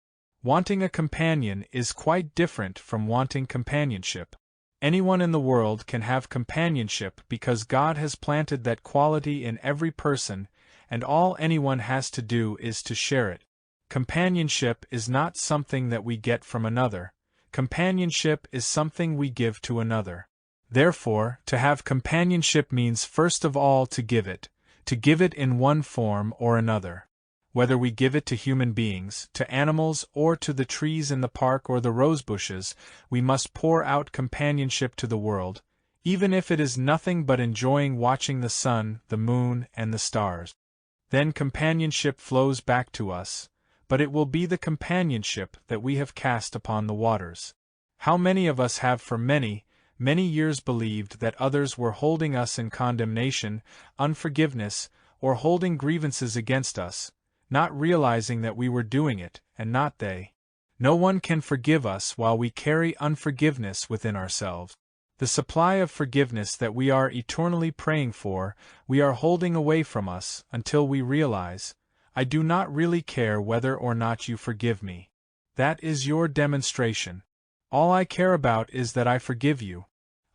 Wanting a companion is quite different from wanting companionship. Anyone in the world can have companionship because God has planted that quality in every person, and all anyone has to do is to share it. Companionship is not something that we get from another. Companionship is something we give to another. Therefore, to have companionship means first of all to give it in one form or another. Whether we give it to human beings, to animals, or to the trees in the park or the rose bushes, we must pour out companionship to the world, even if it is nothing but enjoying watching the sun, the moon, and the stars. Then companionship flows back to us, but it will be the companionship that we have cast upon the waters. How many of us have for many, many years believed that others were holding us in condemnation, unforgiveness, or holding grievances against us, not realizing that we were doing it, and not they. No one can forgive us while we carry unforgiveness within ourselves. The supply of forgiveness that we are eternally praying for, we are holding away from us until we realize, I do not really care whether or not you forgive me. That is your demonstration. All I care about is that I forgive you.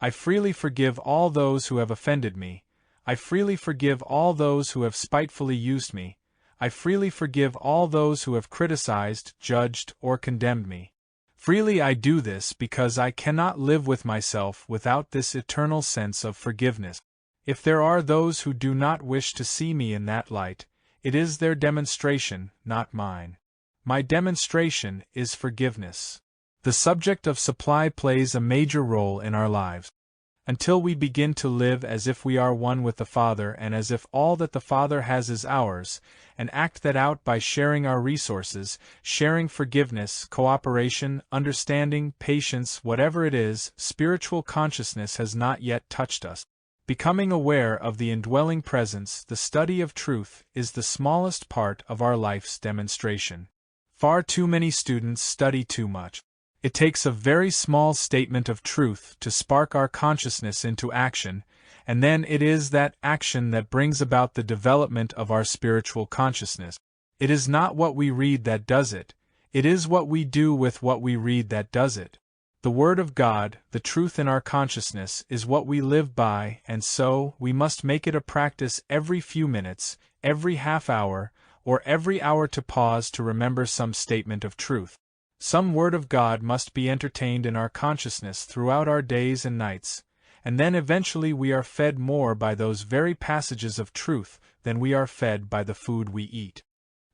I freely forgive all those who have offended me. I freely forgive all those who have spitefully used me. I freely forgive all those who have criticized, judged, or condemned me. Freely I do this because I cannot live with myself without this eternal sense of forgiveness. If there are those who do not wish to see me in that light, it is their demonstration, not mine. My demonstration is forgiveness. The subject of supply plays a major role in our lives. Until we begin to live as if we are one with the Father and as if all that the Father has is ours, and act that out by sharing our resources, sharing forgiveness, cooperation, understanding, patience, whatever it is, spiritual consciousness has not yet touched us. Becoming aware of the indwelling presence, the study of truth, is the smallest part of our life's demonstration. Far too many students study too much. It takes a very small statement of truth to spark our consciousness into action, and then it is that action that brings about the development of our spiritual consciousness. It is not what we read that does it, it is what we do with what we read that does it. The Word of God, the truth in our consciousness, is what we live by, and so we must make it a practice every few minutes, every half hour, or every hour to pause to remember some statement of truth. Some word of God must be entertained in our consciousness throughout our days and nights, and then eventually we are fed more by those very passages of truth than we are fed by the food we eat.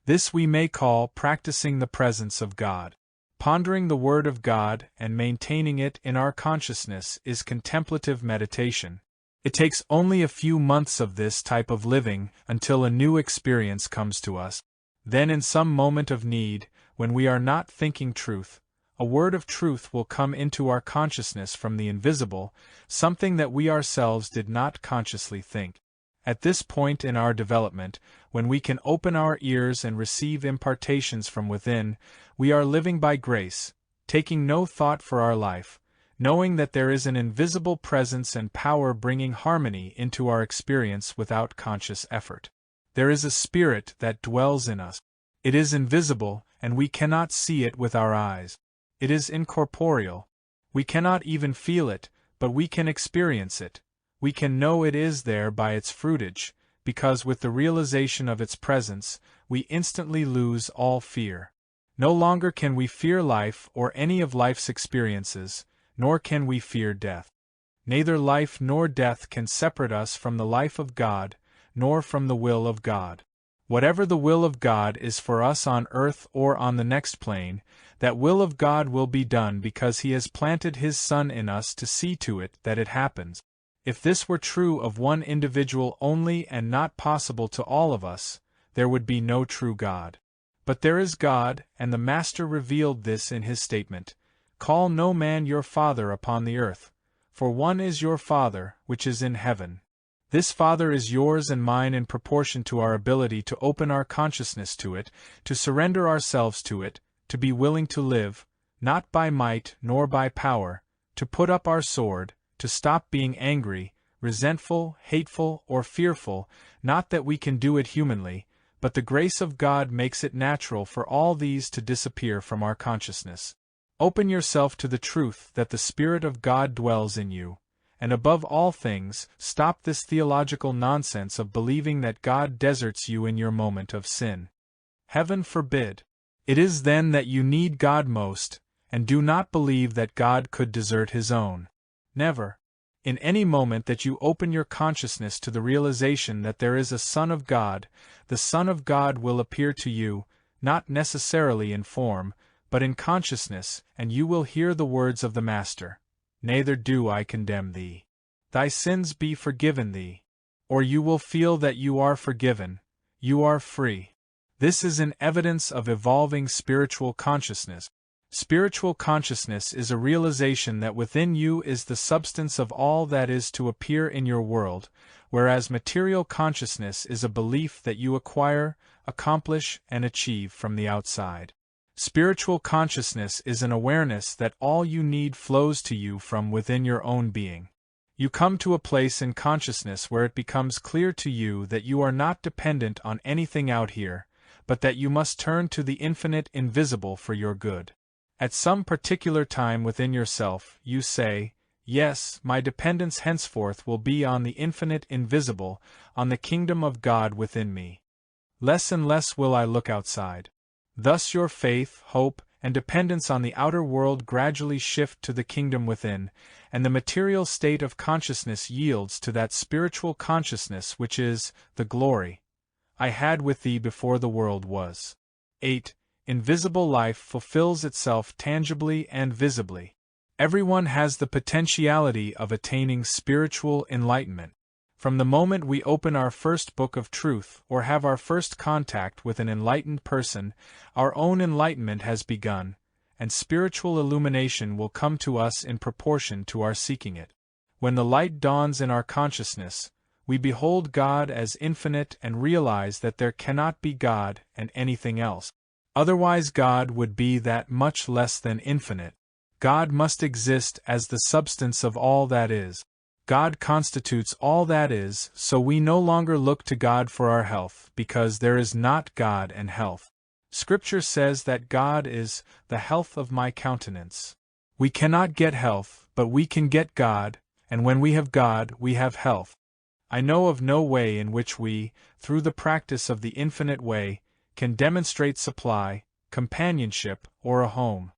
This we may call practicing the presence of God. Pondering the Word of God and maintaining it in our consciousness is contemplative meditation. It takes only a few months of this type of living until a new experience comes to us. Then in some moment of need, when we are not thinking truth, a word of truth will come into our consciousness from the invisible, something that we ourselves did not consciously think. At this point in our development, when we can open our ears and receive impartations from within, we are living by grace, taking no thought for our life, knowing that there is an invisible presence and power bringing harmony into our experience without conscious effort. There is a spirit that dwells in us. It is invisible, and we cannot see it with our eyes. It is incorporeal. We cannot even feel it, but we can experience it. We can know it is there by its fruitage, because with the realization of its presence, we instantly lose all fear. No longer can we fear life or any of life's experiences, nor can we fear death. Neither life nor death can separate us from the life of God, nor from the will of God. Whatever the will of God is for us on earth or on the next plane, that will of God will be done because He has planted His Son in us to see to it that it happens. If this were true of one individual only and not possible to all of us, there would be no true God. But there is God, and the Master revealed this in His statement, "Call no man your father upon the earth, for one is your Father, which is in heaven." This Father is yours and mine in proportion to our ability to open our consciousness to it, to surrender ourselves to it, to be willing to live, not by might nor by power, to put up our sword, to stop being angry, resentful, hateful, or fearful, not that we can do it humanly, but the grace of God makes it natural for all these to disappear from our consciousness. Open yourself to the truth that the Spirit of God dwells in you, and above all things, stop this theological nonsense of believing that God deserts you in your moment of sin. Heaven forbid. It is then that you need God most, and do not believe that God could desert His own. Never. In any moment that you open your consciousness to the realization that there is a Son of God, the Son of God will appear to you, not necessarily in form, but in consciousness, and you will hear the words of the Master, "Neither do I condemn thee. Thy sins be forgiven thee." Or you will feel that you are forgiven, you are free. This is an evidence of evolving spiritual consciousness. Spiritual consciousness is a realization that within you is the substance of all that is to appear in your world, whereas material consciousness is a belief that you acquire, accomplish, and achieve from the outside. Spiritual consciousness is an awareness that all you need flows to you from within your own being. You come to a place in consciousness where it becomes clear to you that you are not dependent on anything out here, but that you must turn to the infinite invisible for your good. At some particular time within yourself, you say, "Yes, my dependence henceforth will be on the infinite invisible, on the kingdom of God within me. Less and less will I look outside." Thus your faith, hope, and dependence on the outer world gradually shift to the kingdom within, and the material state of consciousness yields to that spiritual consciousness which is the glory I had with thee before the world was. 8. Invisible life fulfills itself tangibly and visibly. Everyone has the potentiality of attaining spiritual enlightenment. From the moment we open our first book of truth or have our first contact with an enlightened person, our own enlightenment has begun, and spiritual illumination will come to us in proportion to our seeking it. When the light dawns in our consciousness, we behold God as infinite and realize that there cannot be God and anything else. Otherwise God would be that much less than infinite. God must exist as the substance of all that is. God constitutes all that is, so we no longer look to God for our health, because there is not God and health. Scripture says that God is the health of my countenance. We cannot get health, but we can get God, and when we have God, we have health. I know of no way in which we, through the practice of the infinite way, can demonstrate supply, companionship, or a home.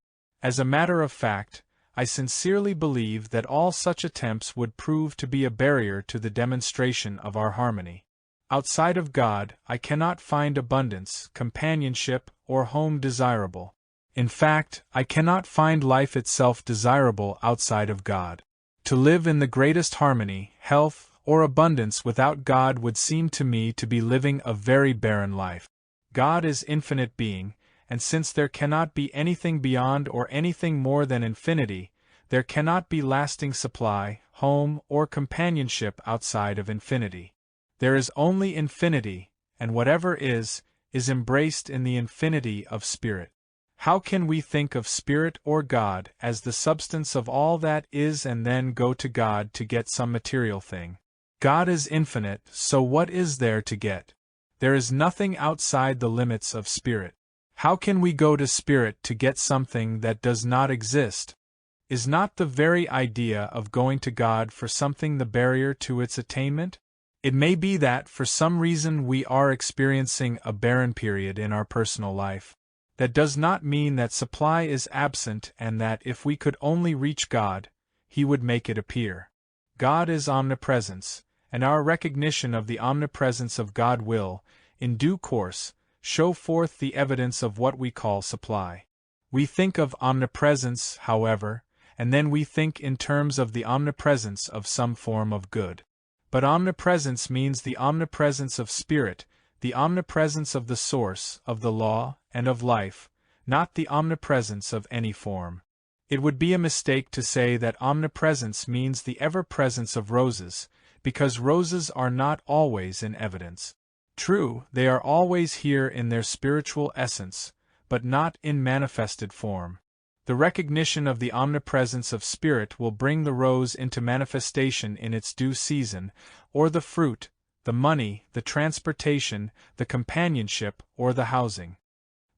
As a matter of fact, I sincerely believe that all such attempts would prove to be a barrier to the demonstration of our harmony. Outside of God, I cannot find abundance, companionship, or home desirable. In fact, I cannot find life itself desirable outside of God. To live in the greatest harmony, health, or abundance without God would seem to me to be living a very barren life. God is infinite being, and since there cannot be anything beyond or anything more than infinity, there cannot be lasting supply, home, or companionship outside of infinity. There is only infinity, and whatever is embraced in the infinity of spirit. How can we think of spirit or God as the substance of all that is and then go to God to get some material thing? God is infinite, so what is there to get? There is nothing outside the limits of spirit. How can we go to spirit to get something that does not exist? Is not the very idea of going to God for something the barrier to its attainment? It may be that for some reason we are experiencing a barren period in our personal life. That does not mean that supply is absent and that if we could only reach God, He would make it appear. God is omnipresence, and our recognition of the omnipresence of God will, in due course, show forth the evidence of what we call supply. We think of omnipresence, however, and then we think in terms of the omnipresence of some form of good. But omnipresence means the omnipresence of spirit, the omnipresence of the source, of the law, and of life, not the omnipresence of any form. It would be a mistake to say that omnipresence means the ever-presence of roses, because roses are not always in evidence. True, they are always here in their spiritual essence, but not in manifested form. The recognition of the omnipresence of spirit will bring the rose into manifestation in its due season, or the fruit, the money, the transportation, the companionship, or the housing.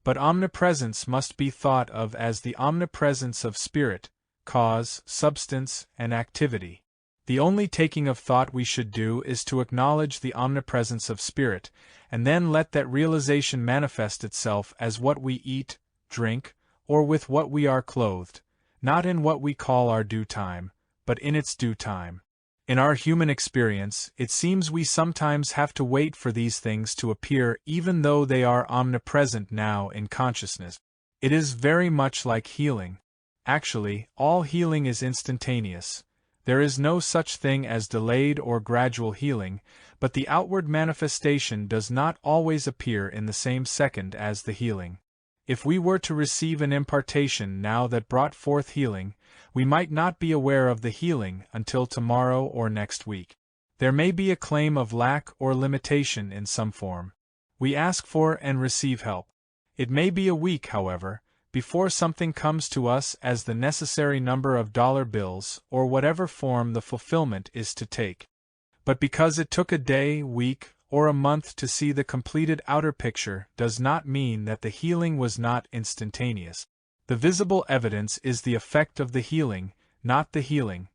But omnipresence must be thought of as the omnipresence of spirit, cause, substance, and activity. The only taking of thought we should do is to acknowledge the omnipresence of spirit, and then let that realization manifest itself as what we eat, drink, or with what we are clothed, not in what we call our due time, but in its due time. In our human experience, it seems we sometimes have to wait for these things to appear even though they are omnipresent now in consciousness. It is very much like healing. Actually, all healing is instantaneous. There is no such thing as delayed or gradual healing, but the outward manifestation does not always appear in the same second as the healing. If we were to receive an impartation now that brought forth healing, we might not be aware of the healing until tomorrow or next week. There may be a claim of lack or limitation in some form. We ask for and receive help. It may be a week, however, before something comes to us as the necessary number of dollar bills or whatever form the fulfillment is to take. But because it took a day, week, or a month to see the completed outer picture does not mean that the healing was not instantaneous. The visible evidence is the effect of the healing, not the healing.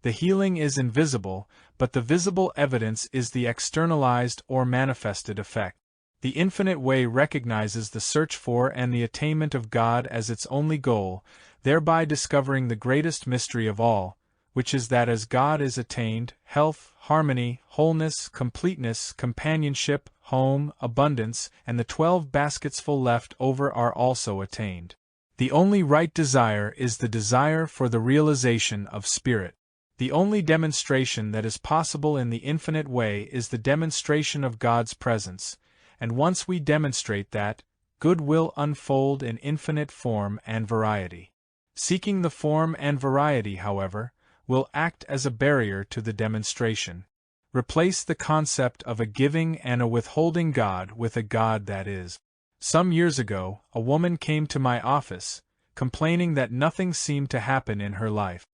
The healing is invisible, but the visible evidence is the externalized or manifested effect. The infinite way recognizes the search for and the attainment of God as its only goal, thereby discovering the greatest mystery of all, which is that as God is attained, health, harmony, wholeness, completeness, companionship, home, abundance, and the 12 baskets full left over are also attained. The only right desire is the desire for the realization of spirit. The only demonstration that is possible in the infinite way is the demonstration of God's presence, and once we demonstrate that, good will unfold in infinite form and variety. Seeking the form and variety, however, will act as a barrier to the demonstration. Replace the concept of a giving and a withholding God with a God that is. Some years ago, a woman came to my office, complaining that nothing seemed to happen in her life.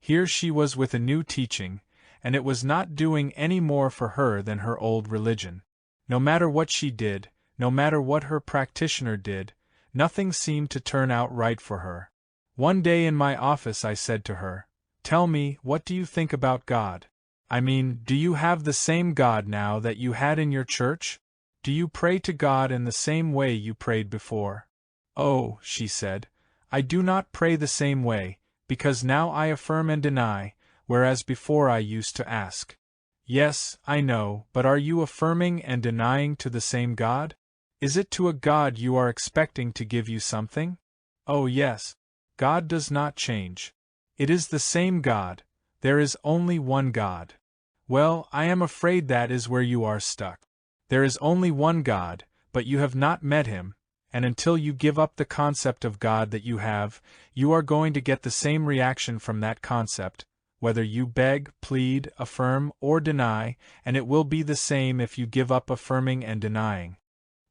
Here she was with a new teaching, and it was not doing any more for her than her old religion. No matter what she did, no matter what her practitioner did, nothing seemed to turn out right for her. One day in my office I said to her, "Tell me, what do you think about God? I mean, do you have the same God now that you had in your church? Do you pray to God in the same way you prayed before?" "Oh," she said, "I do not pray the same way, because now I affirm and deny, whereas before I used to ask." "Yes, I know, but are you affirming and denying to the same God? Is it to a God you are expecting to give you something?" "Oh yes. God does not change. It is the same God. There is only one God." "Well, I am afraid that is where you are stuck. There is only one God, but you have not met Him, and until you give up the concept of God that you have, you are going to get the same reaction from that concept, whether you beg, plead, affirm, or deny, and it will be the same if you give up affirming and denying.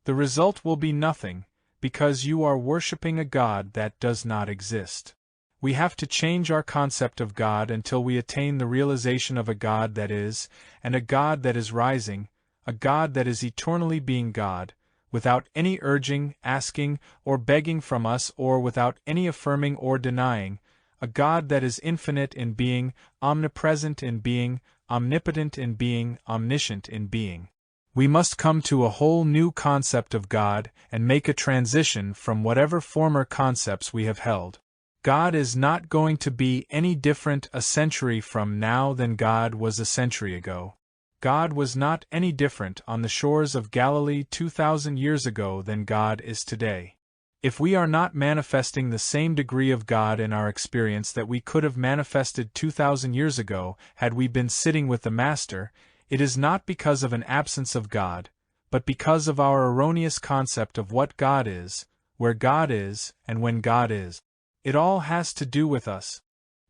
The result will be nothing, because you are worshipping a God that does not exist. We have to change our concept of God until we attain the realization of a God that is, and a God that is rising, a God that is eternally being God, without any urging, asking, or begging from us, or without any affirming or denying, a God that is infinite in being, omnipresent in being, omnipotent in being, omniscient in being. We must come to a whole new concept of God and make a transition from whatever former concepts we have held. God is not going to be any different a century from now than God was a century ago. God was not any different on the shores of Galilee 2,000 years ago than God is today. If we are not manifesting the same degree of God in our experience that we could have manifested 2,000 years ago had we been sitting with the Master, it is not because of an absence of God, but because of our erroneous concept of what God is, where God is, and when God is. It all has to do with us.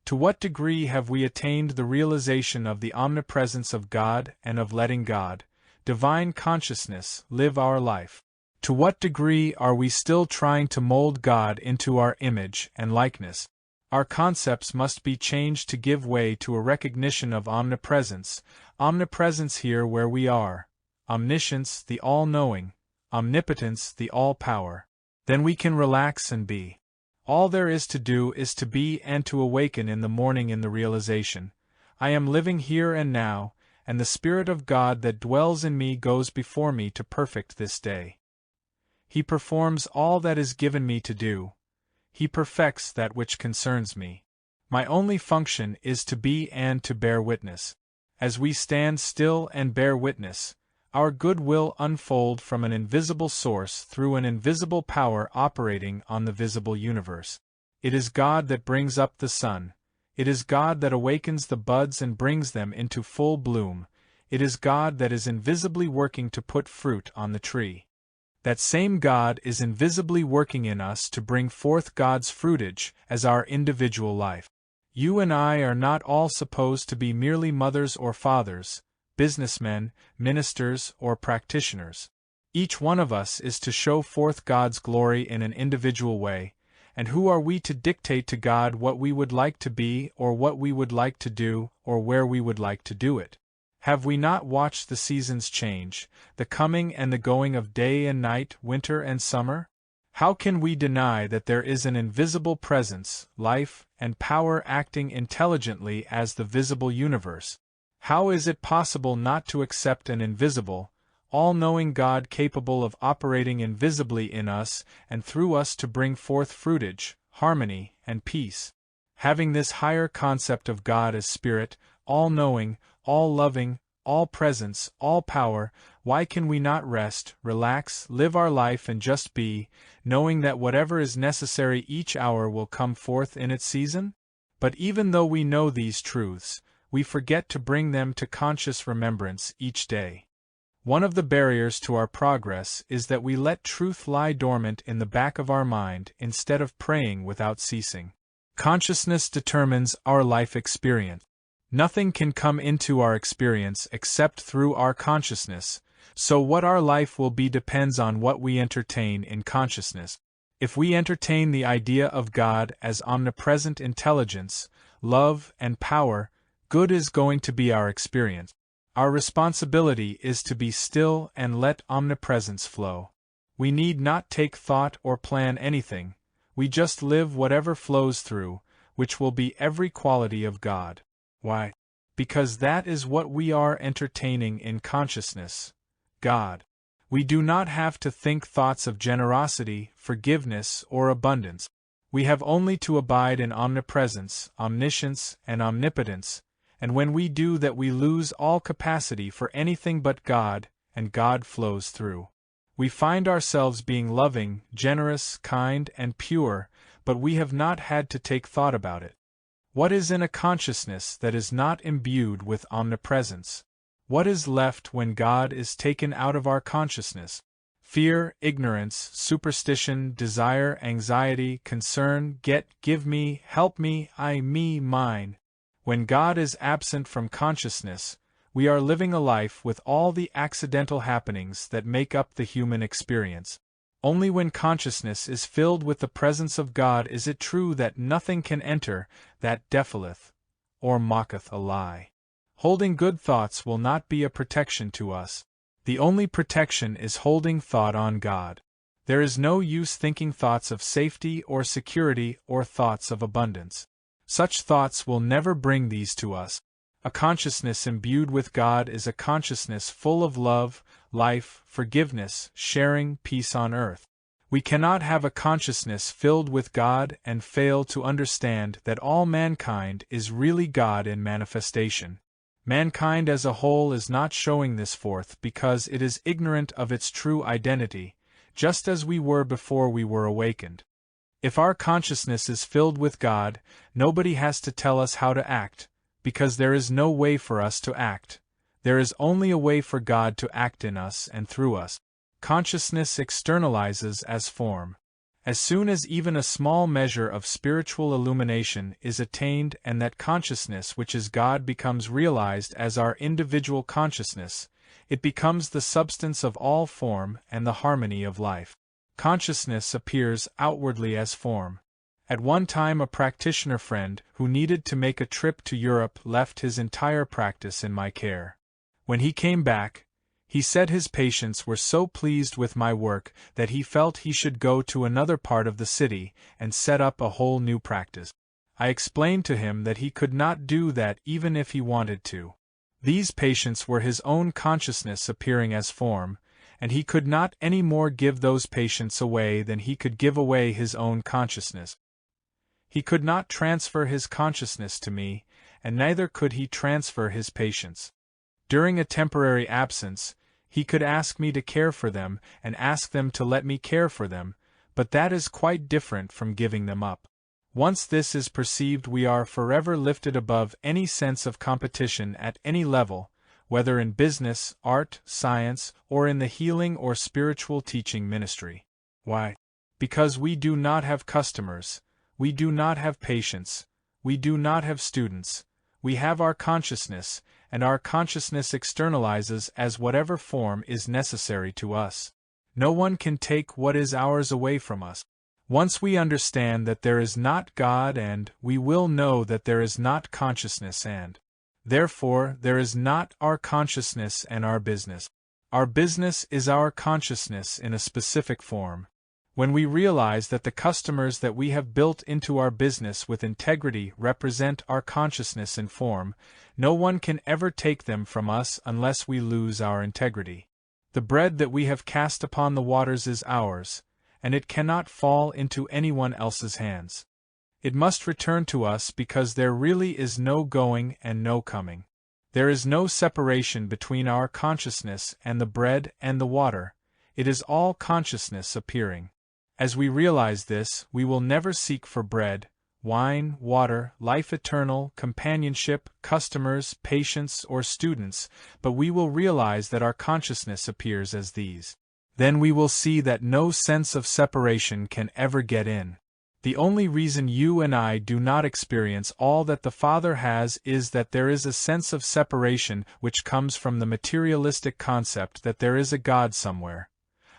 To what degree have we attained the realization of the omnipresence of God and of letting God, divine consciousness, live our life? To what degree are we still trying to mold God into our image and likeness? Our concepts must be changed to give way to a recognition of omnipresence, omnipresence here where we are, omniscience, the all-knowing, omnipotence, the all-power. Then we can relax and be. All there is to do is to be and to awaken in the morning in the realization, I am living here and now, and the Spirit of God that dwells in me goes before me to perfect this day. He performs all that is given me to do. He perfects that which concerns me. My only function is to be and to bear witness. As we stand still and bear witness, our good will unfold from an invisible source through an invisible power operating on the visible universe. It is God that brings up the sun. It is God that awakens the buds and brings them into full bloom. It is God that is invisibly working to put fruit on the tree. That same God is invisibly working in us to bring forth God's fruitage as our individual life. You and I are not all supposed to be merely mothers or fathers, businessmen, ministers, or practitioners. Each one of us is to show forth God's glory in an individual way, and who are we to dictate to God what we would like to be, or what we would like to do, or where we would like to do it? Have we not watched the seasons change, the coming and the going of day and night, winter and summer? How can we deny that there is an invisible presence, life, and power acting intelligently as the visible universe? How is it possible not to accept an invisible, all-knowing God capable of operating invisibly in us and through us to bring forth fruitage, harmony, and peace? Having this higher concept of God as Spirit, all-knowing, all-loving, all-presence, all-power, why can we not rest, relax, live our life and just be, knowing that whatever is necessary each hour will come forth in its season? But even though we know these truths, we forget to bring them to conscious remembrance each day. One of the barriers to our progress is that we let truth lie dormant in the back of our mind instead of praying without ceasing. Consciousness determines our life experience. Nothing can come into our experience except through our consciousness, so what our life will be depends on what we entertain in consciousness. If we entertain the idea of God as omnipresent intelligence, love, and power, good is going to be our experience. Our responsibility is to be still and let omnipresence flow. We need not take thought or plan anything, we just live whatever flows through, which will be every quality of God. Why? Because that is what we are entertaining in consciousness, God. We do not have to think thoughts of generosity, forgiveness, or abundance. We have only to abide in omnipresence, omniscience, and omnipotence, and when we do that we lose all capacity for anything but God, and God flows through. We find ourselves being loving, generous, kind, and pure, but we have not had to take thought about it. What is in a consciousness that is not imbued with omnipresence? What is left when God is taken out of our consciousness? Fear, ignorance, superstition, desire, anxiety, concern, give me, help me, I, me, mine. When God is absent from consciousness, we are living a life with all the accidental happenings that make up the human experience. Only when consciousness is filled with the presence of God is it true that nothing can enter that defileth, or mocketh a lie. Holding good thoughts will not be a protection to us. The only protection is holding thought on God. There is no use thinking thoughts of safety or security or thoughts of abundance. Such thoughts will never bring these to us. A consciousness imbued with God is a consciousness full of love, life, forgiveness, sharing, peace on earth. We cannot have a consciousness filled with God and fail to understand that all mankind is really God in manifestation. Mankind as a whole is not showing this forth because it is ignorant of its true identity, just as we were before we were awakened. If our consciousness is filled with God, nobody has to tell us how to act, because there is no way for us to act. There is only a way for God to act in us and through us. Consciousness externalizes as form. As soon as even a small measure of spiritual illumination is attained and that consciousness which is God becomes realized as our individual consciousness, it becomes the substance of all form and the harmony of life. Consciousness appears outwardly as form. At one time a practitioner friend who needed to make a trip to Europe left his entire practice in my care. When he came back, he said his patients were so pleased with my work that he felt he should go to another part of the city and set up a whole new practice. I explained to him that he could not do that even if he wanted to. These patients were his own consciousness appearing as form, and he could not any more give those patients away than he could give away his own consciousness. He could not transfer his consciousness to me, and neither could he transfer his patients. During a temporary absence, he could ask me to care for them and ask them to let me care for them, but that is quite different from giving them up. Once this is perceived, we are forever lifted above any sense of competition at any level, whether in business, art, science, or in the healing or spiritual teaching ministry. Why? Because we do not have customers, we do not have patients, we do not have students, we have our consciousness, and our consciousness externalizes as whatever form is necessary to us. No one can take what is ours away from us. Once we understand that there is not God, and we will know that there is not consciousness, and therefore there is not our consciousness and our business. Our business is our consciousness in a specific form. When we realize that the customers that we have built into our business with integrity represent our consciousness in form, no one can ever take them from us unless we lose our integrity. The bread that we have cast upon the waters is ours, and it cannot fall into anyone else's hands. It must return to us because there really is no going and no coming. There is no separation between our consciousness and the bread and the water. It is all consciousness appearing. As we realize this, we will never seek for bread, wine, water, life eternal, companionship, customers, patients, or students, but we will realize that our consciousness appears as these. Then we will see that no sense of separation can ever get in. The only reason you and I do not experience all that the Father has is that there is a sense of separation which comes from the materialistic concept that there is a God somewhere.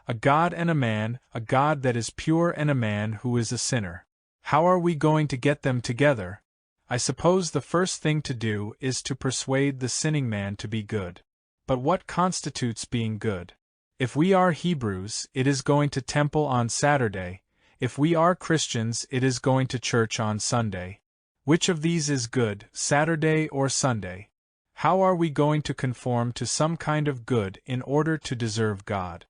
A God and a man, a God that is pure and a man who is a sinner. How are we going to get them together? I suppose the first thing to do is to persuade the sinning man to be good. But what constitutes being good? If we are Hebrews, it is going to temple on Saturday. If we are Christians, it is going to church on Sunday. Which of these is good, Saturday or Sunday? How are we going to conform to some kind of good in order to deserve God?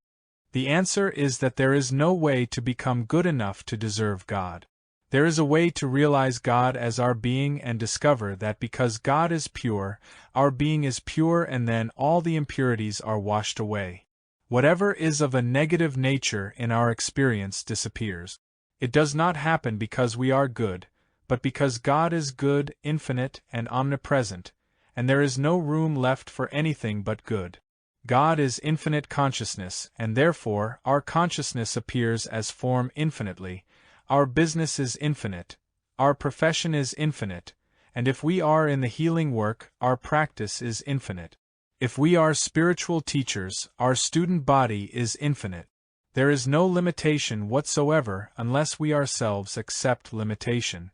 The answer is that there is no way to become good enough to deserve God. There is a way to realize God as our being and discover that because God is pure, our being is pure, and then all the impurities are washed away. Whatever is of a negative nature in our experience disappears. It does not happen because we are good, but because God is good, infinite, and omnipresent, and there is no room left for anything but good. God is infinite consciousness, and therefore our consciousness appears as form infinitely. Our business is infinite, our profession is infinite, and if we are in the healing work, our practice is infinite. If we are spiritual teachers, our student body is infinite. There is no limitation whatsoever unless we ourselves accept limitation.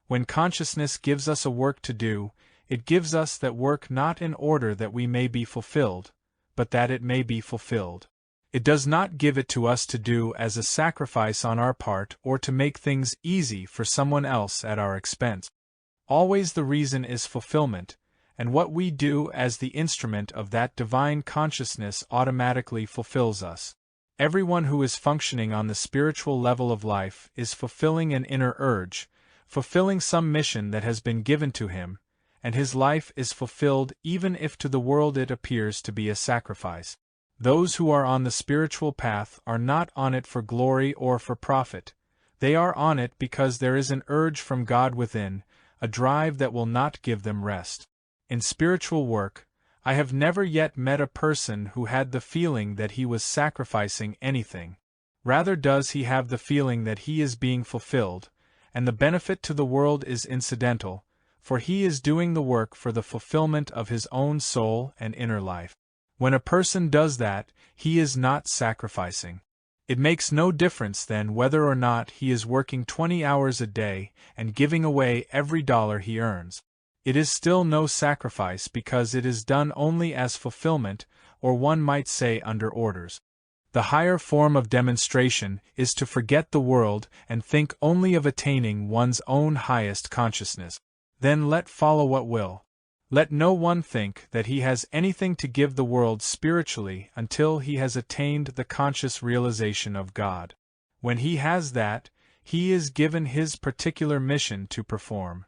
When consciousness gives us a work to do, it gives us that work not in order that we may be fulfilled, but that it may be fulfilled. It does not give it to us to do as a sacrifice on our part or to make things easy for someone else at our expense. Always the reason is fulfillment, and what we do as the instrument of that divine consciousness automatically fulfills us. Everyone who is functioning on the spiritual level of life is fulfilling an inner urge, fulfilling some mission that has been given to him, and his life is fulfilled even if to the world it appears to be a sacrifice. Those who are on the spiritual path are not on it for glory or for profit. They are on it because there is an urge from God within, a drive that will not give them rest. In spiritual work, I have never yet met a person who had the feeling that he was sacrificing anything. Rather does he have the feeling that he is being fulfilled, and the benefit to the world is incidental, for he is doing the work for the fulfillment of his own soul and inner life. When a person does that, he is not sacrificing. It makes no difference then whether or not he is working 20 hours a day and giving away every dollar he earns. It is still no sacrifice because it is done only as fulfillment, or one might say under orders. The higher form of demonstration is to forget the world and think only of attaining one's own highest consciousness. Then let follow what will. Let no one think that he has anything to give the world spiritually until he has attained the conscious realization of God. When he has that, he is given his particular mission to perform.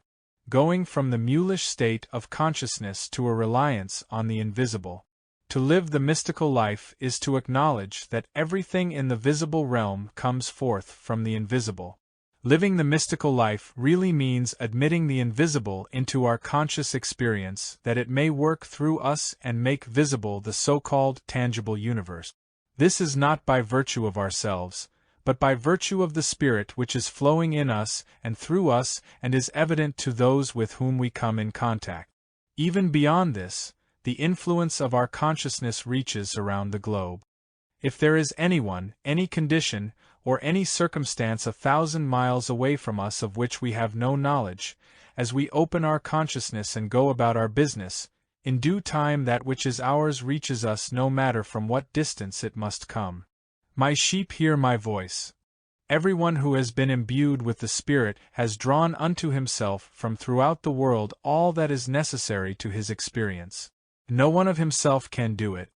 Going from the mulish state of consciousness to a reliance on the invisible. To live the mystical life is to acknowledge that everything in the visible realm comes forth from the invisible. Living the mystical life really means admitting the invisible into our conscious experience that it may work through us and make visible the so-called tangible universe. This is not by virtue of ourselves, but by virtue of the Spirit which is flowing in us and through us and is evident to those with whom we come in contact. Even beyond this, the influence of our consciousness reaches around the globe. If there is anyone, any condition, or any circumstance 1,000 miles away from us of which we have no knowledge, as we open our consciousness and go about our business, in due time that which is ours reaches us no matter from what distance it must come. My sheep hear my voice. Everyone who has been imbued with the Spirit has drawn unto himself from throughout the world all that is necessary to his experience. No one of himself can do it.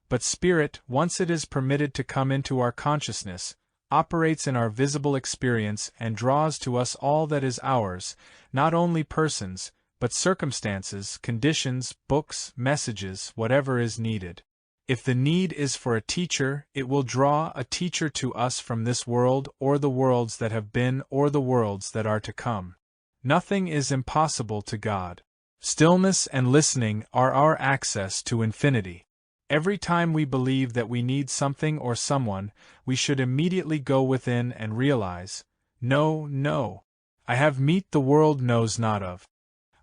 But Spirit, once it is permitted to come into our consciousness, operates in our visible experience and draws to us all that is ours, not only persons, but circumstances, conditions, books, messages, whatever is needed. If the need is for a teacher, it will draw a teacher to us from this world or the worlds that have been or the worlds that are to come. Nothing is impossible to God. Stillness and listening are our access to infinity. Every time we believe that we need something or someone, we should immediately go within and realize, no, no, I have meat the world knows not of.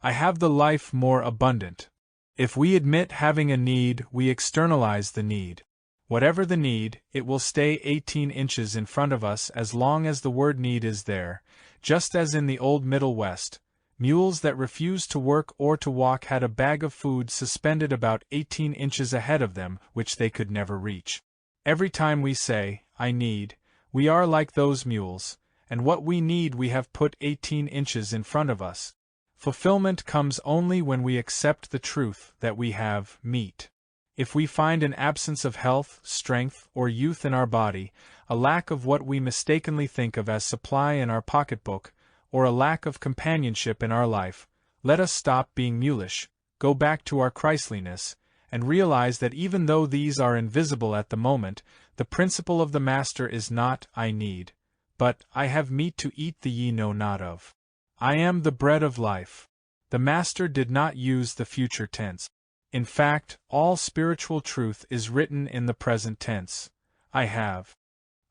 I have the life more abundant. If we admit having a need, we externalize the need. Whatever the need, it will stay 18 inches in front of us as long as the word need is there, just as in the old Middle West. Mules that refused to work or to walk had a bag of food suspended about 18 inches ahead of them, which they could never reach. Every time we say, I need, we are like those mules, and what we need we have put 18 inches in front of us. Fulfillment comes only when we accept the truth that we have meat. If we find an absence of health, strength, or youth in our body, a lack of what we mistakenly think of as supply in our pocketbook, or a lack of companionship in our life, let us stop being mulish, go back to our Christliness, and realize that even though these are invisible at the moment, the principle of the Master is not, I need, but, I have meat to eat that ye know not of. I am the bread of life. The Master did not use the future tense. In fact, all spiritual truth is written in the present tense. I have.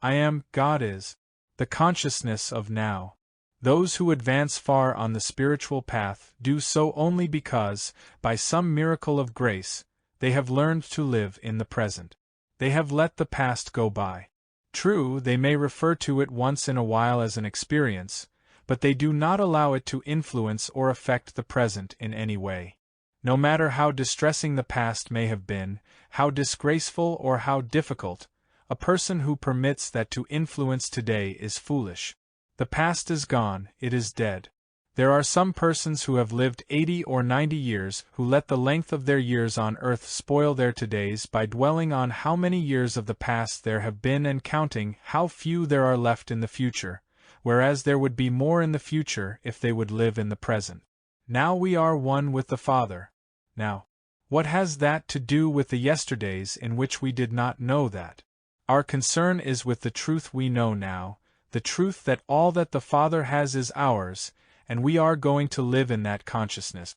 I am, God is. The consciousness of now. Those who advance far on the spiritual path do so only because, by some miracle of grace, they have learned to live in the present. They have let the past go by. True, they may refer to it once in a while as an experience, but they do not allow it to influence or affect the present in any way. No matter how distressing the past may have been, how disgraceful or how difficult, a person who permits that to influence today is foolish. The past is gone, it is dead. There are some persons who have lived 80 or 90 years who let the length of their years on earth spoil their todays by dwelling on how many years of the past there have been and counting how few there are left in the future, whereas there would be more in the future if they would live in the present. Now we are one with the Father. Now, what has that to do with the yesterdays in which we did not know that? Our concern is with the truth we know now, the truth that all that the Father has is ours, and we are going to live in that consciousness.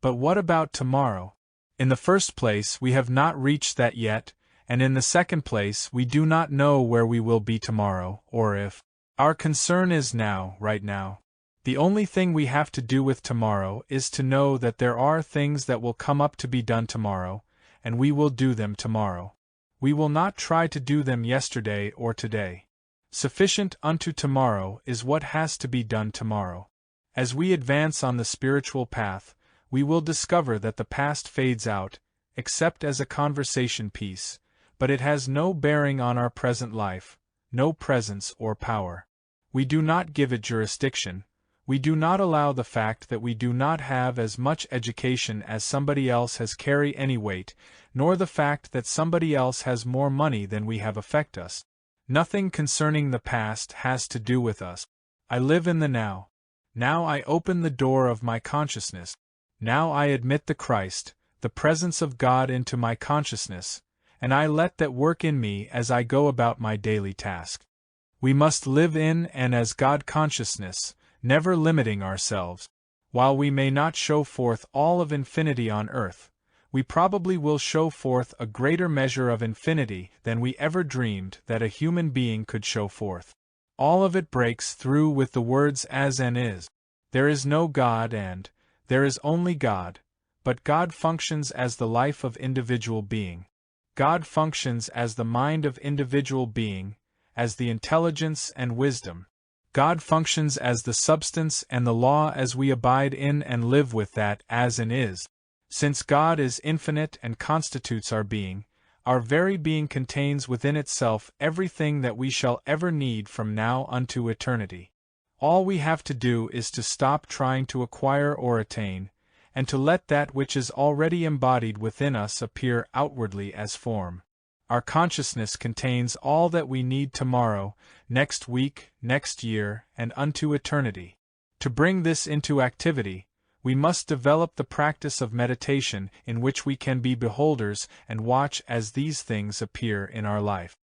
But what about tomorrow? In the first place, we have not reached that yet, and in the second place, we do not know where we will be tomorrow, or if. Our concern is now, right now. The only thing we have to do with tomorrow is to know that there are things that will come up to be done tomorrow, and we will do them tomorrow. We will not try to do them yesterday or today. Sufficient unto tomorrow is what has to be done tomorrow. As we advance on the spiritual path, we will discover that the past fades out, except as a conversation piece, but it has no bearing on our present life, no presence or power. We do not give it jurisdiction. We do not allow the fact that we do not have as much education as somebody else has carry any weight, nor the fact that somebody else has more money than we have affect us. Nothing concerning the past has to do with us. I live in the now. Now I open the door of my consciousness. Now I admit the Christ, the presence of God into my consciousness, and I let that work in me as I go about my daily task. We must live in and as God consciousness, never limiting ourselves. While we may not show forth all of infinity on earth, we probably will show forth a greater measure of infinity than we ever dreamed that a human being could show forth. All of it breaks through with the words as and is. There is no God and there is only God, but God functions as the life of individual being. God functions as the mind of individual being, as the intelligence and wisdom. God functions as the substance and the law as we abide in and live with that as and is. Since God is infinite and constitutes our being, our very being contains within itself everything that we shall ever need from now unto eternity. All we have to do is to stop trying to acquire or attain, and to let that which is already embodied within us appear outwardly as form. Our consciousness contains all that we need tomorrow, next week, next year, and unto eternity. To bring this into activity, we must develop the practice of meditation in which we can be beholders and watch as these things appear in our life.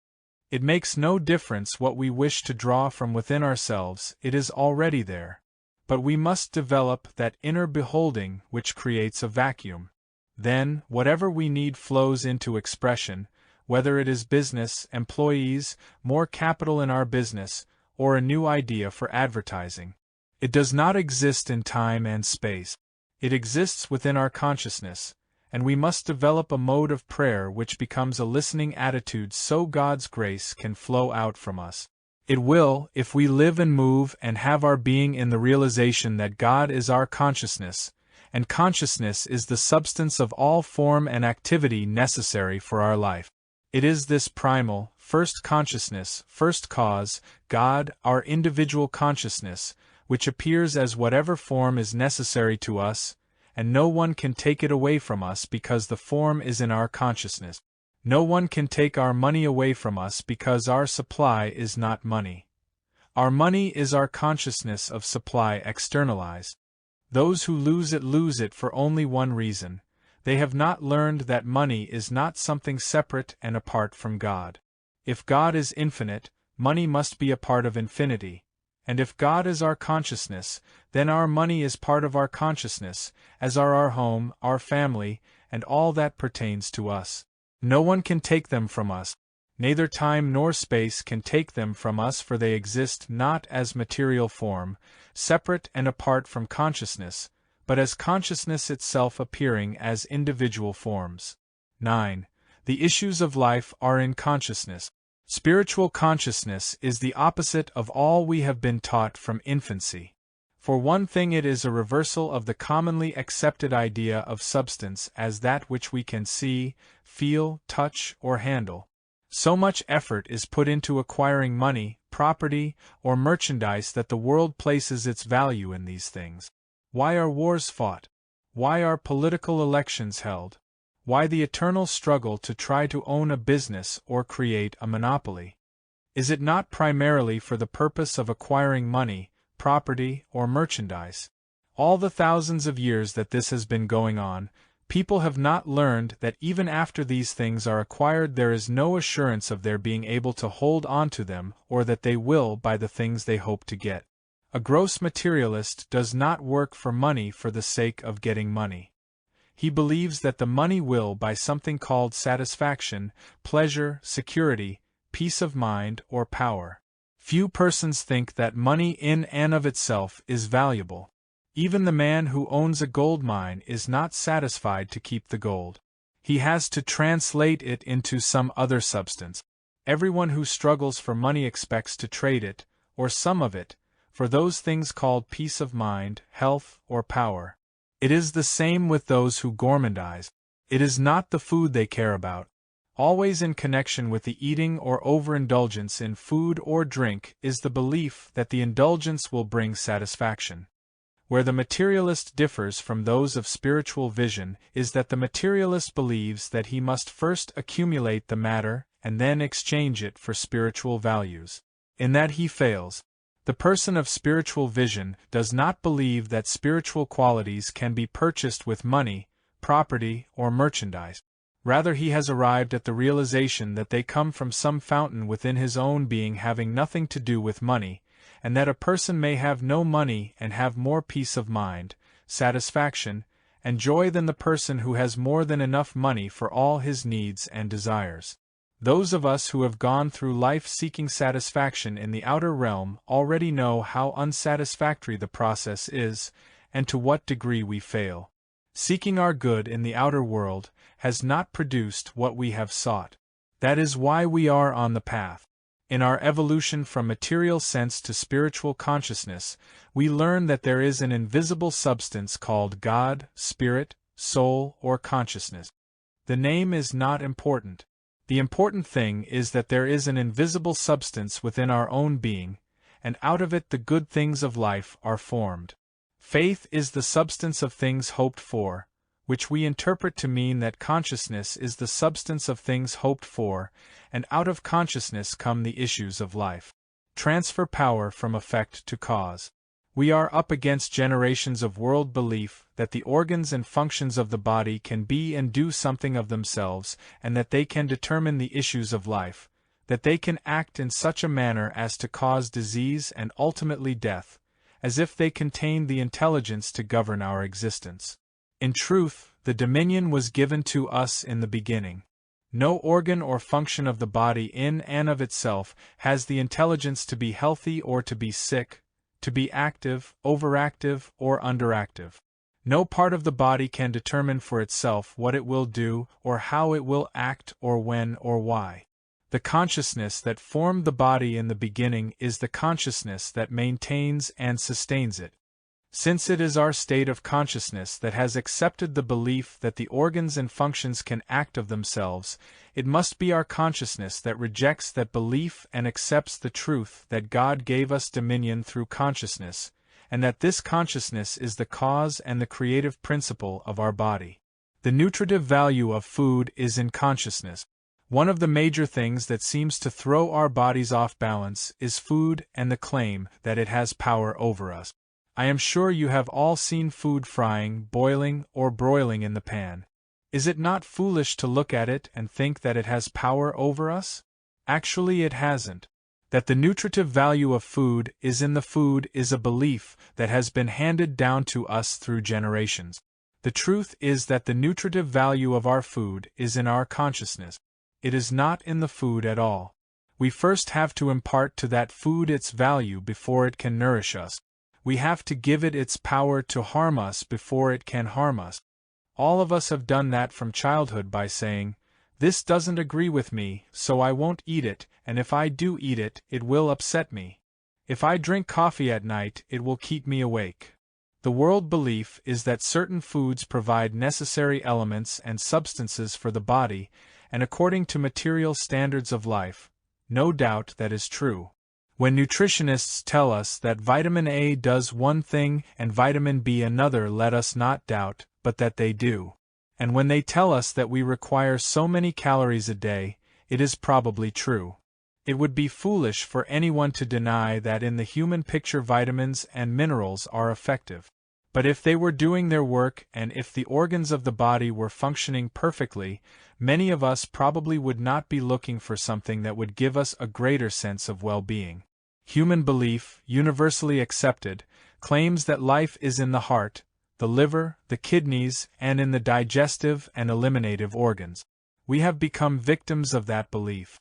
It makes no difference what we wish to draw from within ourselves, it is already there. But we must develop that inner beholding which creates a vacuum. Then, whatever we need flows into expression, whether it is business, employees, more capital in our business, or a new idea for advertising. It does not exist in time and space. It exists within our consciousness, and we must develop a mode of prayer which becomes a listening attitude so God's grace can flow out from us. It will, if we live and move and have our being in the realization that God is our consciousness, and consciousness is the substance of all form and activity necessary for our life. It is this primal, first consciousness, first cause, God, our individual consciousness, which appears as whatever form is necessary to us, and no one can take it away from us because the form is in our consciousness. No one can take our money away from us because our supply is not money. Our money is our consciousness of supply externalized. Those who lose it for only one reason: they have not learned that money is not something separate and apart from God. If God is infinite, money must be a part of infinity, and if God is our consciousness, then our money is part of our consciousness, as are our home, our family, and all that pertains to us. No one can take them from us. Neither time nor space can take them from us, for they exist not as material form, separate and apart from consciousness, but as consciousness itself appearing as individual forms. 9. The issues of life are in consciousness. Spiritual consciousness is the opposite of all we have been taught from infancy. For one thing, it is a reversal of the commonly accepted idea of substance as that which we can see, feel, touch, or handle. So much effort is put into acquiring money, property, or merchandise that the world places its value in these things. Why are wars fought? Why are political elections held? Why the eternal struggle to try to own a business or create a monopoly? Is it not primarily for the purpose of acquiring money, property, or merchandise? All the thousands of years that this has been going on, people have not learned that even after these things are acquired, there is no assurance of their being able to hold on to them, or that they will buy the things they hope to get. A gross materialist does not work for money for the sake of getting money. He believes that the money will buy something called satisfaction, pleasure, security, peace of mind, or power. Few persons think that money in and of itself is valuable. Even the man who owns a gold mine is not satisfied to keep the gold. He has to translate it into some other substance. Everyone who struggles for money expects to trade it, or some of it, for those things called peace of mind, health, or power. It is the same with those who gourmandize. It is not the food they care about. Always in connection with the eating or overindulgence in food or drink is the belief that the indulgence will bring satisfaction. Where the materialist differs from those of spiritual vision is that the materialist believes that he must first accumulate the matter and then exchange it for spiritual values. In that he fails. The person of spiritual vision does not believe that spiritual qualities can be purchased with money, property, or merchandise. Rather, he has arrived at the realization that they come from some fountain within his own being, having nothing to do with money, and that a person may have no money and have more peace of mind, satisfaction, and joy than the person who has more than enough money for all his needs and desires. Those of us who have gone through life seeking satisfaction in the outer realm already know how unsatisfactory the process is, and to what degree we fail. Seeking our good in the outer world has not produced what we have sought. That is why we are on the path. In our evolution from material sense to spiritual consciousness, we learn that there is an invisible substance called God, spirit, soul, or consciousness. The name is not important. The important thing is that there is an invisible substance within our own being, and out of it the good things of life are formed. Faith is the substance of things hoped for, which we interpret to mean that consciousness is the substance of things hoped for, and out of consciousness come the issues of life. Transfer power from effect to cause. We are up against generations of world belief that the organs and functions of the body can be and do something of themselves, and that they can determine the issues of life, that they can act in such a manner as to cause disease and ultimately death, as if they contained the intelligence to govern our existence. In truth, the dominion was given to us in the beginning. No organ or function of the body in and of itself has the intelligence to be healthy or to be sick, to be active, overactive, or underactive. No part of the body can determine for itself what it will do, or how it will act, or when or why. The consciousness that formed the body in the beginning is the consciousness that maintains and sustains it. Since it is our state of consciousness that has accepted the belief that the organs and functions can act of themselves, it must be our consciousness that rejects that belief and accepts the truth that God gave us dominion through consciousness, and that this consciousness is the cause and the creative principle of our body. The nutritive value of food is in consciousness. One of the major things that seems to throw our bodies off balance is food and the claim that it has power over us. I am sure you have all seen food frying, boiling, or broiling in the pan. Is it not foolish to look at it and think that it has power over us? Actually, it hasn't. That the nutritive value of food is in the food is a belief that has been handed down to us through generations. The truth is that the nutritive value of our food is in our consciousness. It is not in the food at all. We first have to impart to that food its value before it can nourish us. We have to give it its power to harm us before it can harm us. All of us have done that from childhood by saying, "This doesn't agree with me, so I won't eat it, and if I do eat it, it will upset me. If I drink coffee at night, it will keep me awake." The world belief is that certain foods provide necessary elements and substances for the body, and according to material standards of life. No doubt that is true. When nutritionists tell us that vitamin A does one thing and vitamin B another, let us not doubt, but that they do. And when they tell us that we require so many calories a day, it is probably true. It would be foolish for anyone to deny that in the human picture vitamins and minerals are effective. But if they were doing their work and if the organs of the body were functioning perfectly, many of us probably would not be looking for something that would give us a greater sense of well-being. Human belief, universally accepted, claims that life is in the heart, the liver, the kidneys, and in the digestive and eliminative organs. We have become victims of that belief.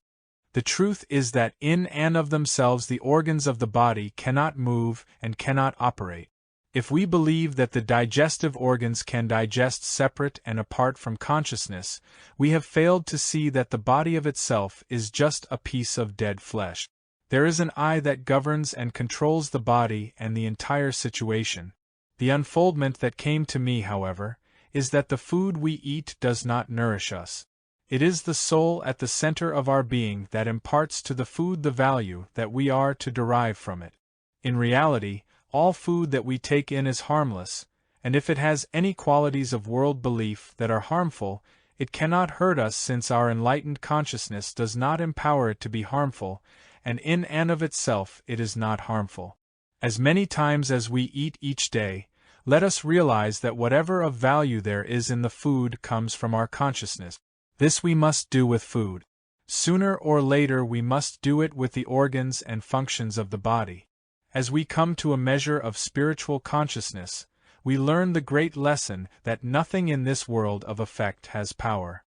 The truth is that in and of themselves the organs of the body cannot move and cannot operate. If we believe that the digestive organs can digest separate and apart from consciousness, we have failed to see that the body of itself is just a piece of dead flesh. There is an I that governs and controls the body and the entire situation. The unfoldment that came to me, however, is that the food we eat does not nourish us. It is the soul at the center of our being that imparts to the food the value that we are to derive from it. In reality, all food that we take in is harmless, and if it has any qualities of world belief that are harmful, it cannot hurt us since our enlightened consciousness does not empower it to be harmful, and in and of itself it is not harmful. As many times as we eat each day, let us realize that whatever of value there is in the food comes from our consciousness. This we must do with food. Sooner or later we must do it with the organs and functions of the body. As we come to a measure of spiritual consciousness, we learn the great lesson that nothing in this world of effect has power.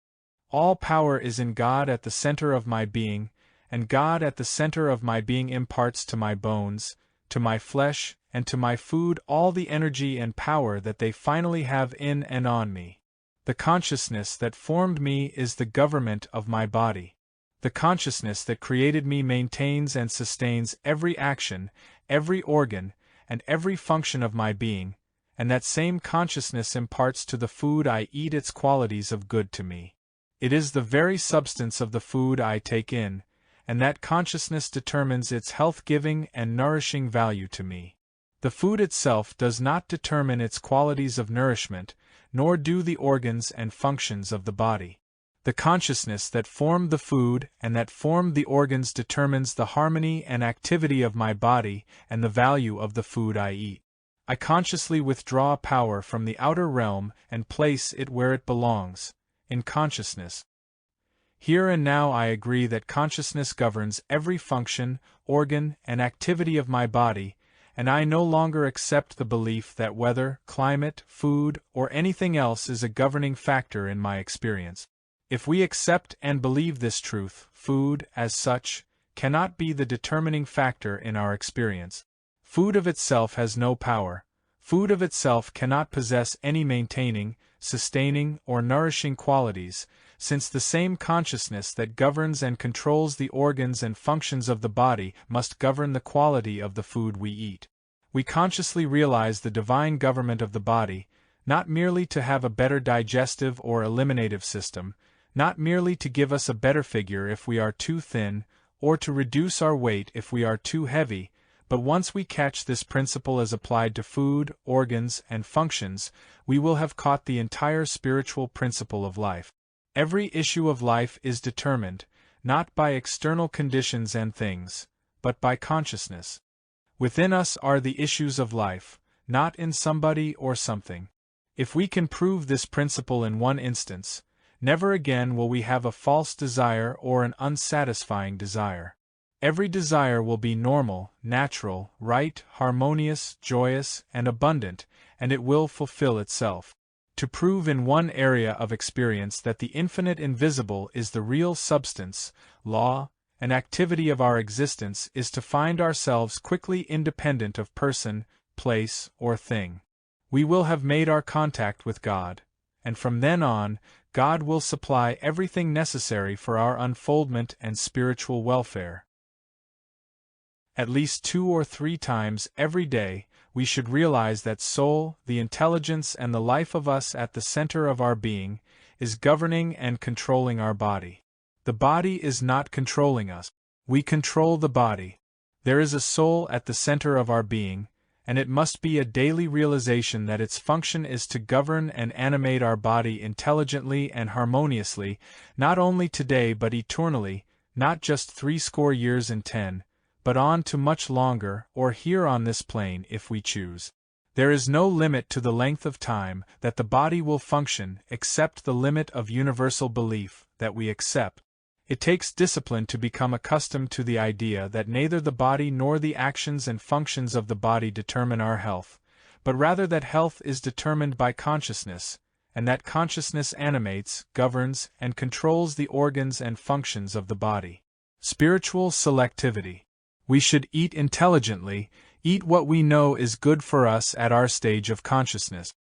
All power is in God at the center of my being, and God at the center of my being imparts to my bones, to my flesh, and to my food all the energy and power that they finally have in and on me. The consciousness that formed me is the government of my body. The consciousness that created me maintains and sustains every action, every organ, and every function of my being, and that same consciousness imparts to the food I eat its qualities of good to me. It is the very substance of the food I take in, and that consciousness determines its health-giving and nourishing value to me. The food itself does not determine its qualities of nourishment, nor do the organs and functions of the body. The consciousness that formed the food and that formed the organs determines the harmony and activity of my body and the value of the food I eat. I consciously withdraw power from the outer realm and place it where it belongs, in consciousness. Here and now I agree that consciousness governs every function, organ, and activity of my body, and I no longer accept the belief that weather, climate, food, or anything else is a governing factor in my experience. If we accept and believe this truth, food, as such, cannot be the determining factor in our experience. Food of itself has no power. Food of itself cannot possess any maintaining, sustaining, or nourishing qualities, since the same consciousness that governs and controls the organs and functions of the body must govern the quality of the food we eat. We consciously realize the divine government of the body, not merely to have a better digestive or eliminative system, not merely to give us a better figure if we are too thin, or to reduce our weight if we are too heavy, But once we catch this principle as applied to food, organs, and functions, we will have caught the entire spiritual principle of life. Every issue of life is determined, not by external conditions and things, but by consciousness. Within us are the issues of life, not in somebody or something. If we can prove this principle in one instance, never again will we have a false desire or an unsatisfying desire. Every desire will be normal, natural, right, harmonious, joyous, and abundant, and it will fulfill itself. To prove in one area of experience that the infinite invisible is the real substance, law, and activity of our existence is to find ourselves quickly independent of person, place, or thing. We will have made our contact with God, and from then on, God will supply everything necessary for our unfoldment and spiritual welfare. At least 2 or 3 times every day, we should realize that soul, the intelligence and the life of us at the center of our being, is governing and controlling our body. The body is not controlling us. We control the body. There is a soul at the center of our being, and it must be a daily realization that its function is to govern and animate our body intelligently and harmoniously, not only today but eternally, not just 80 years and 10, but on to much longer, or here on this plane if we choose. There is no limit to the length of time that the body will function except the limit of universal belief that we accept. It takes discipline to become accustomed to the idea that neither the body nor the actions and functions of the body determine our health, but rather that health is determined by consciousness, and that consciousness animates, governs, and controls the organs and functions of the body. Spiritual selectivity. We should eat intelligently, eat what we know is good for us at our stage of consciousness.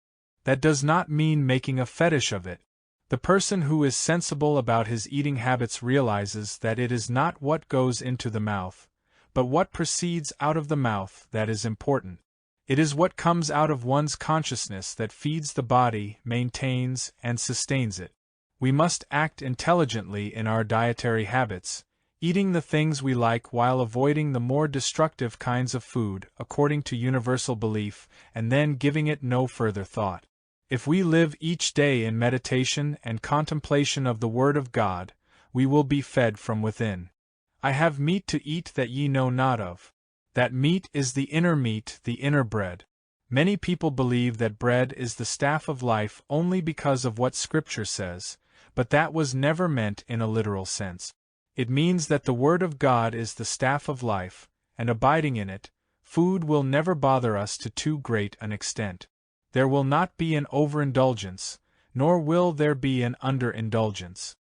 That does not mean making a fetish of it. The person who is sensible about his eating habits realizes that it is not what goes into the mouth, but what proceeds out of the mouth that is important. It is what comes out of one's consciousness that feeds the body, maintains, and sustains it. We must act intelligently in our dietary habits, eating the things we like while avoiding the more destructive kinds of food, according to universal belief, and then giving it no further thought. If we live each day in meditation and contemplation of the Word of God, we will be fed from within. I have meat to eat that ye know not of. That meat is the inner meat, the inner bread. Many people believe that bread is the staff of life only because of what Scripture says, but that was never meant in a literal sense. It means that the Word of God is the staff of life, and abiding in it, food will never bother us to too great an extent. There will not be an overindulgence, nor will there be an underindulgence.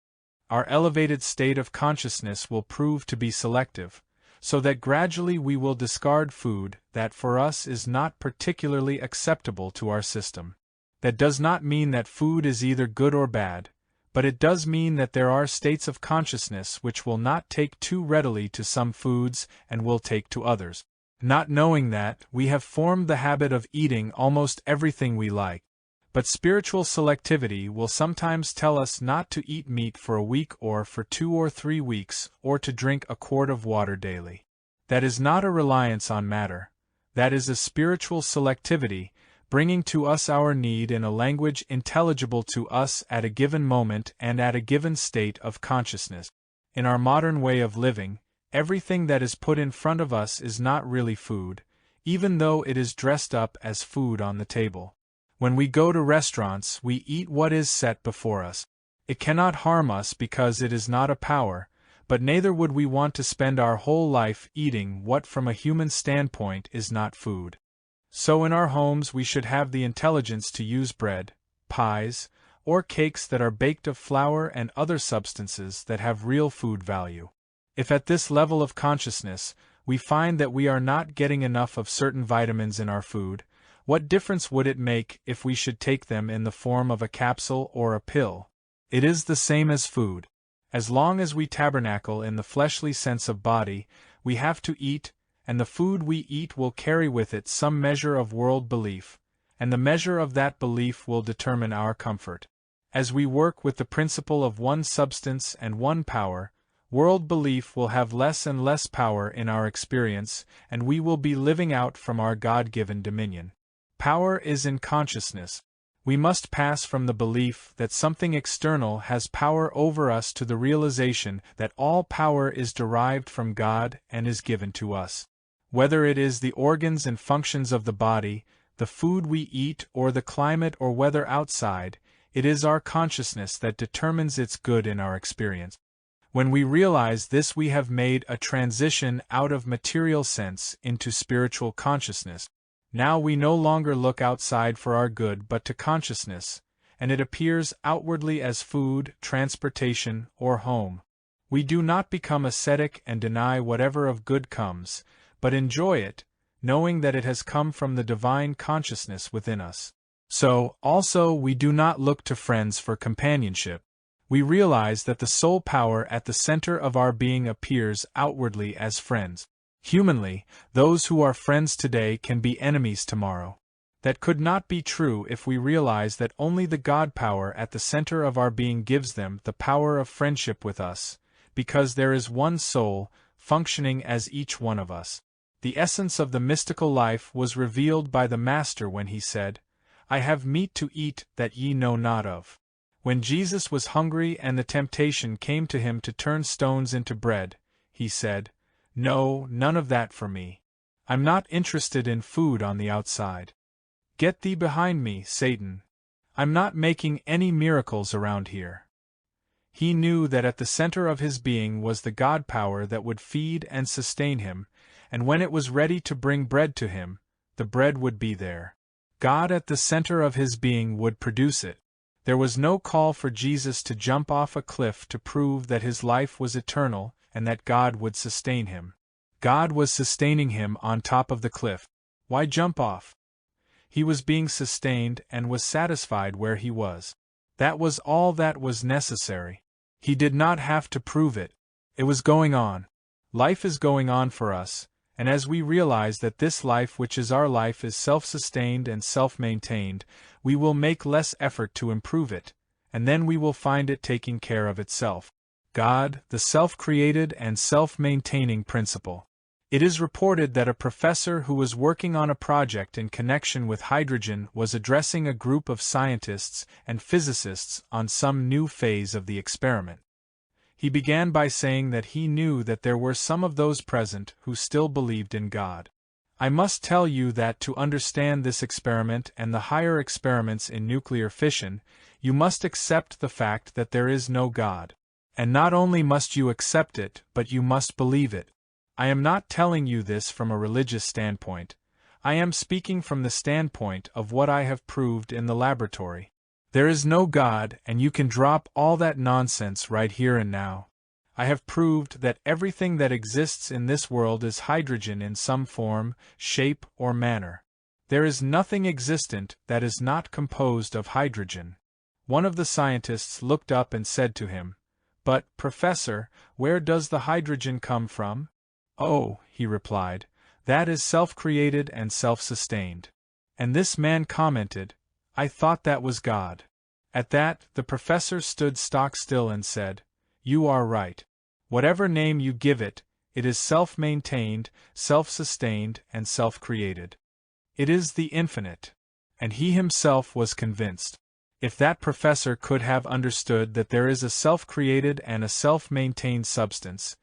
Our elevated state of consciousness will prove to be selective, so that gradually we will discard food that for us is not particularly acceptable to our system. That does not mean that food is either good or bad, but it does mean that there are states of consciousness which will not take too readily to some foods and will take to others. Not knowing that, we have formed the habit of eating almost everything we like. But spiritual selectivity will sometimes tell us not to eat meat for a week or for 2 or 3 weeks, or to drink a quart of water daily. That is not a reliance on matter. That is a spiritual selectivity, bringing to us our need in a language intelligible to us at a given moment and at a given state of consciousness. In our modern way of living, everything that is put in front of us is not really food, even though it is dressed up as food on the table. When we go to restaurants, we eat what is set before us. It cannot harm us because it is not a power, but neither would we want to spend our whole life eating what from a human standpoint is not food. So in our homes we should have the intelligence to use bread, pies, or cakes that are baked of flour and other substances that have real food value. If at this level of consciousness, we find that we are not getting enough of certain vitamins in our food, what difference would it make if we should take them in the form of a capsule or a pill? It is the same as food. As long as we tabernacle in the fleshly sense of body, we have to eat, and the food we eat will carry with it some measure of world belief, and the measure of that belief will determine our comfort. As we work with the principle of one substance and one power, world belief will have less and less power in our experience, and we will be living out from our God-given dominion. Power is in consciousness. We must pass from the belief that something external has power over us to the realization that all power is derived from God and is given to us. Whether it is the organs and functions of the body, the food we eat, or the climate or weather outside, it is our consciousness that determines its good in our experience. When we realize this, we have made a transition out of material sense into spiritual consciousness. Now we no longer look outside for our good but to consciousness, and it appears outwardly as food, transportation, or home. We do not become ascetic and deny whatever of good comes, but enjoy it, knowing that it has come from the divine consciousness within us. So, also, we do not look to friends for companionship. We realize that the sole power at the center of our being appears outwardly as friends. Humanly, those who are friends today can be enemies tomorrow. That could not be true if we realize that only the God power at the center of our being gives them the power of friendship with us, because there is one soul, functioning as each one of us. The essence of the mystical life was revealed by the Master when he said, "I have meat to eat that ye know not of." When Jesus was hungry and the temptation came to him to turn stones into bread, he said, "No, none of that for me. I'm not interested in food on the outside. Get thee behind me, Satan. I'm not making any miracles around here." He knew that at the center of his being was the God power that would feed and sustain him, and when it was ready to bring bread to him, the bread would be there. God at the center of his being would produce it. There was no call for Jesus to jump off a cliff to prove that his life was eternal and that God would sustain him. God was sustaining him on top of the cliff. Why jump off? He was being sustained and was satisfied where he was. That was all that was necessary. He did not have to prove it. It was going on. Life is going on for us, and as we realize that this life which is our life is self-sustained and self-maintained, we will make less effort to improve it, and then we will find it taking care of itself. God, the self-created and self-maintaining principle. It is reported that a professor who was working on a project in connection with hydrogen was addressing a group of scientists and physicists on some new phase of the experiment. He began by saying that he knew that there were some of those present who still believed in God. I must tell you that to understand this experiment and the higher experiments in nuclear fission, you must accept the fact that there is no God. And not only must you accept it, but you must believe it. I am not telling you this from a religious standpoint. I am speaking from the standpoint of what I have proved in the laboratory. There is no God, and you can drop all that nonsense right here and now. I have proved that everything that exists in this world is hydrogen in some form, shape, or manner. There is nothing existent that is not composed of hydrogen. One of the scientists looked up and said to him, "But, Professor, where does the hydrogen come from?" "Oh," he replied, "that is self-created and self-sustained." And this man commented, "I thought that was God." At that, the professor stood stock still and said, "You are right. Whatever name you give it, it is self-maintained, self-sustained, and self-created. It is the infinite." And he himself was convinced. If that professor could have understood that there is a self-created and a self-maintained substance,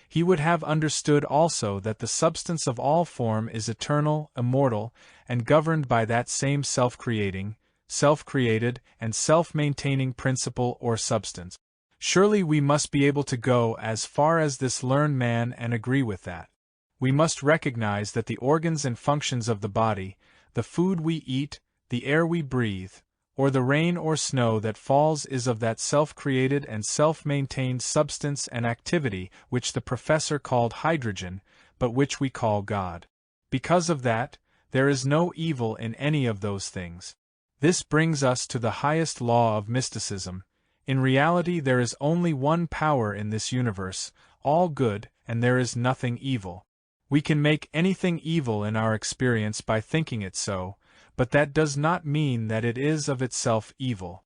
he would have understood also that the substance of all form is eternal, immortal, and governed by that same self-creating, self-created, and self-maintaining principle or substance. Surely we must be able to go as far as this learned man and agree with that. We must recognize that the organs and functions of the body, the food we eat, the air we breathe, or the rain or snow that falls is of that self-created and self-maintained substance and activity which the professor called hydrogen, but which we call God. Because of that, there is no evil in any of those things. This brings us to the highest law of mysticism. In reality, there is only one power in this universe, all good, and there is nothing evil. We can make anything evil in our experience by thinking it so, but that does not mean that it is of itself evil.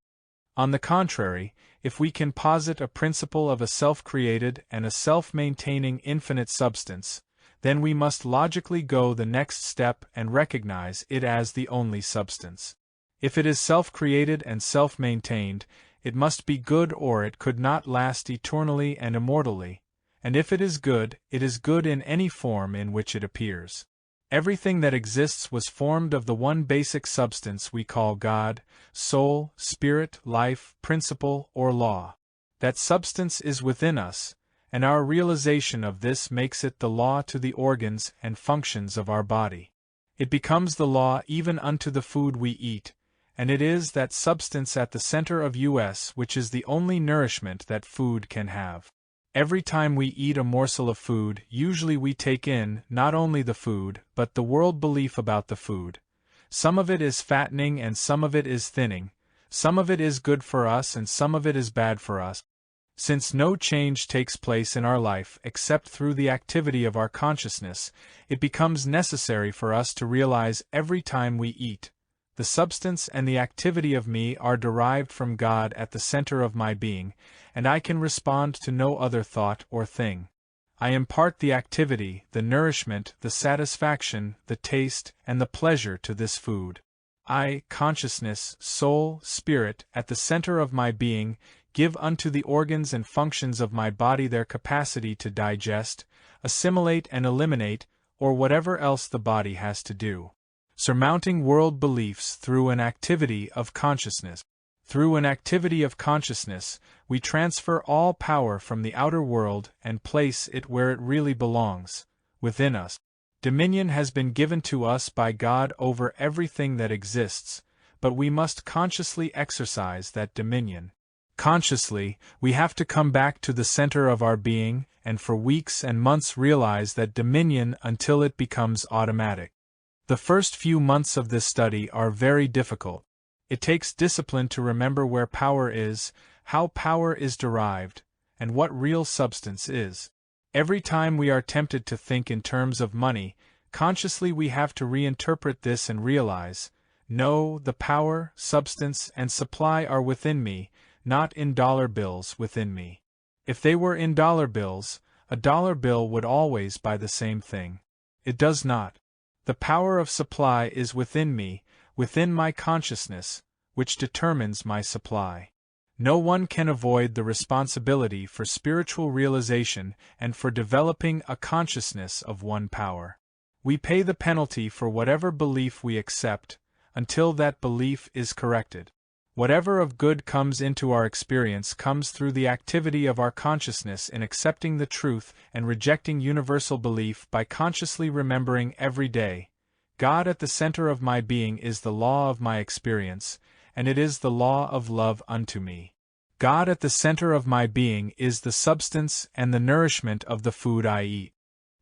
On the contrary, if we can posit a principle of a self-created and a self-maintaining infinite substance, then we must logically go the next step and recognize it as the only substance. If it is self-created and self-maintained, it must be good or it could not last eternally and immortally, and if it is good in any form in which it appears. Everything that exists was formed of the one basic substance we call God, soul, spirit, life, principle, or law. That substance is within us, and our realization of this makes it the law to the organs and functions of our body. It becomes the law even unto the food we eat, and it is that substance at the center of us which is the only nourishment that food can have. Every time we eat a morsel of food, usually we take in not only the food, but the world belief about the food. Some of it is fattening and some of it is thinning, some of it is good for us and some of it is bad for us. Since no change takes place in our life except through the activity of our consciousness, it becomes necessary for us to realize every time we eat, the substance and the activity of me are derived from God at the center of my being, and I can respond to no other thought or thing. I impart the activity, the nourishment, the satisfaction, the taste, and the pleasure to this food. I, consciousness, soul, spirit, at the center of my being, give unto the organs and functions of my body their capacity to digest, assimilate and eliminate, or whatever else the body has to do. Surmounting world beliefs through an activity of consciousness. Through an activity of consciousness, we transfer all power from the outer world and place it where it really belongs, within us. Dominion has been given to us by God over everything that exists, but we must consciously exercise that dominion. Consciously, we have to come back to the center of our being and for weeks and months realize that dominion until it becomes automatic. The first few months of this study are very difficult. It takes discipline to remember where power is, how power is derived, and what real substance is. Every time we are tempted to think in terms of money, consciously we have to reinterpret this and realize, no, the power, substance, and supply are within me, not in dollar bills within me. If they were in dollar bills, a dollar bill would always buy the same thing. It does not. The power of supply is within me, within my consciousness, which determines my supply. No one can avoid the responsibility for spiritual realization and for developing a consciousness of one power. We pay the penalty for whatever belief we accept, until that belief is corrected. Whatever of good comes into our experience comes through the activity of our consciousness in accepting the truth and rejecting universal belief by consciously remembering every day, God at the center of my being is the law of my experience, and it is the law of love unto me. God at the center of my being is the substance and the nourishment of the food I eat.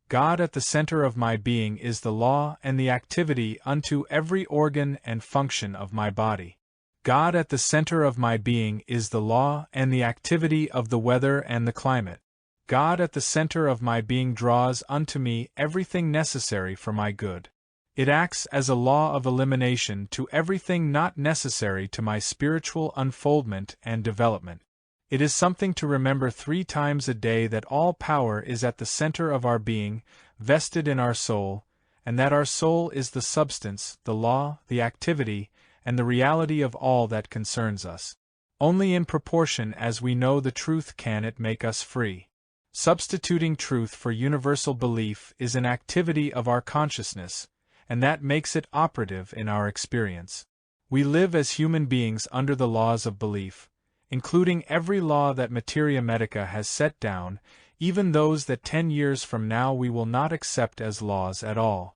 God at the center of my being is the law and the activity unto every organ and function of my body. God at the center of my being is the law and the activity of the weather and the climate. God at the center of my being draws unto me everything necessary for my good. It acts as a law of elimination to everything not necessary to my spiritual unfoldment and development. It is something to remember 3 times a day that all power is at the center of our being, vested in our soul, and that our soul is the substance, the law, the activity, and the reality of all that concerns us. Only in proportion as we know the truth can it make us free. Substituting truth for universal belief is an activity of our consciousness, and that makes it operative in our experience. We live as human beings under the laws of belief, including every law that Materia Medica has set down, even those that 10 years from now we will not accept as laws at all.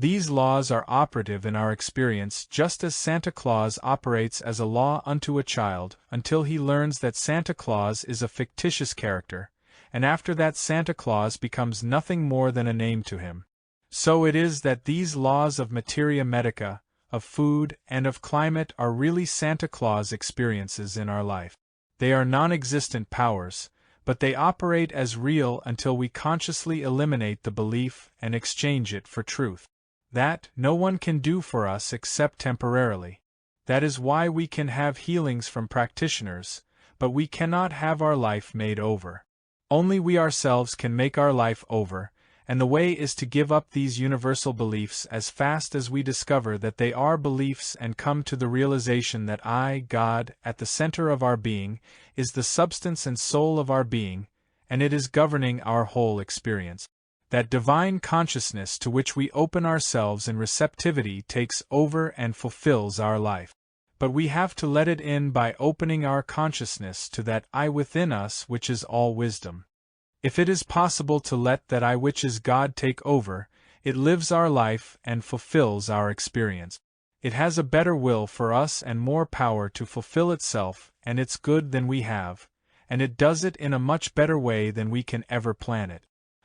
These laws are operative in our experience just as Santa Claus operates as a law unto a child until he learns that Santa Claus is a fictitious character, and after that Santa Claus becomes nothing more than a name to him. So it is that these laws of Materia Medica, of food, and of climate are really Santa Claus experiences in our life. They are non-existent powers, but they operate as real until we consciously eliminate the belief and exchange it for truth. That no one can do for us except temporarily. That is why we can have healings from practitioners, but we cannot have our life made over. Only we ourselves can make our life over, and the way is to give up these universal beliefs as fast as we discover that they are beliefs and come to the realization that I, God, at the center of our being, is the substance and soul of our being, and it is governing our whole experience. That divine consciousness to which we open ourselves in receptivity takes over and fulfills our life. But we have to let it in by opening our consciousness to that I within us which is all wisdom. If it is possible to let that I which is God take over, it lives our life and fulfills our experience. It has a better will for us and more power to fulfill itself and its good than we have, and it does it in a much better way than we can ever plan it.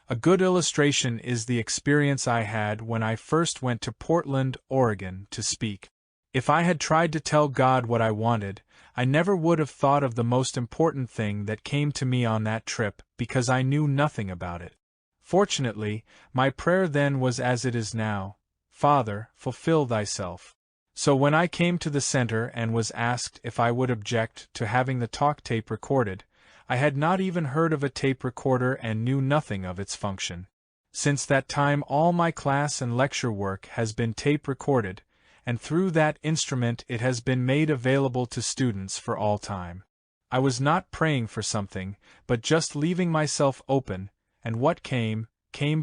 A good illustration is the experience I had when I first went to Portland, Oregon, to speak. If I had tried to tell God what I wanted, I never would have thought of the most important thing that came to me on that trip because I knew nothing about it. Fortunately, my prayer then was as it is now, Father, fulfill thyself. So when I came to the center and was asked if I would object to having the talk tape recorded, I had not even heard of a tape recorder and knew nothing of its function. Since that time all my class and lecture work has been tape recorded, and through that instrument it has been made available to students for all time. I was not praying for something, but just leaving myself open, and what came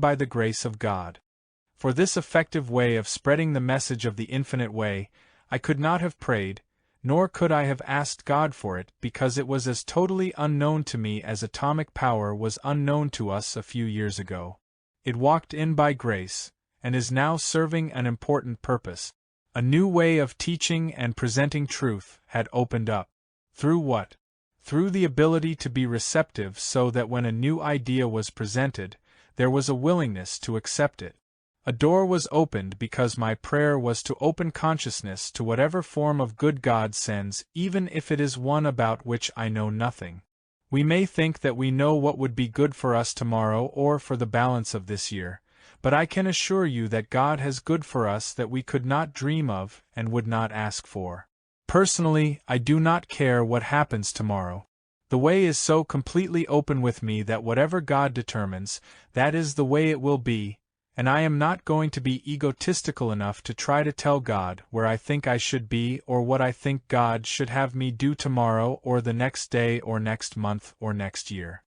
by the grace of God. For this effective way of spreading the message of the infinite way, I could not have prayed, nor could I have asked God for it, because it was as totally unknown to me as atomic power was unknown to us a few years ago. It walked in by grace, and is now serving an important purpose. A new way of teaching and presenting truth had opened up. Through what? Through the ability to be receptive so that when a new idea was presented, there was a willingness to accept it. A door was opened because my prayer was to open consciousness to whatever form of good God sends, even if it is one about which I know nothing. We may think that we know what would be good for us tomorrow or for the balance of this year, but I can assure you that God has good for us that we could not dream of and would not ask for. Personally, I do not care what happens tomorrow. The way is so completely open with me that whatever God determines, that is the way it will be, and I am not going to be egotistical enough to try to tell God where I think I should be or what I think God should have me do tomorrow or the next day or next month or next year.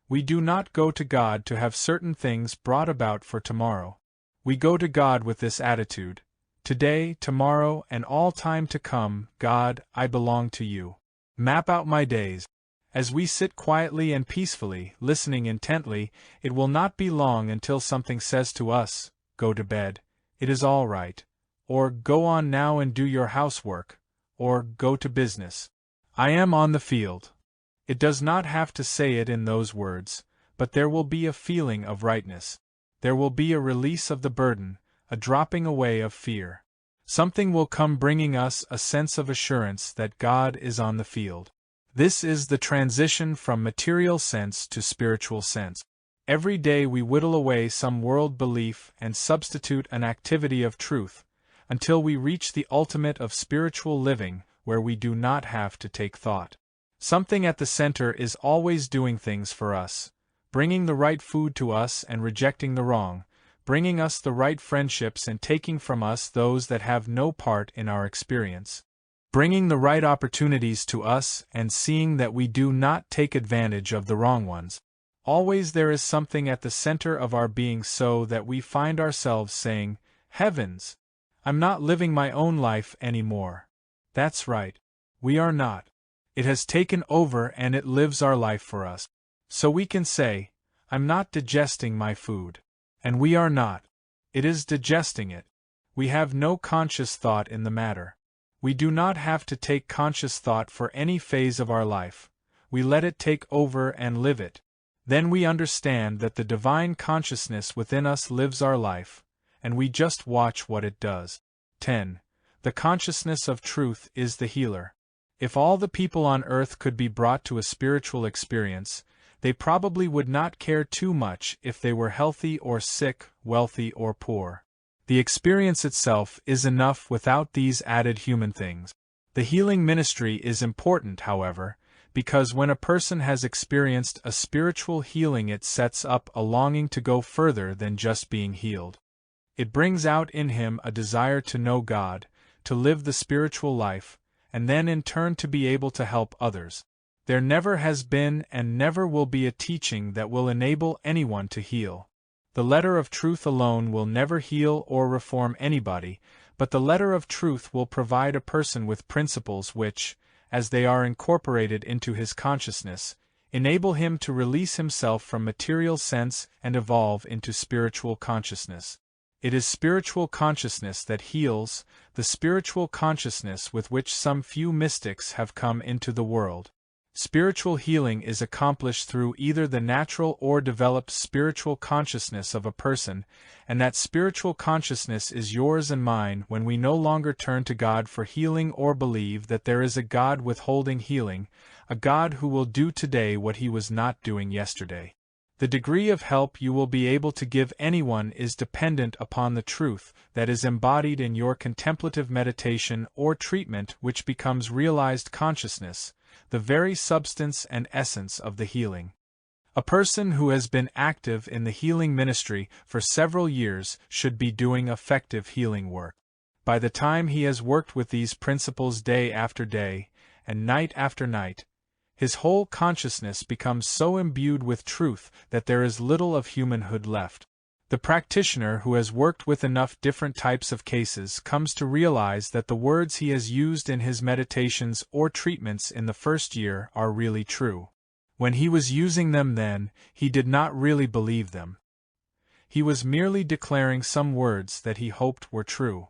We do not go to God to have certain things brought about for tomorrow. We go to God with this attitude: today, tomorrow, and all time to come, God, I belong to you. Map out my days. As we sit quietly and peacefully, listening intently, it will not be long until something says to us, go to bed, it is all right, or go on now and do your housework, or go to business. I am on the field. It does not have to say it in those words, but there will be a feeling of rightness. There will be a release of the burden, a dropping away of fear. Something will come bringing us a sense of assurance that God is on the field. This is the transition from material sense to spiritual sense. Every day we whittle away some world belief and substitute an activity of truth, until we reach the ultimate of spiritual living, where we do not have to take thought. Something at the center is always doing things for us, bringing the right food to us and rejecting the wrong, bringing us the right friendships and taking from us those that have no part in our experience, bringing the right opportunities to us and seeing that we do not take advantage of the wrong ones. Always there is something at the center of our being so that we find ourselves saying, "Heavens! I'm not living my own life anymore." That's right. We are not. It has taken over and it lives our life for us. So we can say, I'm not digesting my food. And we are not. It is digesting it. We have no conscious thought in the matter. We do not have to take conscious thought for any phase of our life. We let it take over and live it. Then we understand that the divine consciousness within us lives our life, and we just watch what it does. 10. The consciousness of truth is the healer. If all the people on earth could be brought to a spiritual experience, they probably would not care too much if they were healthy or sick, wealthy or poor. The experience itself is enough without these added human things. The healing ministry is important, however, because when a person has experienced a spiritual healing, it sets up a longing to go further than just being healed. It brings out in him a desire to know God, to live the spiritual life, and then in turn to be able to help others. There never has been and never will be a teaching that will enable anyone to heal. The letter of truth alone will never heal or reform anybody, but the letter of truth will provide a person with principles which, as they are incorporated into his consciousness, enable him to release himself from material sense and evolve into spiritual consciousness. It is spiritual consciousness that heals, the spiritual consciousness with which some few mystics have come into the world. Spiritual healing is accomplished through either the natural or developed spiritual consciousness of a person, and that spiritual consciousness is yours and mine when we no longer turn to God for healing or believe that there is a God withholding healing, a God who will do today what he was not doing yesterday. The degree of help you will be able to give anyone is dependent upon the truth that is embodied in your contemplative meditation or treatment, which becomes realized consciousness, the very substance and essence of the healing. A person who has been active in the healing ministry for several years should be doing effective healing work. By the time he has worked with these principles day after day, and night after night, his whole consciousness becomes so imbued with truth that there is little of humanhood left. The practitioner who has worked with enough different types of cases comes to realize that the words he has used in his meditations or treatments in the first year are really true. When he was using them then, he did not really believe them. He was merely declaring some words that he hoped were true.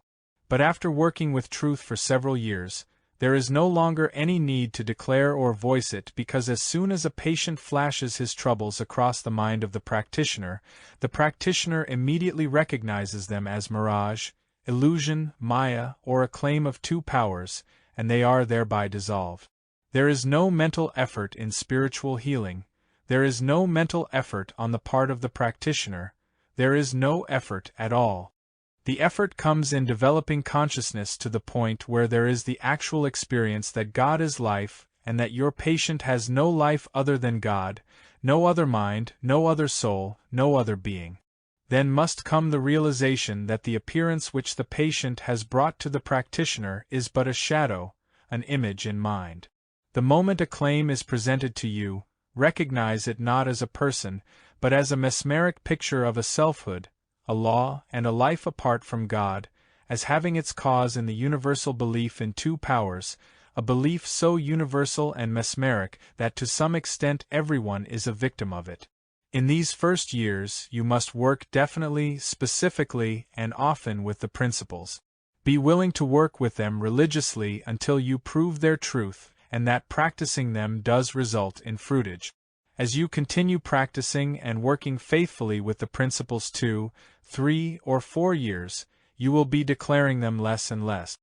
But after working with truth for several years, there is no longer any need to declare or voice it, because as soon as a patient flashes his troubles across the mind of the practitioner immediately recognizes them as mirage, illusion, maya, or a claim of two powers, and they are thereby dissolved. There is no mental effort in spiritual healing, there is no mental effort on the part of the practitioner, there is no effort at all. The effort comes in developing consciousness to the point where there is the actual experience that God is life, and that your patient has no life other than God, no other mind, no other soul, no other being. Then must come the realization that the appearance which the patient has brought to the practitioner is but a shadow, an image in mind. The moment a claim is presented to you, recognize it not as a person, but as a mesmeric picture of a selfhood, a law, and a life apart from God, as having its cause in the universal belief in two powers, a belief so universal and mesmeric that to some extent everyone is a victim of it. In these first years you must work definitely, specifically, and often with the principles. Be willing to work with them religiously until you prove their truth, and that practicing them does result in fruitage. As you continue practicing and working faithfully with the principles 2, 3, or 4 years, you will be declaring them less and less.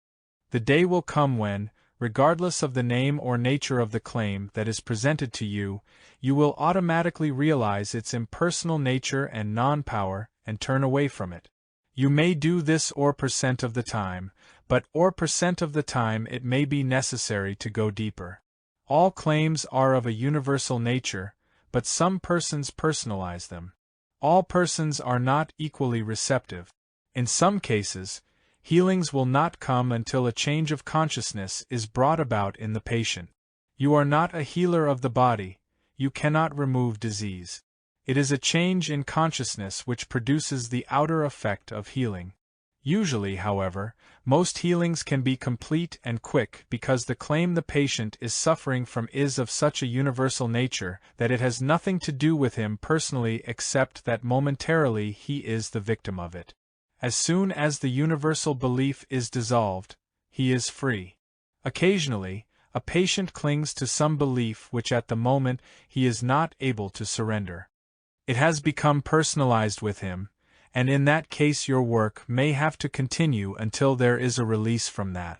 The day will come when, regardless of the name or nature of the claim that is presented to you, you will automatically realize its impersonal nature and non-power and turn away from it. You may do this or % of the time, but or % of the time it may be necessary to go deeper. All claims are of a universal nature, but some persons personalize them. All persons are not equally receptive. In some cases, healings will not come until a change of consciousness is brought about in the patient. You are not a healer of the body, you cannot remove disease. It is a change in consciousness which produces the outer effect of healing. Usually, however, most healings can be complete and quick because the claim the patient is suffering from is of such a universal nature that it has nothing to do with him personally except that momentarily he is the victim of it. As soon as the universal belief is dissolved, he is free. Occasionally, a patient clings to some belief which at the moment he is not able to surrender. It has become personalized with him, and in that case your work may have to continue until there is a release from that.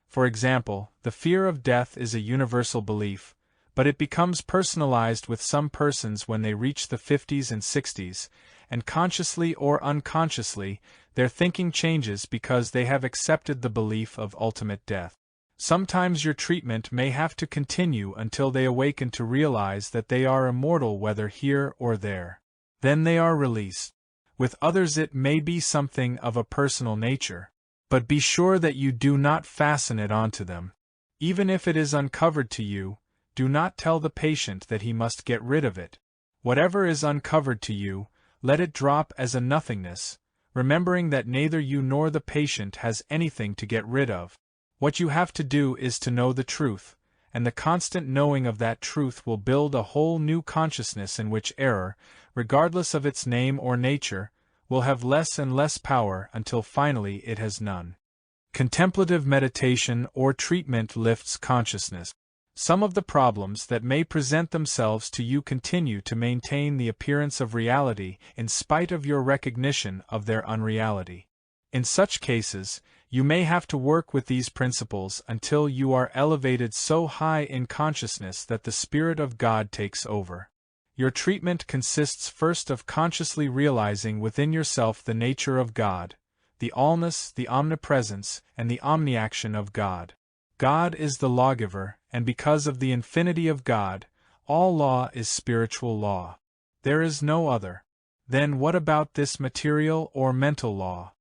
For example, the fear of death is a universal belief, but it becomes personalized with some persons when they reach the 50s and 60s, and consciously or unconsciously, their thinking changes because they have accepted the belief of ultimate death. Sometimes your treatment may have to continue until they awaken to realize that they are immortal whether here or there. Then they are released. With others it may be something of a personal nature, but be sure that you do not fasten it onto them. Even if it is uncovered to you, do not tell the patient that he must get rid of it. Whatever is uncovered to you, let it drop as a nothingness, remembering that neither you nor the patient has anything to get rid of. What you have to do is to know the truth, and the constant knowing of that truth will build a whole new consciousness in which error, regardless of its name or nature, will have less and less power until finally it has none. Contemplative meditation or treatment lifts consciousness. Some of the problems that may present themselves to you continue to maintain the appearance of reality in spite of your recognition of their unreality. In such cases, you may have to work with these principles until you are elevated so high in consciousness that the Spirit of God takes over. Your treatment consists first of consciously realizing within yourself the nature of God, the allness, the omnipresence, and the omniaction of God. God is the lawgiver, and because of the infinity of God, all law is spiritual law. There is no other. Then what about this material or mental law?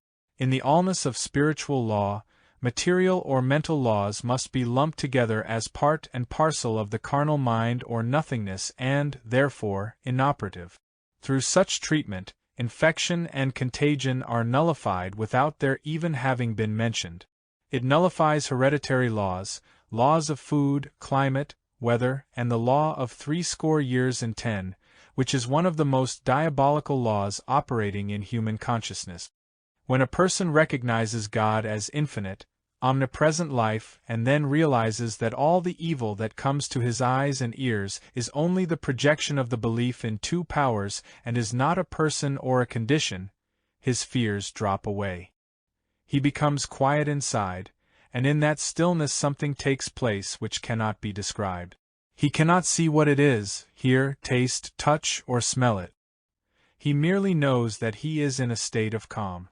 In the allness of spiritual law, material or mental laws must be lumped together as part and parcel of the carnal mind or nothingness and, therefore, inoperative. Through such treatment, infection and contagion are nullified without their even having been mentioned. It nullifies hereditary laws, laws of food, climate, weather, and the law of 70 years and 10, which is one of the most diabolical laws operating in human consciousness. When a person recognizes God as infinite, omnipresent life and then realizes that all the evil that comes to his eyes and ears is only the projection of the belief in two powers and is not a person or a condition, his fears drop away. He becomes quiet inside, and in that stillness something takes place which cannot be described. He cannot see what it is, hear, taste, touch, or smell it. He merely knows that he is in a state of calm.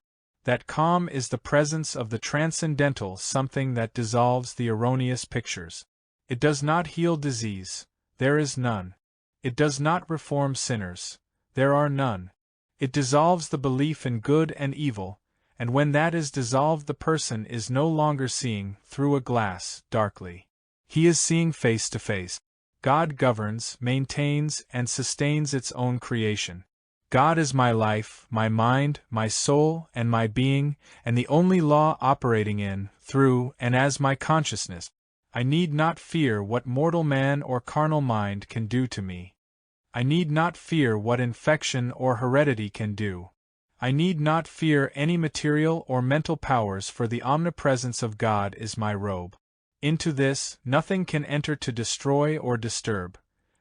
That calm is the presence of the transcendental something that dissolves the erroneous pictures. It does not heal disease, there is none. It does not reform sinners, there are none. It dissolves the belief in good and evil, and when that is dissolved the person is no longer seeing through a glass darkly. He is seeing face to face. God governs, maintains, and sustains its own creation. God is my life, my mind, my soul, and my being, and the only law operating in, through, and as my consciousness. I need not fear what mortal man or carnal mind can do to me. I need not fear what infection or heredity can do. I need not fear any material or mental powers, for the omnipresence of God is my robe. Into this, nothing can enter to destroy or disturb.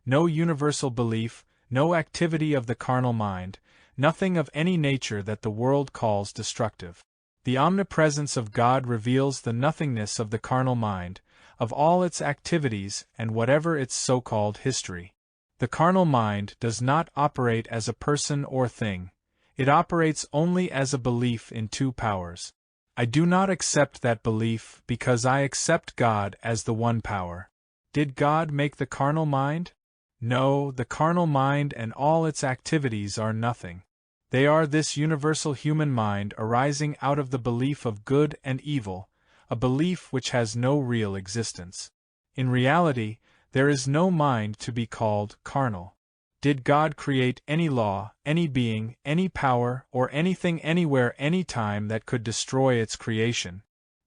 No universal belief, no activity of the carnal mind, nothing of any nature that the world calls destructive. The omnipresence of God reveals the nothingness of the carnal mind, of all its activities and whatever its so-called history. The carnal mind does not operate as a person or thing. It operates only as a belief in two powers. I do not accept that belief because I accept God as the one power. Did God make the carnal mind? No, the carnal mind and all its activities are nothing. They are this universal human mind arising out of the belief of good and evil, a belief which has no real existence. In reality, there is no mind to be called carnal. Did God create any law, any being, any power, or anything anywhere any time that could destroy its creation?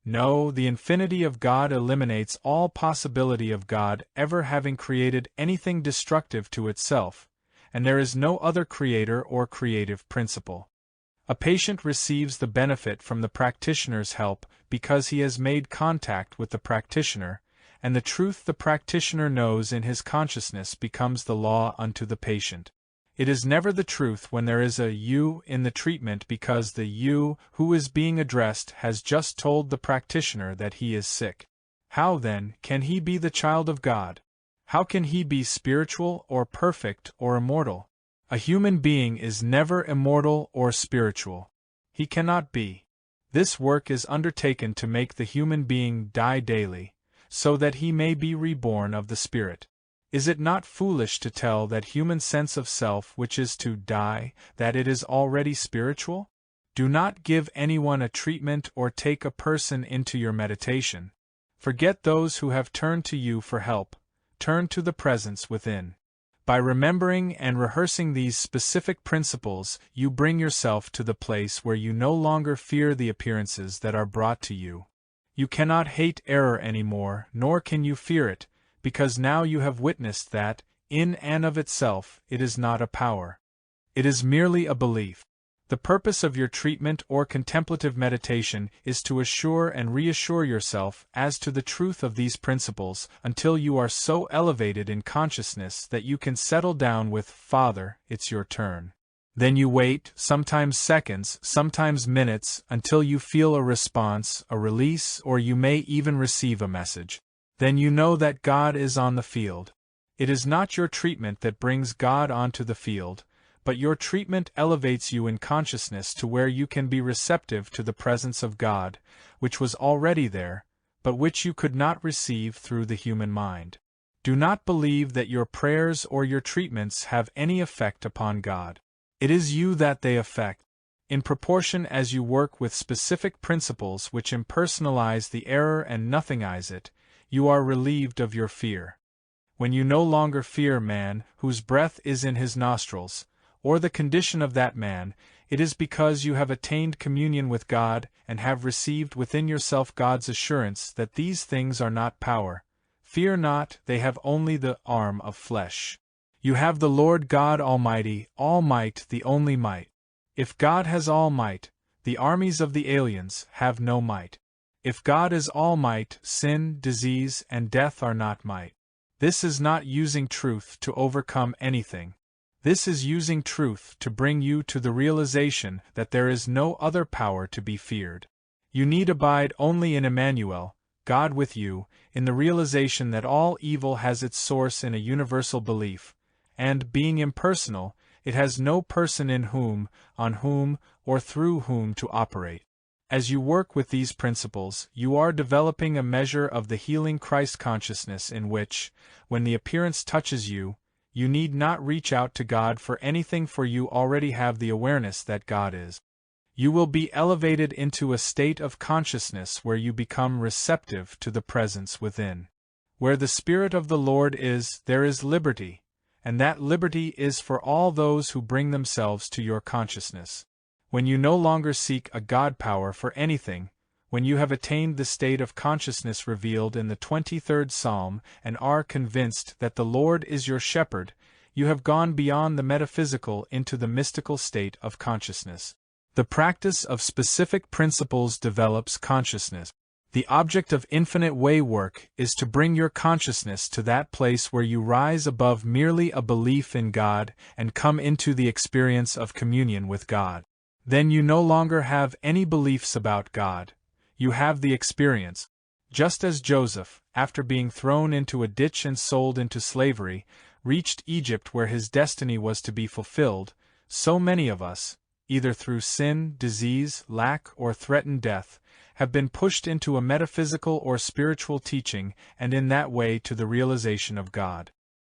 No, the infinity of God eliminates all possibility of God ever having created anything destructive to itself, and there is no other creator or creative principle. A patient receives the benefit from the practitioner's help because he has made contact with the practitioner, and the truth the practitioner knows in his consciousness becomes the law unto the patient. It is never the truth when there is a you in the treatment because the you who is being addressed has just told the practitioner that he is sick. How then can he be the child of God? How can he be spiritual or perfect or immortal? A human being is never immortal or spiritual. He cannot be. This work is undertaken to make the human being die daily, so that he may be reborn of the Spirit. Is it not foolish to tell that human sense of self which is to die, that it is already spiritual? Do not give anyone a treatment or take a person into your meditation. Forget those who have turned to you for help, turn to the presence within. By remembering and rehearsing these specific principles, you bring yourself to the place where you no longer fear the appearances that are brought to you. You cannot hate error anymore, nor can you fear it, because now you have witnessed that, in and of itself, it is not a power. It is merely a belief. The purpose of your treatment or contemplative meditation is to assure and reassure yourself as to the truth of these principles until you are so elevated in consciousness that you can settle down with, "Father, it's your turn." Then you wait, sometimes seconds, sometimes minutes, until you feel a response, a release, or you may even receive a message. Then you know that God is on the field. It is not your treatment that brings God onto the field, but your treatment elevates you in consciousness to where you can be receptive to the presence of God, which was already there, but which you could not receive through the human mind. Do not believe that your prayers or your treatments have any effect upon God. It is you that they affect. In proportion as you work with specific principles which impersonalize the error and nothingize it, you are relieved of your fear. When you no longer fear man, whose breath is in his nostrils, or the condition of that man, it is because you have attained communion with God and have received within yourself God's assurance that these things are not power. Fear not, they have only the arm of flesh. You have the Lord God Almighty, all might, the only might. If God has all might, the armies of the aliens have no might. If God is all might, sin, disease, and death are not might. This is not using truth to overcome anything. This is using truth to bring you to the realization that there is no other power to be feared. You need abide only in Emmanuel, God with you, in the realization that all evil has its source in a universal belief, and, being impersonal, it has no person in whom, on whom, or through whom to operate. As you work with these principles, you are developing a measure of the healing Christ consciousness in which, when the appearance touches you, you need not reach out to God for anything, for you already have the awareness that God is. You will be elevated into a state of consciousness where you become receptive to the presence within. Where the Spirit of the Lord is, there is liberty, and that liberty is for all those who bring themselves to your consciousness. When you no longer seek a God power for anything, when you have attained the state of consciousness revealed in the 23rd Psalm and are convinced that the Lord is your shepherd, you have gone beyond the metaphysical into the mystical state of consciousness. The practice of specific principles develops consciousness. The object of infinite way work is to bring your consciousness to that place where you rise above merely a belief in God and come into the experience of communion with God. Then you no longer have any beliefs about God. You have the experience. Just as Joseph, after being thrown into a ditch and sold into slavery, reached Egypt where his destiny was to be fulfilled, so many of us, either through sin, disease, lack, or threatened death, have been pushed into a metaphysical or spiritual teaching and in that way to the realization of God.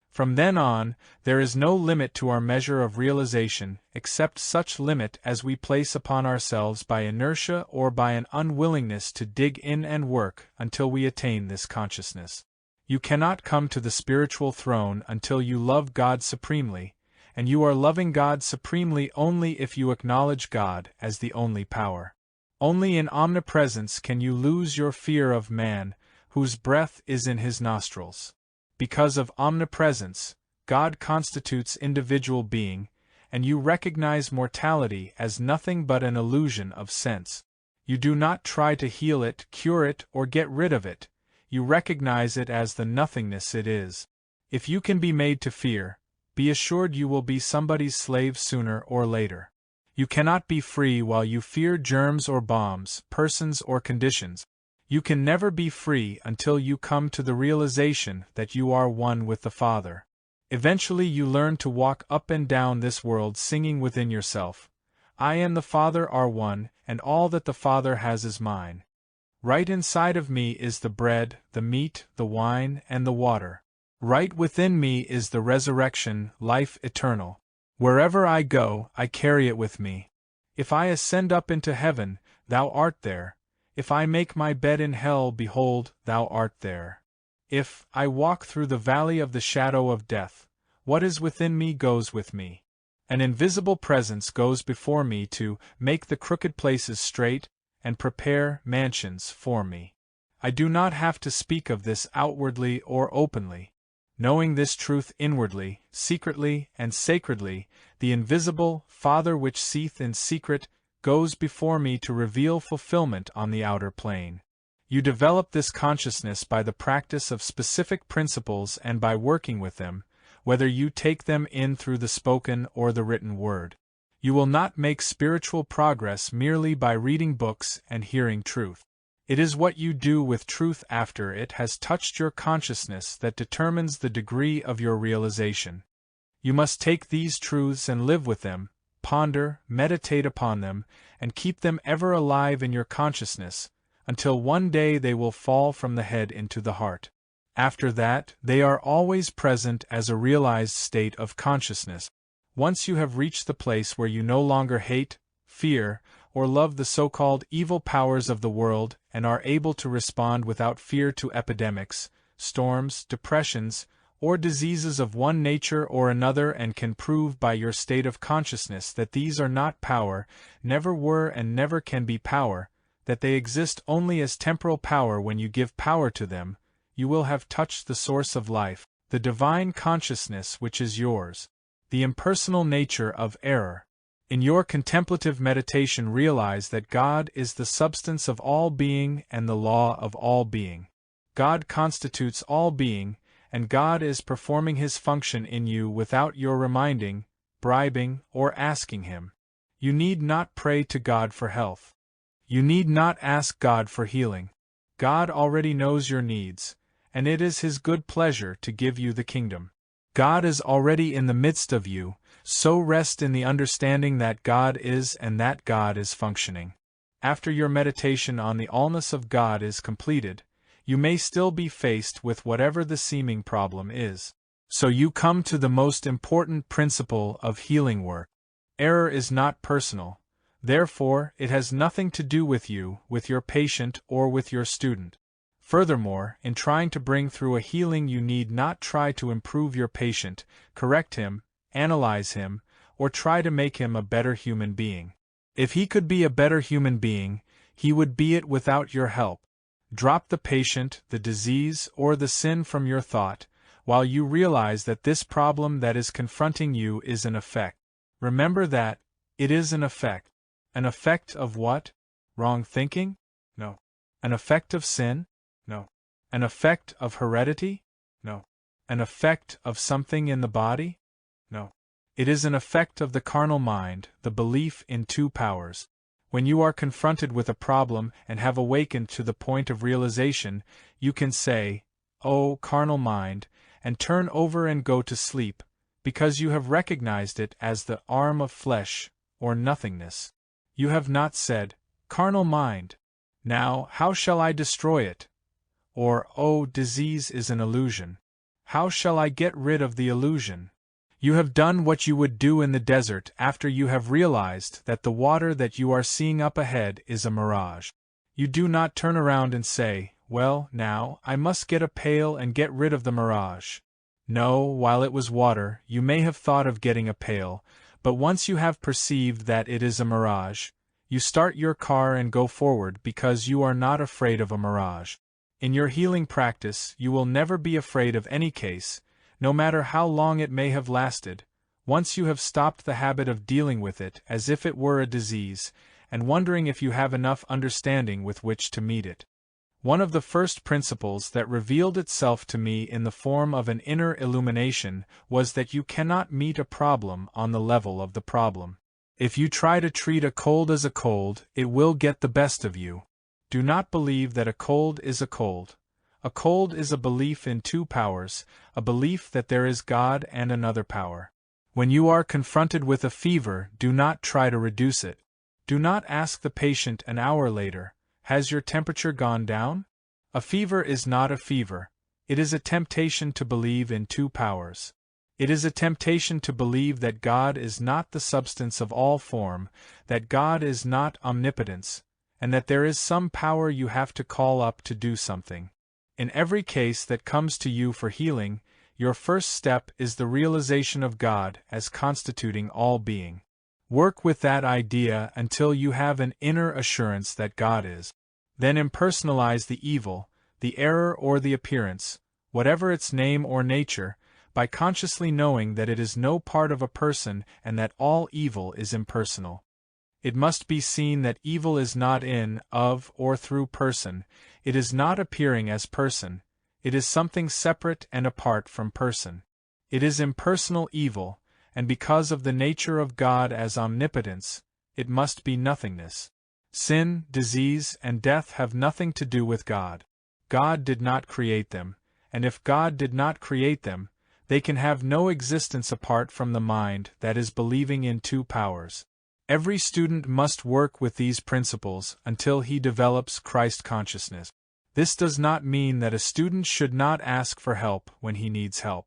From then on, there is no limit to our measure of realization except such limit as we place upon ourselves by inertia or by an unwillingness to dig in and work until we attain this consciousness. You cannot come to the spiritual throne until you love God supremely, and you are loving God supremely only if you acknowledge God as the only power. Only in omnipresence can you lose your fear of man, whose breath is in his nostrils. Because of omnipresence, God constitutes individual being, and you recognize mortality as nothing but an illusion of sense. You do not try to heal it, cure it, or get rid of it. You recognize it as the nothingness it is. If you can be made to fear, be assured you will be somebody's slave sooner or later. You cannot be free while you fear germs or bombs, persons or conditions. You can never be free until you come to the realization that you are one with the Father. Eventually you learn to walk up and down this world singing within yourself, "I and the Father are one, and all that the Father has is mine." Right inside of me is the bread, the meat, the wine, and the water. Right within me is the resurrection, life eternal. Wherever I go, I carry it with me. If I ascend up into heaven, thou art there. If I make my bed in hell, behold, thou art there. If I walk through the valley of the shadow of death, what is within me goes with me. An invisible presence goes before me to make the crooked places straight and prepare mansions for me. I do not have to speak of this outwardly or openly. Knowing this truth inwardly, secretly, and sacredly, the invisible Father which seeth in secret goes before me to reveal fulfillment on the outer plane. You develop this consciousness by the practice of specific principles and by working with them, whether you take them in through the spoken or the written word. You will not make spiritual progress merely by reading books and hearing truth. It is what you do with truth after it has touched your consciousness that determines the degree of your realization. You must take these truths and live with them, ponder, meditate upon them, and keep them ever alive in your consciousness, until one day they will fall from the head into the heart. After that, they are always present as a realized state of consciousness. Once you have reached the place where you no longer hate, fear, or love the so-called evil powers of the world and are able to respond without fear to epidemics, storms, depressions, or diseases of one nature or another, and can prove by your state of consciousness that these are not power, never were and never can be power, that they exist only as temporal power when you give power to them, you will have touched the source of life, the divine consciousness which is yours, the impersonal nature of error. In your contemplative meditation, realize that God is the substance of all being and the law of all being. God constitutes all being, and God is performing His function in you without your reminding, bribing, or asking Him. You need not pray to God for health. You need not ask God for healing. God already knows your needs, and it is His good pleasure to give you the kingdom. God is already in the midst of you, so rest in the understanding that God is and that God is functioning. After your meditation on the allness of God is completed, you may still be faced with whatever the seeming problem is. So you come to the most important principle of healing work. Error is not personal, therefore it has nothing to do with you, with your patient, or with your student. Furthermore, in trying to bring through a healing, you need not try to improve your patient, correct him, analyze him, or try to make him a better human being. If he could be a better human being, he would be it without your help. Drop the patient, the disease, or the sin from your thought, while you realize that this problem that is confronting you is an effect. Remember that it is an effect. An effect of what? Wrong thinking? No. An effect of sin? No. An effect of heredity? No. An effect of something in the body? No. It is an effect of the carnal mind, the belief in two powers. When you are confronted with a problem and have awakened to the point of realization, you can say, "Oh, carnal mind," and turn over and go to sleep, because you have recognized it as the arm of flesh, or nothingness. You have not said, "Carnal mind, now how shall I destroy it?" Or, "Oh, disease is an illusion. How shall I get rid of the illusion?" You have done what you would do in the desert after you have realized that the water that you are seeing up ahead is a mirage. You do not turn around and say, "Well, now, I must get a pail and get rid of the mirage." No, while it was water, you may have thought of getting a pail, but once you have perceived that it is a mirage, you start your car and go forward because you are not afraid of a mirage. In your healing practice, you will never be afraid of any case, no matter how long it may have lasted, once you have stopped the habit of dealing with it as if it were a disease, and wondering if you have enough understanding with which to meet it. One of the first principles that revealed itself to me in the form of an inner illumination was that you cannot meet a problem on the level of the problem. If you try to treat a cold as a cold, it will get the best of you. Do not believe that a cold is a cold. A cold is a belief in two powers, a belief that there is God and another power. When you are confronted with a fever, do not try to reduce it. Do not ask the patient an hour later, Has your temperature gone down? A fever is not a fever. It is a temptation to believe in two powers. It is a temptation to believe that God is not the substance of all form, that God is not omnipotence, and that there is some power you have to call up to do something. In every case that comes to you for healing, your first step is the realization of God as constituting all being. Work with that idea until you have an inner assurance that God is. Then impersonalize the evil, the error or the appearance, whatever its name or nature, by consciously knowing that it is no part of a person and that all evil is impersonal. It must be seen that evil is not in, of, or through person, it is not appearing as person, it is something separate and apart from person. It is impersonal evil, and because of the nature of God as omnipotence, it must be nothingness. Sin, disease, and death have nothing to do with God. God did not create them, and if God did not create them, they can have no existence apart from the mind that is believing in two powers. Every student must work with these principles until he develops Christ consciousness. This does not mean that a student should not ask for help when he needs help.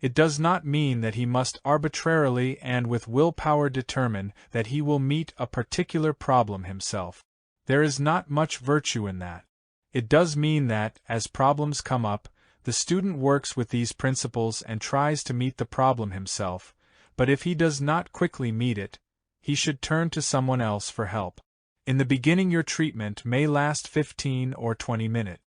It does not mean that he must arbitrarily and with willpower determine that he will meet a particular problem himself. There is not much virtue in that. It does mean that, as problems come up, the student works with these principles and tries to meet the problem himself, but if he does not quickly meet it, he should turn to someone else for help. In the beginning your treatment may last 15 or 20 minutes.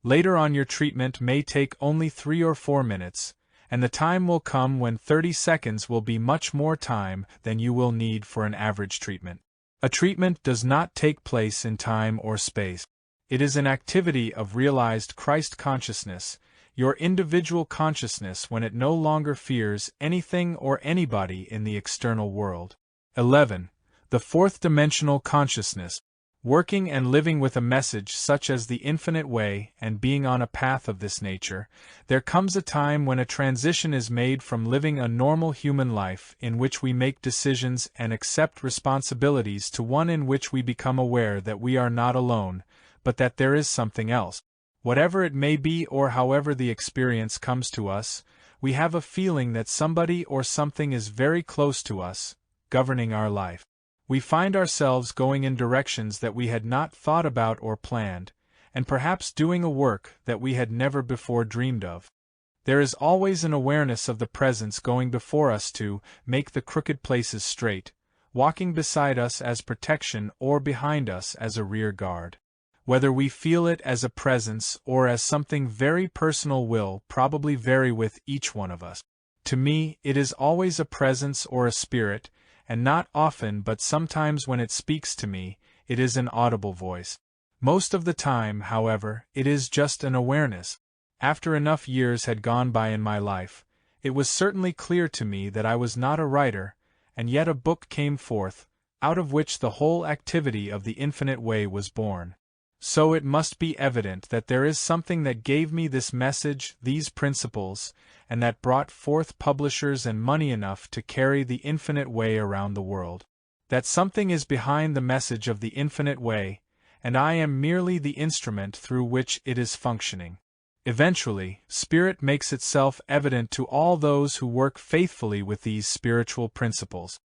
Later on your treatment may take only 3 or 4 minutes, and the time will come when 30 seconds will be much more time than you will need for an average treatment. A treatment does not take place in time or space. It is an activity of realized Christ consciousness, your individual consciousness when it no longer fears anything or anybody in the external world. 11. The fourth dimensional consciousness. Working and living with a message such as the infinite way and being on a path of this nature, there comes a time when a transition is made from living a normal human life in which we make decisions and accept responsibilities to one in which we become aware that we are not alone, but that there is something else. Whatever it may be or however the experience comes to us, we have a feeling that somebody or something is very close to us, governing our life. We find ourselves going in directions that we had not thought about or planned, and perhaps doing a work that we had never before dreamed of. There is always an awareness of the presence going before us to make the crooked places straight, walking beside us as protection or behind us as a rear guard. Whether we feel it as a presence or as something very personal will probably vary with each one of us. To me, it is always a presence or a spirit, and not often but sometimes when it speaks to me, it is an audible voice. Most of the time, however, it is just an awareness. After enough years had gone by in my life, it was certainly clear to me that I was not a writer, and yet a book came forth, out of which the whole activity of the infinite way was born. So it must be evident that there is something that gave me this message, these principles, and that brought forth publishers and money enough to carry the infinite way around the world. That something is behind the message of the infinite way, and I am merely the instrument through which it is functioning. Eventually, Spirit makes itself evident to all those who work faithfully with these spiritual principles.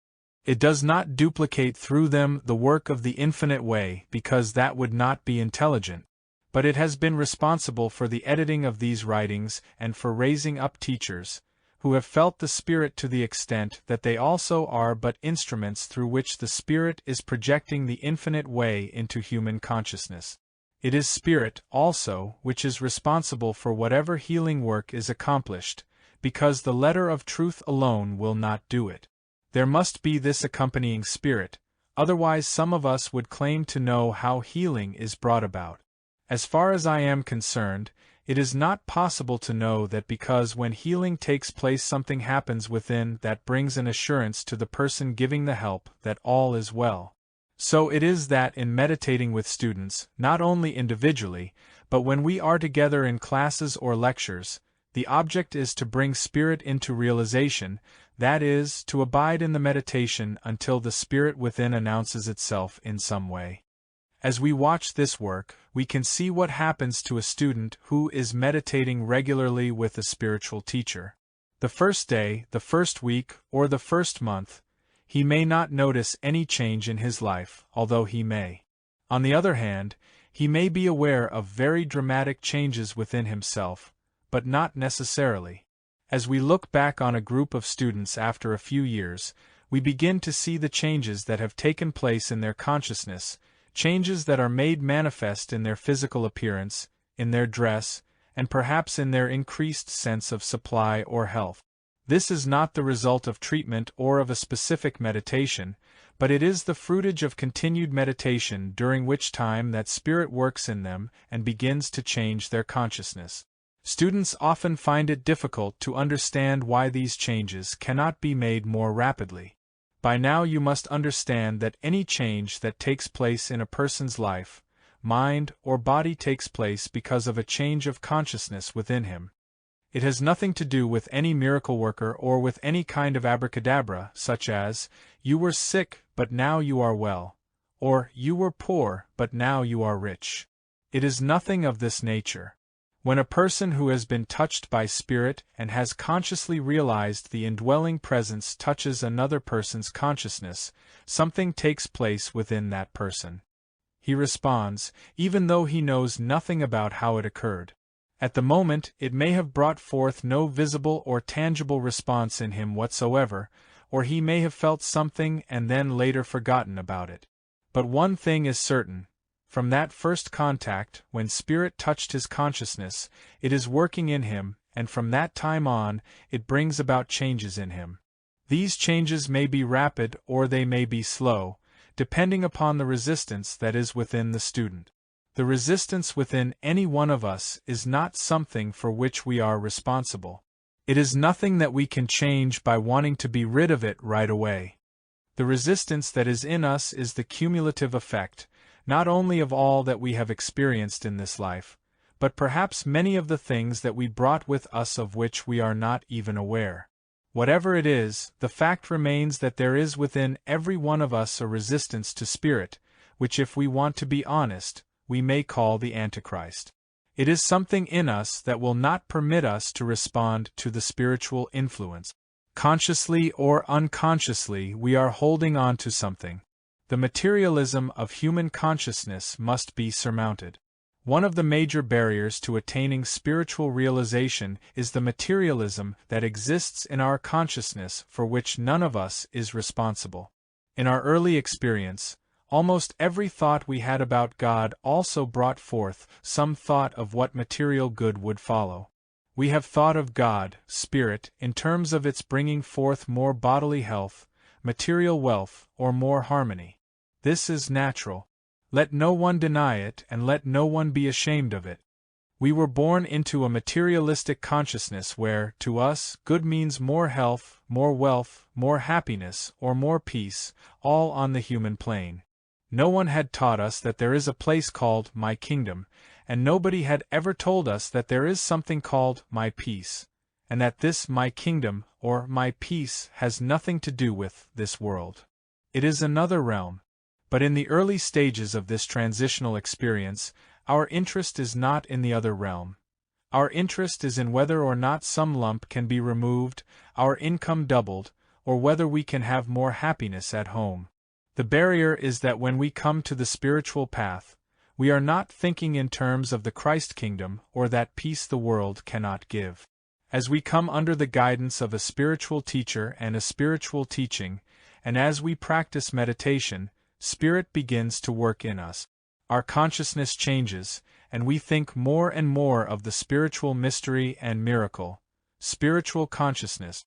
It does not duplicate through them the work of the infinite way because that would not be intelligent, but it has been responsible for the editing of these writings and for raising up teachers, who have felt the Spirit to the extent that they also are but instruments through which the Spirit is projecting the infinite way into human consciousness. It is Spirit, also, which is responsible for whatever healing work is accomplished, because the letter of truth alone will not do it. There must be this accompanying Spirit, otherwise some of us would claim to know how healing is brought about. As far as I am concerned, it is not possible to know that because when healing takes place something happens within that brings an assurance to the person giving the help that all is well. So it is that in meditating with students, not only individually, but when we are together in classes or lectures, the object is to bring Spirit into realization, that is, to abide in the meditation until the Spirit within announces itself in some way. As we watch this work, we can see what happens to a student who is meditating regularly with a spiritual teacher. The first day, the first week, or the first month, he may not notice any change in his life, although he may. On the other hand, he may be aware of very dramatic changes within himself, but not necessarily. As we look back on a group of students after a few years, we begin to see the changes that have taken place in their consciousness, changes that are made manifest in their physical appearance, in their dress, and perhaps in their increased sense of supply or health. This is not the result of treatment or of a specific meditation, but it is the fruitage of continued meditation during which time that Spirit works in them and begins to change their consciousness. Students often find it difficult to understand why these changes cannot be made more rapidly. By now you must understand that any change that takes place in a person's life, mind, or body takes place because of a change of consciousness within him. It has nothing to do with any miracle worker or with any kind of abracadabra, such as, "You were sick, but now you are well," or "You were poor, but now you are rich." It is nothing of this nature. When a person who has been touched by Spirit and has consciously realized the indwelling presence touches another person's consciousness, something takes place within that person. He responds, even though he knows nothing about how it occurred. At the moment, it may have brought forth no visible or tangible response in him whatsoever, or he may have felt something and then later forgotten about it. But one thing is certain. From that first contact, when Spirit touched his consciousness, it is working in him, and from that time on, it brings about changes in him. These changes may be rapid or they may be slow, depending upon the resistance that is within the student. The resistance within any one of us is not something for which we are responsible. It is nothing that we can change by wanting to be rid of it right away. The resistance that is in us is the cumulative effect, not only of all that we have experienced in this life, but perhaps many of the things that we brought with us of which we are not even aware. Whatever it is, the fact remains that there is within every one of us a resistance to Spirit, which, if we want to be honest, we may call the Antichrist. It is something in us that will not permit us to respond to the spiritual influence. Consciously or unconsciously, we are holding on to something. The materialism of human consciousness must be surmounted. One of the major barriers to attaining spiritual realization is the materialism that exists in our consciousness for which none of us is responsible. In our early experience, almost every thought we had about God also brought forth some thought of what material good would follow. We have thought of God, Spirit, in terms of its bringing forth more bodily health, material wealth, or more harmony. This is natural. Let no one deny it, and let no one be ashamed of it. We were born into a materialistic consciousness where, to us, good means more health, more wealth, more happiness, or more peace, all on the human plane. No one had taught us that there is a place called my kingdom, and nobody had ever told us that there is something called my peace, and that this my kingdom, or my peace, has nothing to do with this world. It is another realm. But in the early stages of this transitional experience, our interest is not in the other realm. Our interest is in whether or not some lump can be removed, our income doubled, or whether we can have more happiness at home. The barrier is that when we come to the spiritual path, we are not thinking in terms of the Christ kingdom or that peace the world cannot give. As we come under the guidance of a spiritual teacher and a spiritual teaching, and as we practice meditation, Spirit begins to work in us. Our consciousness changes, and we think more and more of the spiritual mystery and miracle, spiritual consciousness.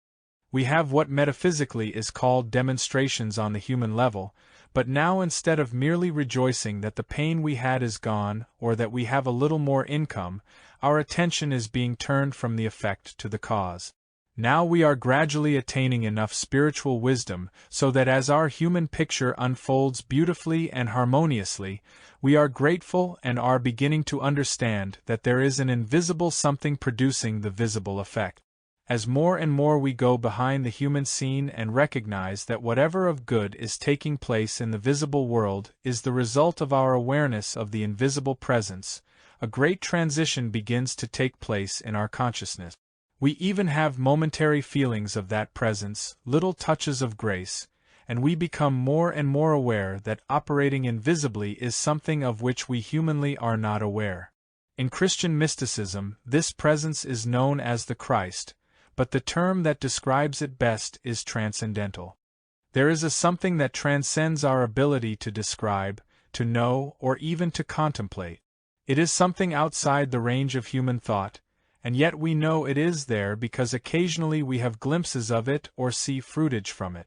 We have what metaphysically is called demonstrations on the human level, but now instead of merely rejoicing that the pain we had is gone or that we have a little more income, our attention is being turned from the effect to the cause. Now we are gradually attaining enough spiritual wisdom so that as our human picture unfolds beautifully and harmoniously, we are grateful and are beginning to understand that there is an invisible something producing the visible effect. As more and more we go behind the human scene and recognize that whatever of good is taking place in the visible world is the result of our awareness of the invisible presence, a great transition begins to take place in our consciousness. We even have momentary feelings of that presence, little touches of grace, and we become more and more aware that operating invisibly is something of which we humanly are not aware. In Christian mysticism, this presence is known as the Christ, but the term that describes it best is transcendental. There is a something that transcends our ability to describe, to know, or even to contemplate. It is something outside the range of human thought, and yet we know it is there because occasionally we have glimpses of it or see fruitage from it.